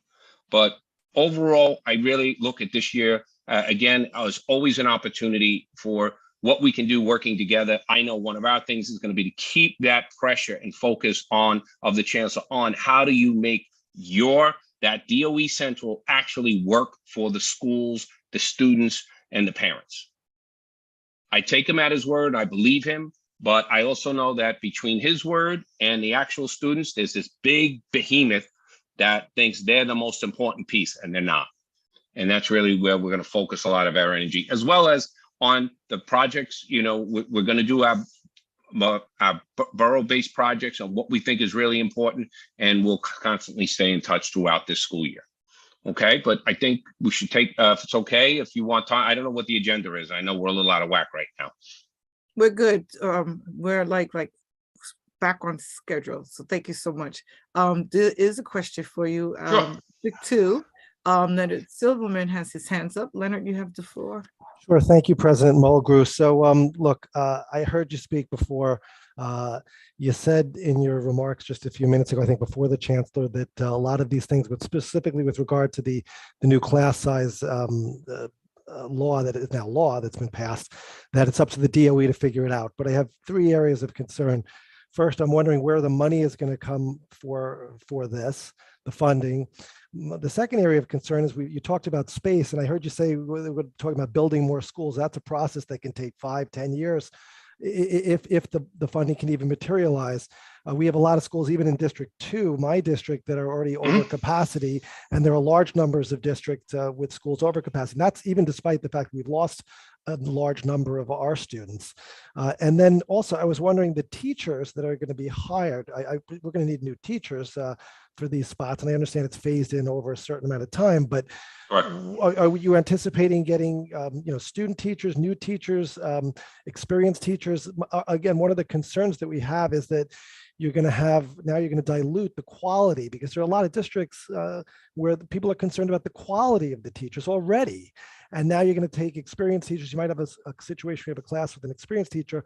But overall, I really look at this year, again, as always an opportunity for what we can do working together. I know one of our things is going to be to keep that pressure and focus of the chancellor on how do you make that DOE Central actually work for the schools, the students, and the parents. I take him at his word. I believe him. But I also know that between his word and the actual students, there's this big behemoth that thinks they're the most important piece, and they're not. And that's really where we're going to focus a lot of our energy, as well as on the projects. You know, we're going to do our borough-based projects on what we think is really important, and we'll constantly stay in touch throughout this school year. Okay, but I think we should take, if it's okay, if you want time. I don't know what the agenda is. I know we're a little out of whack right now. We're good. We're like back on schedule. So thank you so much. There is a question for you. Sure. Two. Leonard Silverman has his hands up. Leonard, you have the floor. Sure. Thank you, President Mulgrew. So look, I heard you speak before. You said in your remarks just a few minutes ago, I think before the chancellor, that a lot of these things, but specifically with regard to the new class size law that is now law that's been passed, that it's up to the DOE to figure it out. But I have three areas of concern. First, I'm wondering where the money is going to come for this, the funding. The second area of concern is you talked about space, and I heard you say we're talking about building more schools. That's a process that can take 5-10 years if the funding can even materialize. We have a lot of schools, even in District 2, my district, that are already over capacity, and there are large numbers of districts with schools over capacity. And that's even despite the fact that we've lost a large number of our students. And then also, I was wondering the teachers that are going to be hired. We're going to need new teachers for these spots, and I understand it's phased in over a certain amount of time. But are you anticipating getting student teachers, new teachers, experienced teachers? Again, one of the concerns that we have is that you're going to dilute the quality, because there are a lot of districts where the people are concerned about the quality of the teachers already. And now you're going to take experienced teachers. You might have a situation where you have a class with an experienced teacher.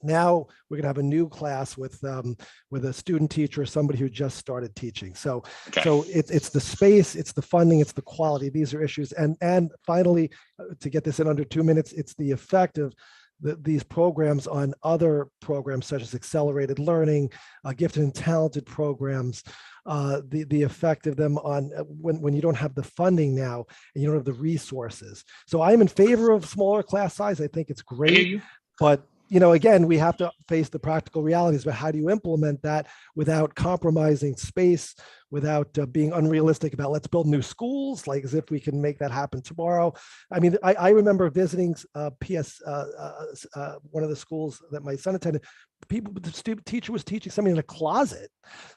Now we're going to have a new class with a student teacher, somebody who just started teaching. So it's the space, it's the funding, it's the quality. These are issues. And finally, to get this in under 2 minutes, it's the effect of these programs on other programs such as accelerated learning, gifted and talented programs, the effect of them on when you don't have the funding now and you don't have the resources. So I'm in favor of smaller class size. I think it's great, but again, we have to face the practical realities. But how do you implement that without compromising space, without being unrealistic about let's build new schools, like as if we can make that happen tomorrow? I mean, I remember visiting one of the schools that my son attended. The teacher was teaching something in a closet.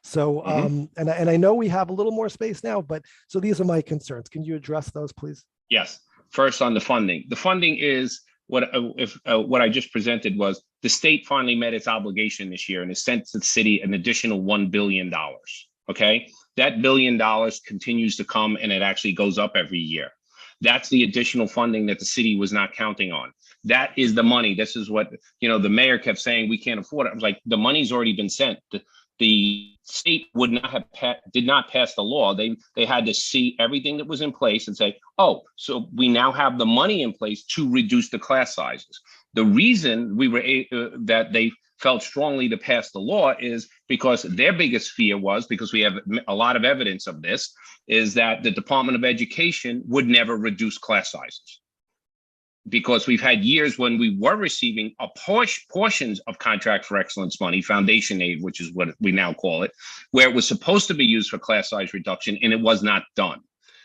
So, and I know we have a little more space now, but so these are my concerns. Can you address those, please? Yes. First on the funding. The funding is what I just presented was the state finally met its obligation this year and has sent to the city an additional $1 billion. Okay, that $1 billion continues to come and it actually goes up every year. That's the additional funding that the city was not counting on. That is the money. This is what, the mayor kept saying, we can't afford it. I was like, the money's already been sent. The state would not have did not pass the law. They had to see everything that was in place and say, oh, so we now have the money in place to reduce the class sizes. The reason we were that they felt strongly to pass the law is because their biggest fear was, because we have a lot of evidence of this, is that the Department of Education would never reduce class sizes. Because we've had years when we were receiving portions of Contract for Excellence money, foundation aid, which is what we now call it, where it was supposed to be used for class size reduction and it was not done.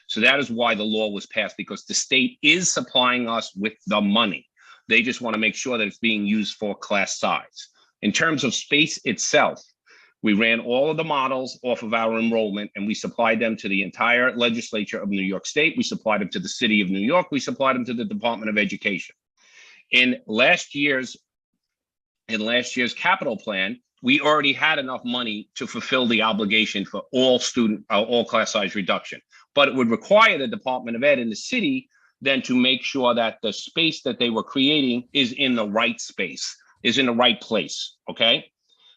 So that is why the law was passed, because the state is supplying us with the money. They just want to make sure that it's being used for class size. In terms of space itself, we ran all of the models off of our enrollment and we supplied them to the entire legislature of New York State. We supplied them to the city of New York. We supplied them to the Department of Education. In last year's capital plan, we already had enough money to fulfill the obligation for all class size reduction. But it would require the Department of Ed and the city then to make sure that the space that they were creating is in the right space, is in the right place, okay?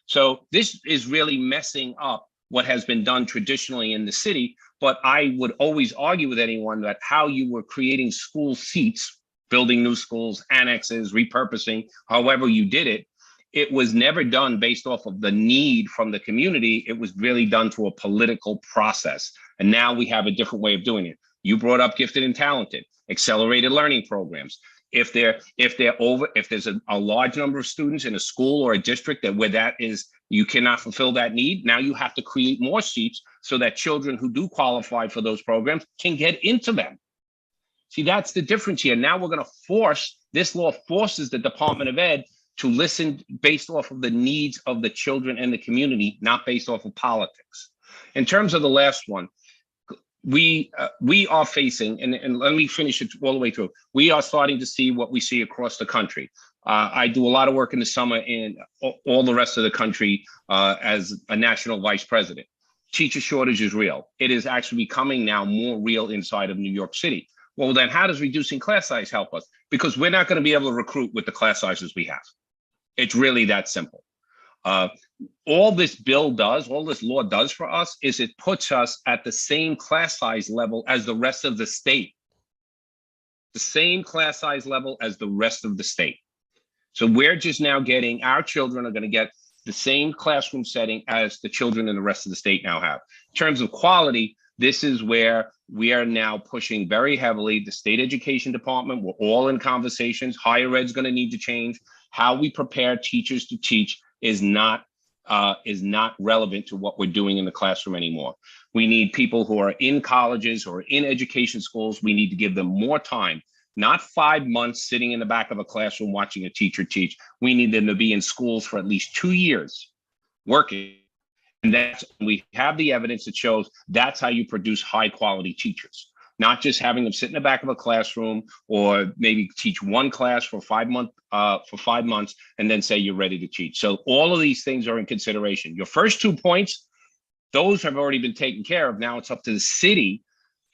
So this is really messing up what has been done traditionally in the city. But I would always argue with anyone that how you were creating school seats, building new schools, annexes, repurposing, however you did it, it was never done based off of the need from the community. It was really done through a political process. And now we have a different way of doing it. You brought up gifted and talented, accelerated learning programs. If there's a large number of students in a school or a district where you cannot fulfill that need, now you have to create more seats so that children who do qualify for those programs can get into them. See, that's the difference here. Now we're going to this law forces the Department of Ed to listen based off of the needs of the children and the community, not based off of politics. In terms of the last one, we are facing, and let me finish it all the way through. We are starting to see what we see across the country. I do a lot of work in the summer in all the rest of the country as a national vice president. Teacher shortage is real. It is actually becoming now more real inside of New York City. Well, then how does reducing class size help us? Because we're not going to be able to recruit with the class sizes we have. It's really that simple. All this law does for us is it puts us at the same class size level as the rest of the state. The same class size level as the rest of the state. So we're just now our children are going to get the same classroom setting as the children in the rest of the state now have. In terms of quality, this is where we are now pushing very heavily. The state education department, we're all in conversations. Higher ed's going to need to change. How we prepare teachers to teach is not relevant to what we're doing in the classroom anymore. We need people who are in colleges or in education schools. We need to give them more time, not 5 months sitting in the back of a classroom watching a teacher teach. We need them to be in schools for at least 2 years working. And we have the evidence that shows that's how you produce high quality teachers, not just having them sit in the back of a classroom or maybe teach one class for 5 months and then say you're ready to teach. So all of these things are in consideration. Your first 2 points, those have already been taken care of. Now it's up to the city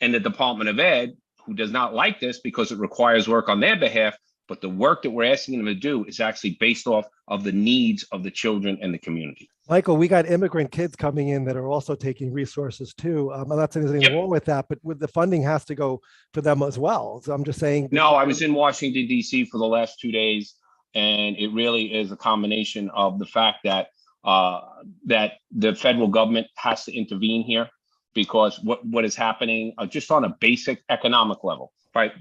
and the Department of Ed, who does not like this because it requires work on their behalf. But the work that we're asking them to do is actually based off of the needs of the children and the community. Michael, we got immigrant kids coming in that are also taking resources too. I'm not saying there's anything wrong with that, but with the funding has to go for them as well. So I'm just saying. No, I was in Washington, D.C. for the last 2 days, and it really is a combination of the fact that that the federal government has to intervene here, because what is happening just on a basic economic level, right?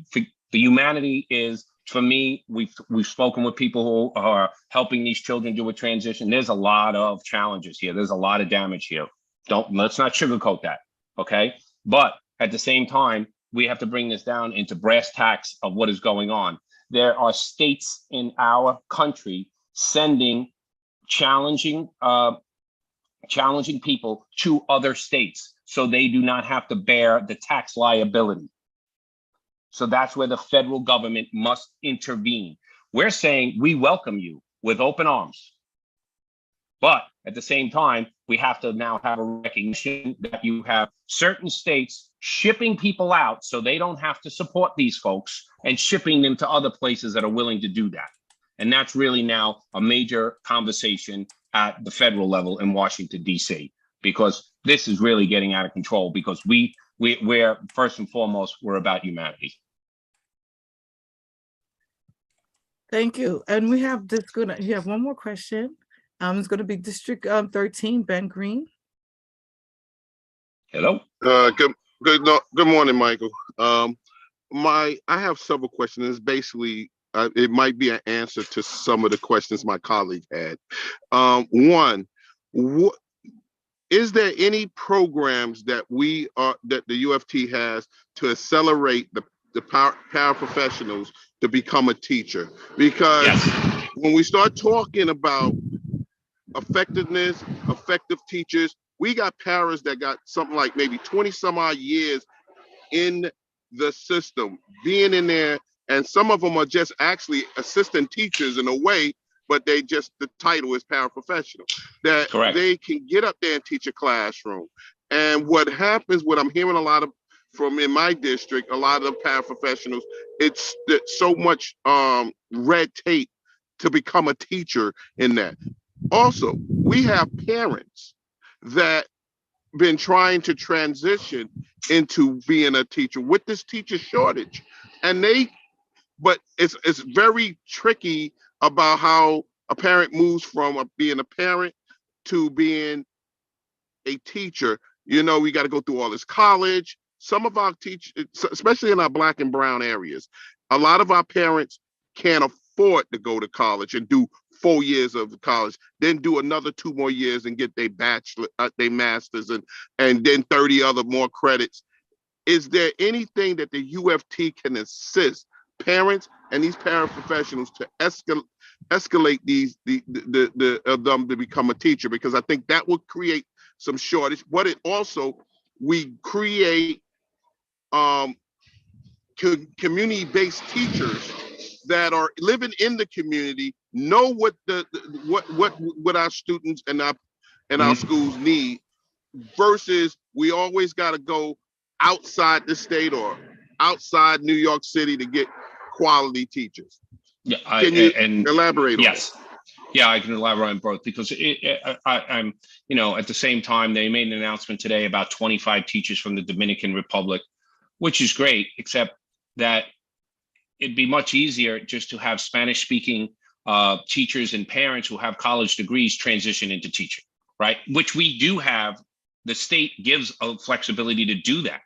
The humanity is, for me, we've spoken with people who are helping these children do a transition. There's a lot of challenges here. There's a lot of damage here. Let's not sugarcoat that, okay? But at the same time, we have to bring this down into brass tacks of what is going on. There are states in our country sending challenging people to other states so they do not have to bear the tax liability. So that's where the federal government must intervene. We're saying we welcome you with open arms. But at the same time, we have to now have a recognition that you have certain states shipping people out so they don't have to support these folks and shipping them to other places that are willing to do that. And that's really now a major conversation at the federal level in Washington, D.C., because this is really getting out of control because we're first and foremost, we're about humanity. Thank you. And we have this good, you have one more question. It's going to be District 13, Ben Green. Hello. Good morning, Michael. I have several questions. It's basically, it might be an answer to some of the questions my colleague had. One, is there any programs that that the UFT has to accelerate the paraprofessionals to become a teacher? Because when we start talking about effectiveness, effective teachers, we got paras that got something like maybe 20 some odd years in the system, being in there, and some of them are just actually assistant teachers in a way, but they just, the title is paraprofessional, that they can get up there and teach a classroom. And what happens, what I'm hearing a lot of from in my district, a lot of the paraprofessionals, it's so much red tape to become a teacher in that. Also, we have parents that been trying to transition into being a teacher with this teacher shortage, and but it's very tricky about how a parent moves from being a parent to being a teacher. You know, we got to go through all this college. Some of our teachers, especially in our Black and brown areas, a lot of our parents can't afford to go to college and do 4 years of college, then do another 2 more years and get their bachelor, their masters, and then 30 other more credits. Is there anything that the UFT can assist parents and these paraprofessionals to escalate these of them to become a teacher? Because I think that would create some shortage. But it also, we create community-based teachers that are living in the community, know what what our students and our schools need, versus we always got to go outside the state or outside New York City to get quality teachers. Yeah, can you elaborate on yes. that? Yeah, I can elaborate on both because I'm, you know, at the same time, they made an announcement today about 25 teachers from the Dominican Republic, which is great, except that it'd be much easier just to have Spanish speaking teachers and parents who have college degrees transition into teaching, right? Which we do have. The state gives a flexibility to do that.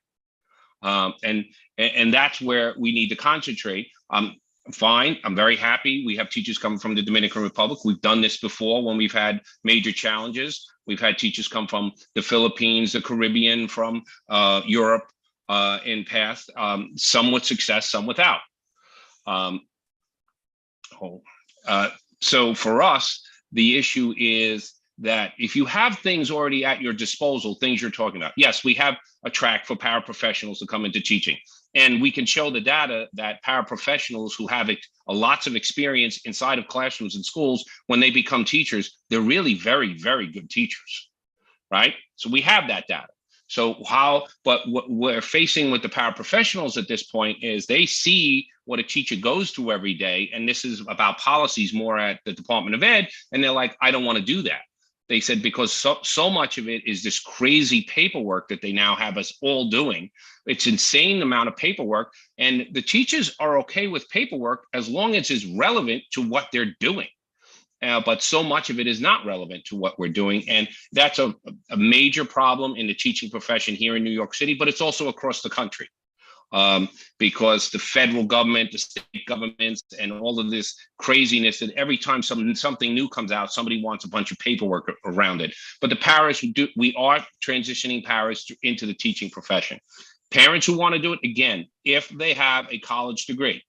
And that's where we need to concentrate. Fine, I'm very happy. We have teachers coming from the Dominican Republic. We've done this before when we've had major challenges. We've had teachers come from the Philippines, the Caribbean, from Europe in past, some with success, some without. So for us, the issue is that if you have things already at your disposal, things you're talking about, yes, we have a track for paraprofessionals to come into teaching. And we can show the data that paraprofessionals who have lots of experience inside of classrooms and schools, when they become teachers, they're really very, very good teachers, right? So we have that data. So but what we're facing with the paraprofessionals at this point is they see what a teacher goes through every day. And this is about policies more at the Department of Ed. And they're like, I don't want to do that. They said, because so much of it is this crazy paperwork that they now have us all doing. It's insane amount of paperwork. And the teachers are okay with paperwork as long as it's relevant to what they're doing. But so much of it is not relevant to what we're doing. And that's a major problem in the teaching profession here in New York City, but it's also across the country. Because the federal government, the state governments, and all of this craziness that every time something new comes out, somebody wants a bunch of paperwork around it. But the paras we are transitioning paras into the teaching profession. Parents who want to do it, again, if they have a college degree,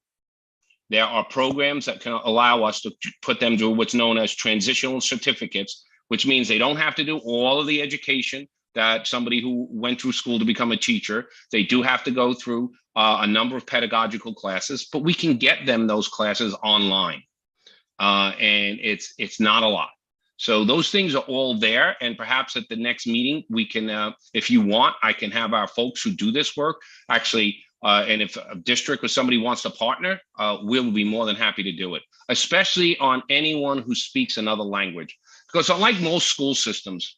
there are programs that can allow us to put them through what's known as transitional certificates, which means they don't have to do all of the education that somebody who went through school to become a teacher, they do have to go through a number of pedagogical classes, but we can get them those classes online. And it's not a lot. So those things are all there. And perhaps at the next meeting, we can, if you want, I can have our folks who do this work actually, and if a district or somebody wants to partner, we'll be more than happy to do it, especially on anyone who speaks another language. Because unlike most school systems,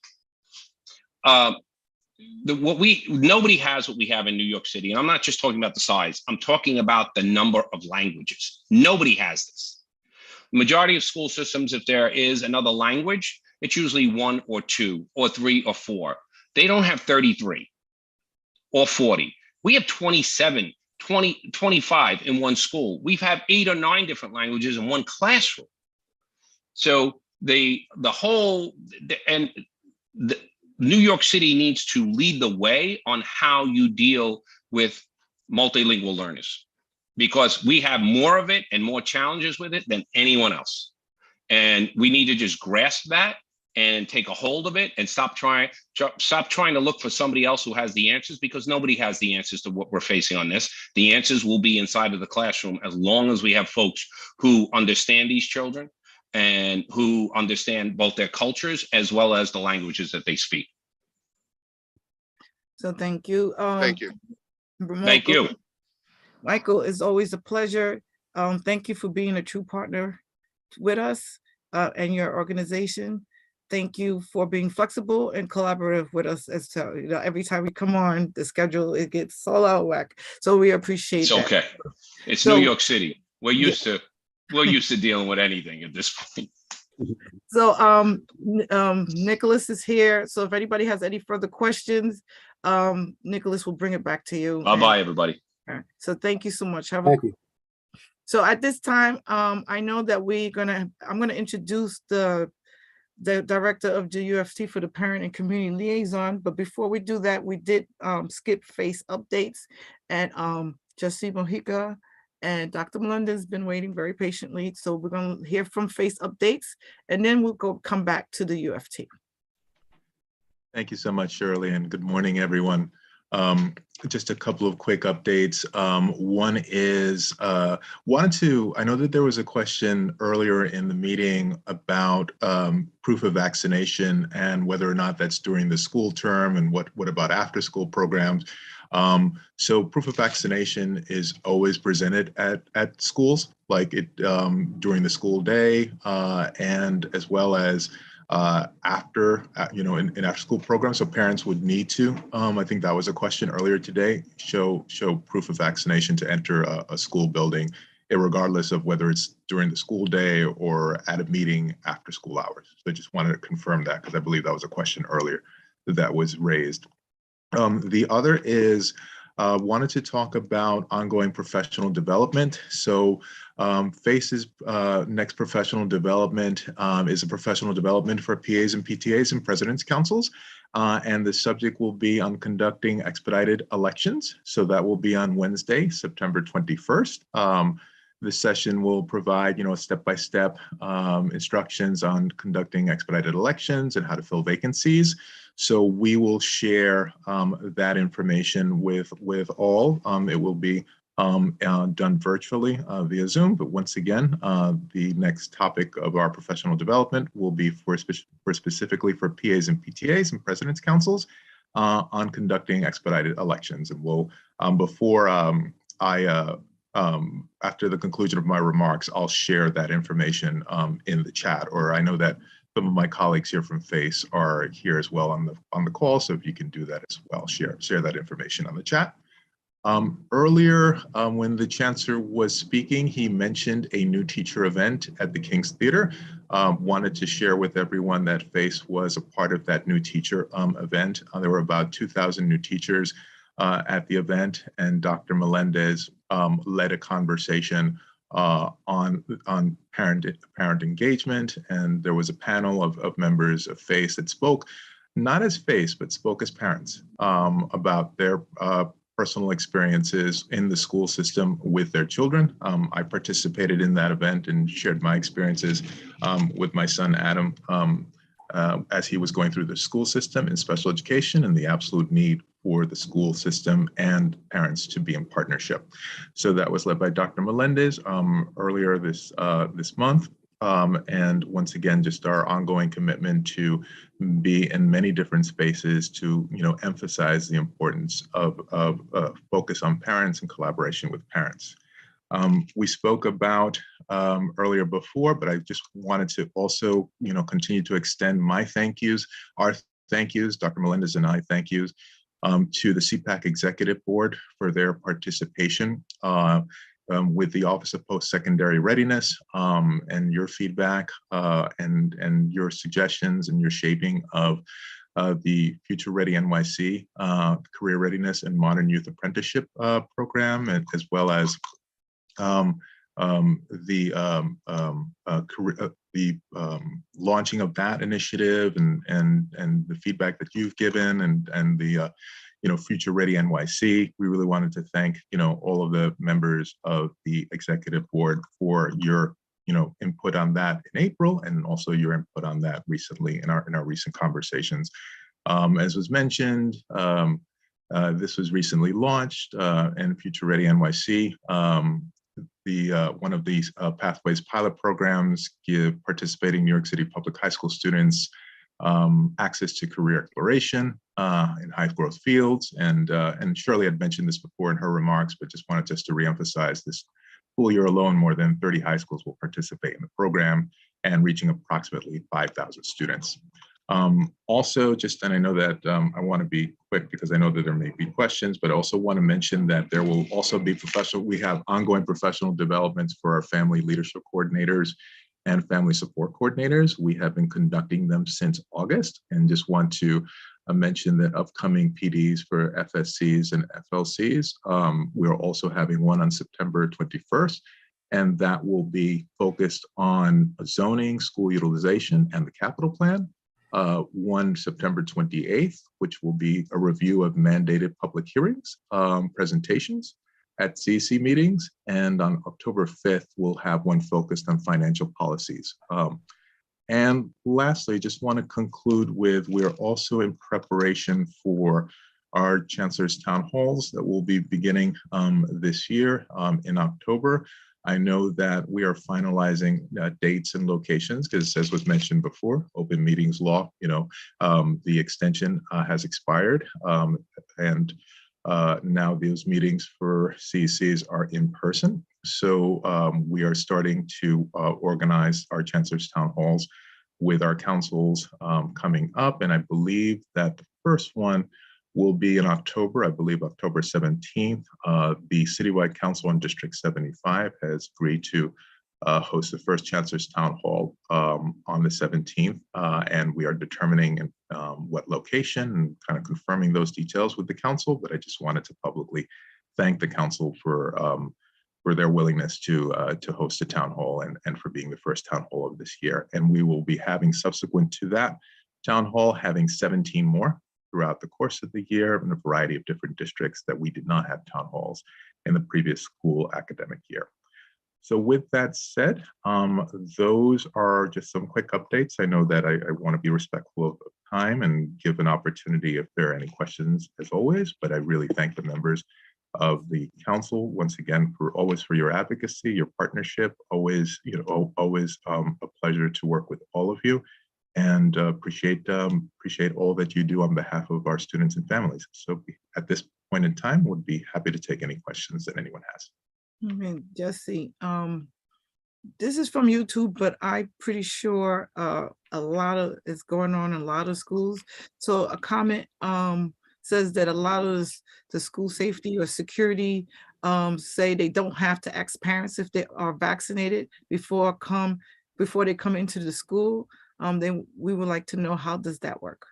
nobody has what we have in New York City. And I'm not just talking about the size, I'm talking about the number of languages. Nobody has this. The majority of school systems, if there is another language, it's usually 1 or 2 or 3 or 4. They don't have 33 or 40. We have 27, 20, 25 in one school. We've had 8 or 9 different languages in one classroom. So New York City needs to lead the way on how you deal with multilingual learners, because we have more of it and more challenges with it than anyone else. And we need to just grasp that and take a hold of it and stop trying to look for somebody else who has the answers, because nobody has the answers to what we're facing on this. The answers will be inside of the classroom as long as we have folks who understand these children and who understand both their cultures as well as the languages that they speak. So thank you. Thank you. Thank you. Michael, it's always a pleasure. Thank you for being a true partner with us and your organization. Thank you for being flexible and collaborative with us. As to, every time we come on, the schedule, it gets all out of whack. So we appreciate that. It's okay. It's New York City. We're used to dealing with anything at this point. So Nicholas is here. So if anybody has any further questions, Nicholas will bring it back to you. Bye-bye, everybody. All right. So thank you so much. Thank you. So at this time, I know that I'm gonna introduce the director of the UFT for the Parent and Community Liaison. But before we do that, we did skip face updates, and Jesse Mojica and Dr. Melinda has been waiting very patiently. So we're gonna hear from face updates, and then we'll come back to the UFT. Thank you so much, Shirley, and good morning, everyone. Just a couple of quick updates. One is, I know that there was a question earlier in the meeting about proof of vaccination and whether or not that's during the school term, and what about after school programs. So proof of vaccination is always presented at schools, like during the school day, and as well as after, in after school programs. So parents would need to, I think that was a question earlier today, show proof of vaccination to enter a school building, regardless of whether it's during the school day or at a meeting after school hours. So I just wanted to confirm that, because I believe that was a question earlier that was raised. The other is, wanted to talk about ongoing professional development. So FACE's next professional development is a professional development for PAs and PTAs and president's councils. And the subject will be on conducting expedited elections. So that will be on Wednesday, September 21st. The session will provide, step-by-step instructions on conducting expedited elections and how to fill vacancies. So we will share that information with all. It will be done virtually via Zoom. But once again, the next topic of our professional development will be specifically for PAs and PTAs and president's councils on conducting expedited elections. And we'll, after the conclusion of my remarks, I'll share that information in the chat. Or I know that some of my colleagues here from FACE are here as well on the call. So if you can do that as well, share that information on the chat. Earlier, when the Chancellor was speaking, he mentioned a new teacher event at the King's Theater. Wanted to share with everyone that FACE was a part of that new teacher event. There were about 2,000 new teachers at the event, and Dr. Melendez led a conversation on parent engagement, and there was a panel of members of FACE that spoke, not as FACE, but spoke as parents about their personal experiences in the school system with their children. I participated in that event and shared my experiences with my son, Adam, as he was going through the school system in special education and the absolute need for the school system and parents to be in partnership. So that was led by Dr. Melendez earlier this month. And once again, just our ongoing commitment to be in many different spaces to, emphasize the importance of focus on parents and collaboration with parents. We spoke about earlier before, but I just wanted to also, continue to extend my thank yous, our thank yous, Dr. Melendez and I thank yous to the Cpac Executive Board for their participation with the Office of Post-Secondary Readiness and your feedback and your suggestions and your shaping of the Future Ready NYC Career Readiness and Modern Youth Apprenticeship Program, as well as the launching of that initiative and the feedback that you've given and the Future Ready NYC. We really wanted to thank all of the members of the executive board for your input on that in April, and also your input on that recently in our recent conversations. As was mentioned, this was recently launched, and Future Ready NYC. One of these Pathways pilot programs give participating New York City public high school students access to career exploration in high growth fields. And Shirley had mentioned this before in her remarks, but just wanted to reemphasize this school year alone, more than 30 high schools will participate in the program and reaching approximately 5,000 students. Also, and I know that I want to be quick because I know that there may be questions, but I also want to mention that there will also be we have ongoing professional developments for our family leadership coordinators and family support coordinators. We have been conducting them since August, and just want to mention that upcoming PDs for FSCs and FLCs, we're also having one on September 21st, and that will be focused on zoning, school utilization, and the capital plan. One September 28th, which will be a review of mandated public hearings, presentations at CEC meetings. And on October 5th, we'll have one focused on financial policies. And lastly, just want to conclude with, we're also in preparation for our Chancellor's Town Halls that will be beginning this year in October. I know that we are finalizing dates and locations because, as was mentioned before, open meetings law, the extension has expired, and now those meetings for CECs are in person. So we are starting to organize our Chancellor's Town Halls with our councils coming up, and I believe that the first one will be in October, I believe October 17th. The Citywide Council on District 75 has agreed to host the first Chancellor's Town Hall on the 17th, and we are determining what location and kind of confirming those details with the council. But I just wanted to publicly thank the council for their willingness to host a town hall and for being the first town hall of this year. And we will be having, subsequent to that town hall, having 17 more throughout the course of the year in a variety of different districts that we did not have town halls in the previous school academic year. So with that said, those are just some quick updates. I know that I want to be respectful of time and give an opportunity if there are any questions, as always, but I really thank the members of the council once again for your advocacy, your partnership. Always a pleasure to work with all of you, and appreciate all that you do on behalf of our students and families. So at this point in time, would be happy to take any questions that anyone has. Jesse, this is from YouTube, but I'm pretty sure a lot of it's going on in a lot of schools. So a comment says that a lot of the school safety or security say they don't have to ask parents if they are vaccinated before they come into the school. Then we would like to know, how does that work?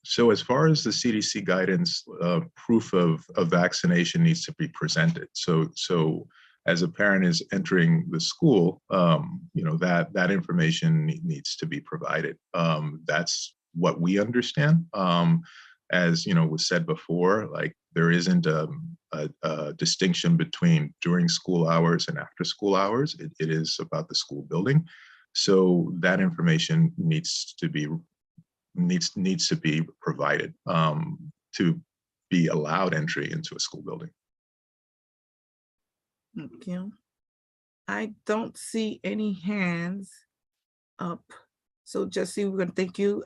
So as far as the CDC guidance, proof of vaccination needs to be presented. So as a parent is entering the school, that information needs to be provided. That's what we understand. As was said before, like there isn't a distinction between during school hours and after school hours. It is about the school building. So that information needs to be provided to be allowed entry into a school building. Thank you. I don't see any hands up. So Jesse, we're gonna thank you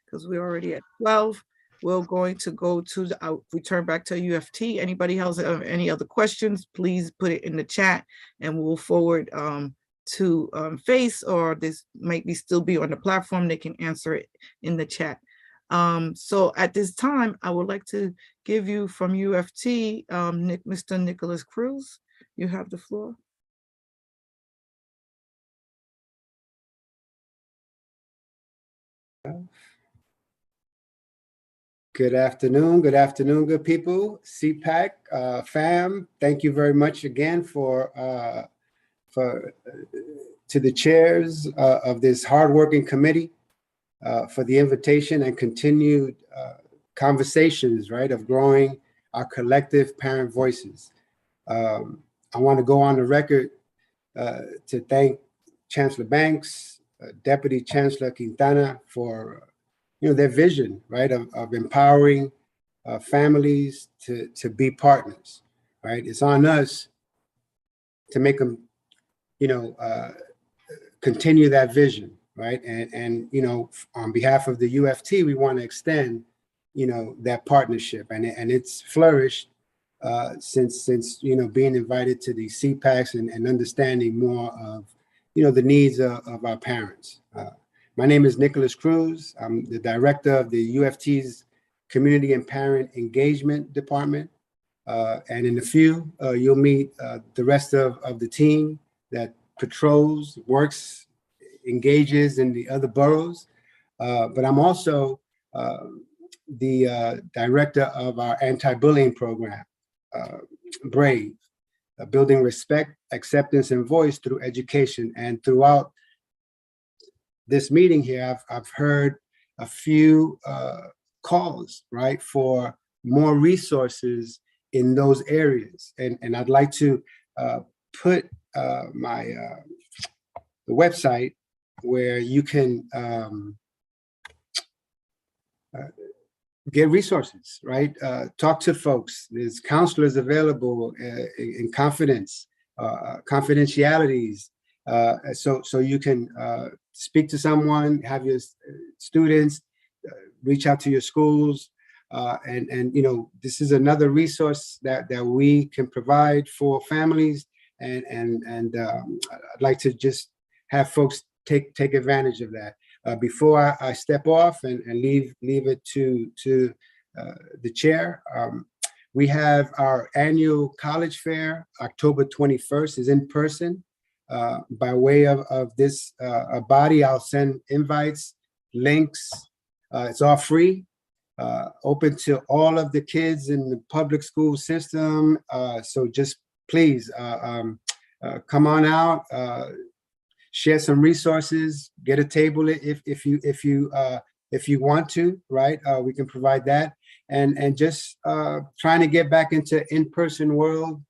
because we're already at 12. We're going to go to the return back to UFT. Anybody else have any other questions, please put it in the chat and we'll forward to Face, or this might still be on the platform. They can answer it in the chat. So at this time, I would like to give you from UFT, Mr. Nicholas Cruz. You have the floor. Good afternoon, good people. Cpac fam, thank you very much again to the chairs of this hardworking committee for the invitation and continued conversations, right, of growing our collective parent voices. I want to go on the record to thank Chancellor Banks, Deputy Chancellor Quintana for their vision, right, of empowering families to be partners, right? It's on us to make them, continue that vision, right? And on behalf of the UFT, we want to extend, that partnership, and it's flourished since being invited to the Cpacs and understanding more of, the needs of our parents. My name is Nicholas Cruz. I'm the director of the UFT's Community and Parent Engagement Department. And in a few, you'll meet the rest of the team that patrols, works, engages in the other boroughs. But I'm also the director of our anti-bullying program, BRAVE, building respect, acceptance, and voice through education. And throughout this meeting here, I've heard a few calls, right, for more resources in those areas. And I'd like to put the website where you can get resources, right? Talk to folks. There's counselors available in confidence, confidentialities. So you can speak to someone, have your students reach out to your schools, and this is another resource that we can provide for families, and I'd like to just have folks take advantage of that. Before I step off and leave it to the chair, we have our annual college fair, October 21st, is in person. By way of this body, I'll send invites, links. It's all free, open to all of the kids in the public school system. So just please come on out, share some resources, get a table if you want to, right? We can provide that, and just trying to get back into in-person world.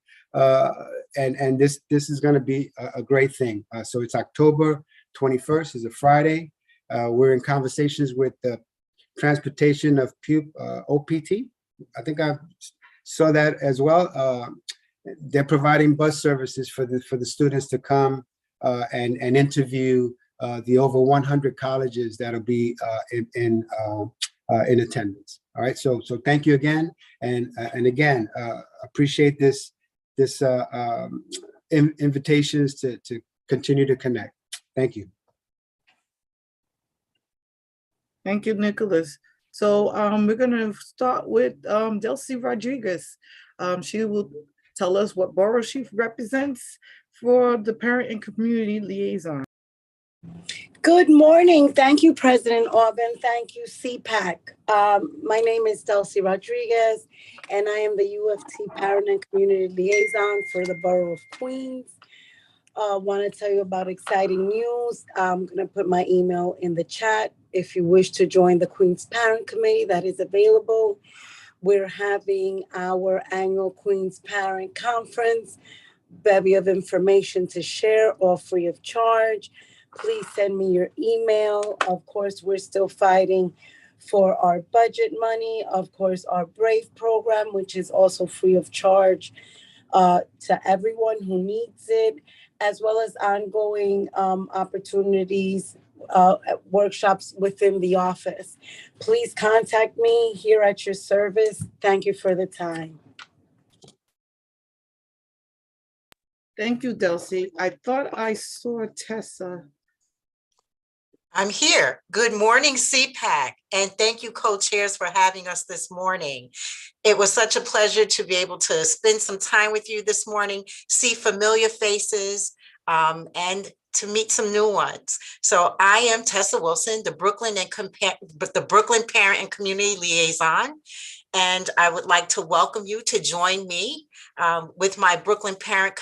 And this is going to be a great thing. So it's October 21st, is a Friday. We're in conversations with the Transportation of OPT. I think I saw that as well. They're providing bus services for the students to come and interview the over 100 colleges that'll be in attendance. All right. So thank you again, and again appreciate this invitations to continue to connect. Thank you. Thank you, Nicholas. So we're going to start with Delcy Rodriguez. She will tell us what borough she represents for the Parent and Community Liaison. Good morning. Thank you, President Orban. Thank you, Cpac. My name is Delcy Rodriguez, and I am the UFT Parent and Community Liaison for the Borough of Queens. Want to tell you about exciting news. I'm going to put my email in the chat. If you wish to join the Queens Parent Committee, that is available. We're having our annual Queens Parent Conference, bevy of information to share, all free of charge. please send me your email. Of course, we're still fighting for our budget money. Of course, our BRAVE program, which is also free of charge to everyone who needs it, as well as ongoing opportunities, workshops within the office. Please contact me here at your service. Thank you for the time. Thank you, Delcy. I thought I saw Tessa. I'm here. Good morning, Cpac, and thank you, co-chairs, for having us this morning. It was such a pleasure to be able to spend some time with you this morning, see familiar faces, and to meet some new ones. So I am Tessa Wilson, the Brooklyn Parent and Community Liaison, and I would like to welcome you to join me with my Brooklyn Parent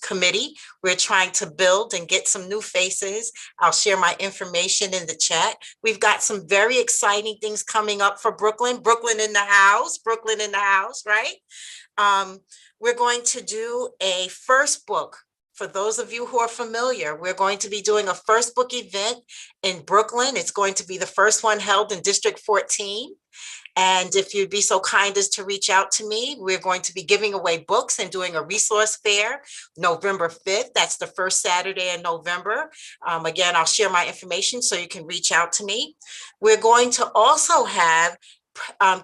Committee. We're trying to build and get some new faces. I'll share my information in the chat. We've got some very exciting things coming up for Brooklyn. Brooklyn in the house, right? We're going to do a first book. For those of you who are familiar, we're going to be doing a first book event in Brooklyn. It's going to be the first one held in District 14. And if you'd be so kind as to reach out to me, we're going to be giving away books and doing a resource fair November 5th. That's the first Saturday in November. Again, I'll share my information so you can reach out to me. We're going to also have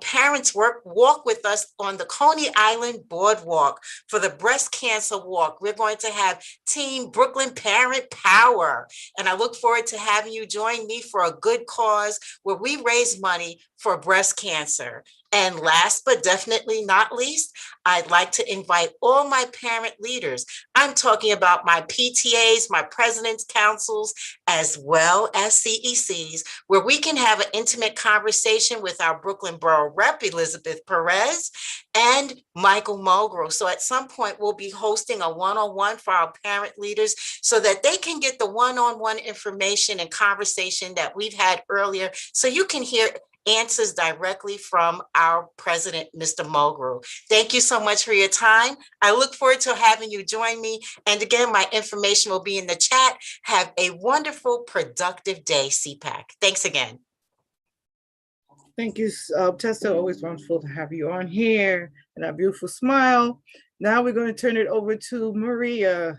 parents walk with us on the Coney Island Boardwalk for the breast cancer walk. We're going to have Team Brooklyn Parent Power. And I look forward to having you join me for a good cause where we raise money for breast cancer. And last but definitely not least, I'd like to invite all my parent leaders. I'm talking about my PTAs, my president's councils, as well as CECs, where we can have an intimate conversation with our Brooklyn Borough Rep, Elizabeth Perez, and Michael Mulgrew. So at some point, we'll be hosting a one-on-one for our parent leaders so that they can get the one-on-one information and conversation that we've had earlier, so you can hear answers directly from our president, Mr. Mulgrew. Thank you so much for your time. I look forward to having you join me. And again, my information will be in the chat. Have a wonderful, productive day, Cpac. Thanks again. Thank you, Tessa. Always wonderful to have you on here and that beautiful smile. Now we're going to turn it over to Maria.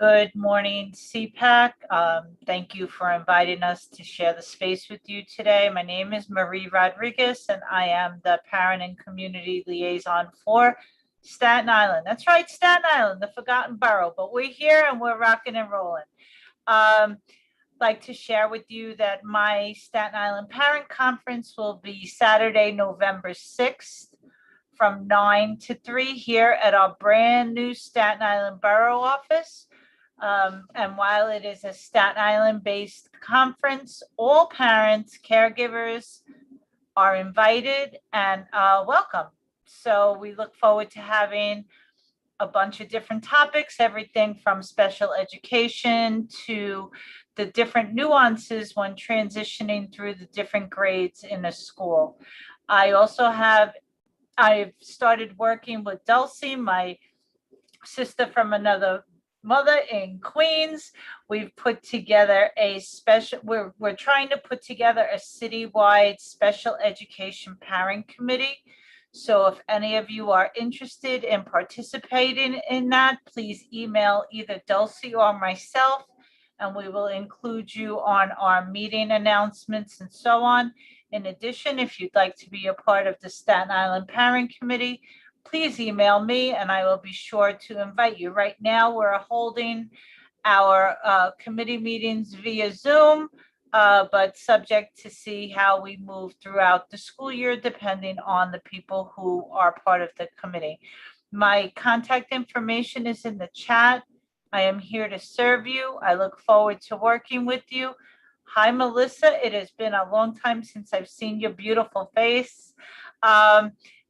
Good morning, Cpac. Thank you for inviting us to share the space with you today. My name is Marie Rodriguez, and I am the Parent and Community Liaison for Staten Island. That's right, Staten Island, the forgotten borough, but we're here and we're rocking and rolling. I'd like to share with you that my Staten Island Parent Conference will be Saturday, November 6th from 9 to 3 here at our brand new Staten Island Borough office. And while it is a Staten Island-based conference, all parents, caregivers are invited and welcome. So we look forward to having a bunch of different topics, everything from special education to the different nuances when transitioning through the different grades in a school. I've started working with Dulcie, my sister from another mother in Queens. We've put together a special, we're trying to put together a citywide special education parent committee. So if any of you are interested in participating in that, please email either Dulcie or myself, and we will include you on our meeting announcements and so on. In addition, if you'd like to be a part of the Staten Island Parent Committee, please email me and I will be sure to invite you. Right now, we're holding our committee meetings via Zoom, but subject to see how we move throughout the school year, depending on the people who are part of the committee. My contact information is in the chat. I am here to serve you. I look forward to working with you. Hi, Melissa. It has been a long time since I've seen your beautiful face.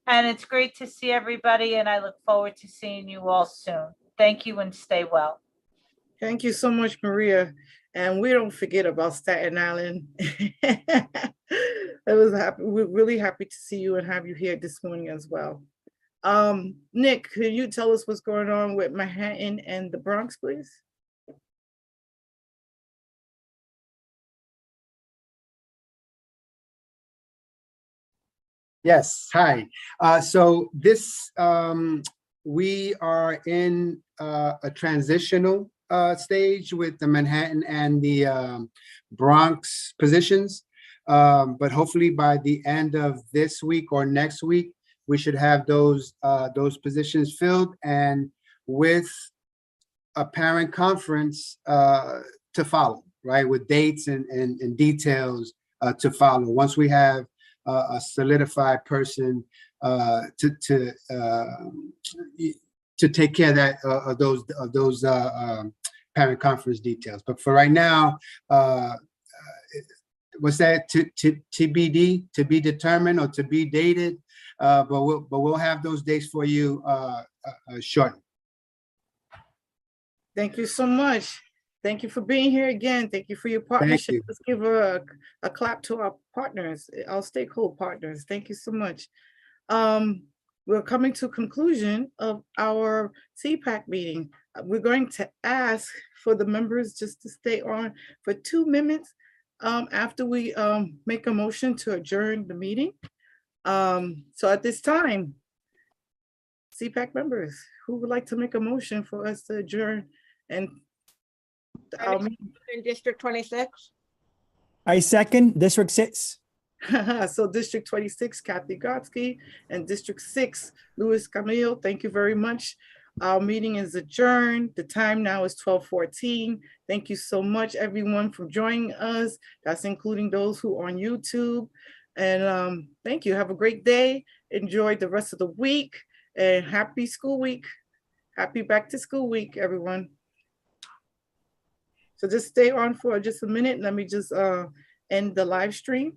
And it's great to see everybody, and I look forward to seeing you all soon. Thank you and stay well. Thank you so much, Maria. And we don't forget about Staten Island. We're really happy to see you and have you here this morning as well. Nick, could you tell us what's going on with Manhattan and the Bronx, please? Yes, hi. So this, we are in a transitional stage with the Manhattan and the Bronx positions. But hopefully by the end of this week or next week, we should have those positions filled, and with a parent conference to follow, right? With dates and details to follow. Once we have a solidified person to take care of that of those parent conference details. But for right now, what's that? TBD, to be determined or to be dated. But we'll have those dates for you shortly. Thank you so much. Thank you for being here again. Thank you for your partnership. you. Let's give a clap to our partners, our stakeholder partners. Thank you so much. We're coming to conclusion of our Cpac meeting. We're going to ask for the members just to stay on for 2 minutes after we make a motion to adjourn the meeting. So at this time, Cpac members, who would like to make a motion for us to adjourn and In District 26? I second District 6. So District 26, Kathy Gotsky, and District 6, Louis Camille, thank you very much. Our meeting is adjourned. The time now is 12:14. Thank you so much, everyone, for joining us. That's including those who are on YouTube. And thank you. Have a great day. Enjoy the rest of the week, and happy school week. Happy back to school week, everyone. So just stay on for just a minute. Let me just end the live stream.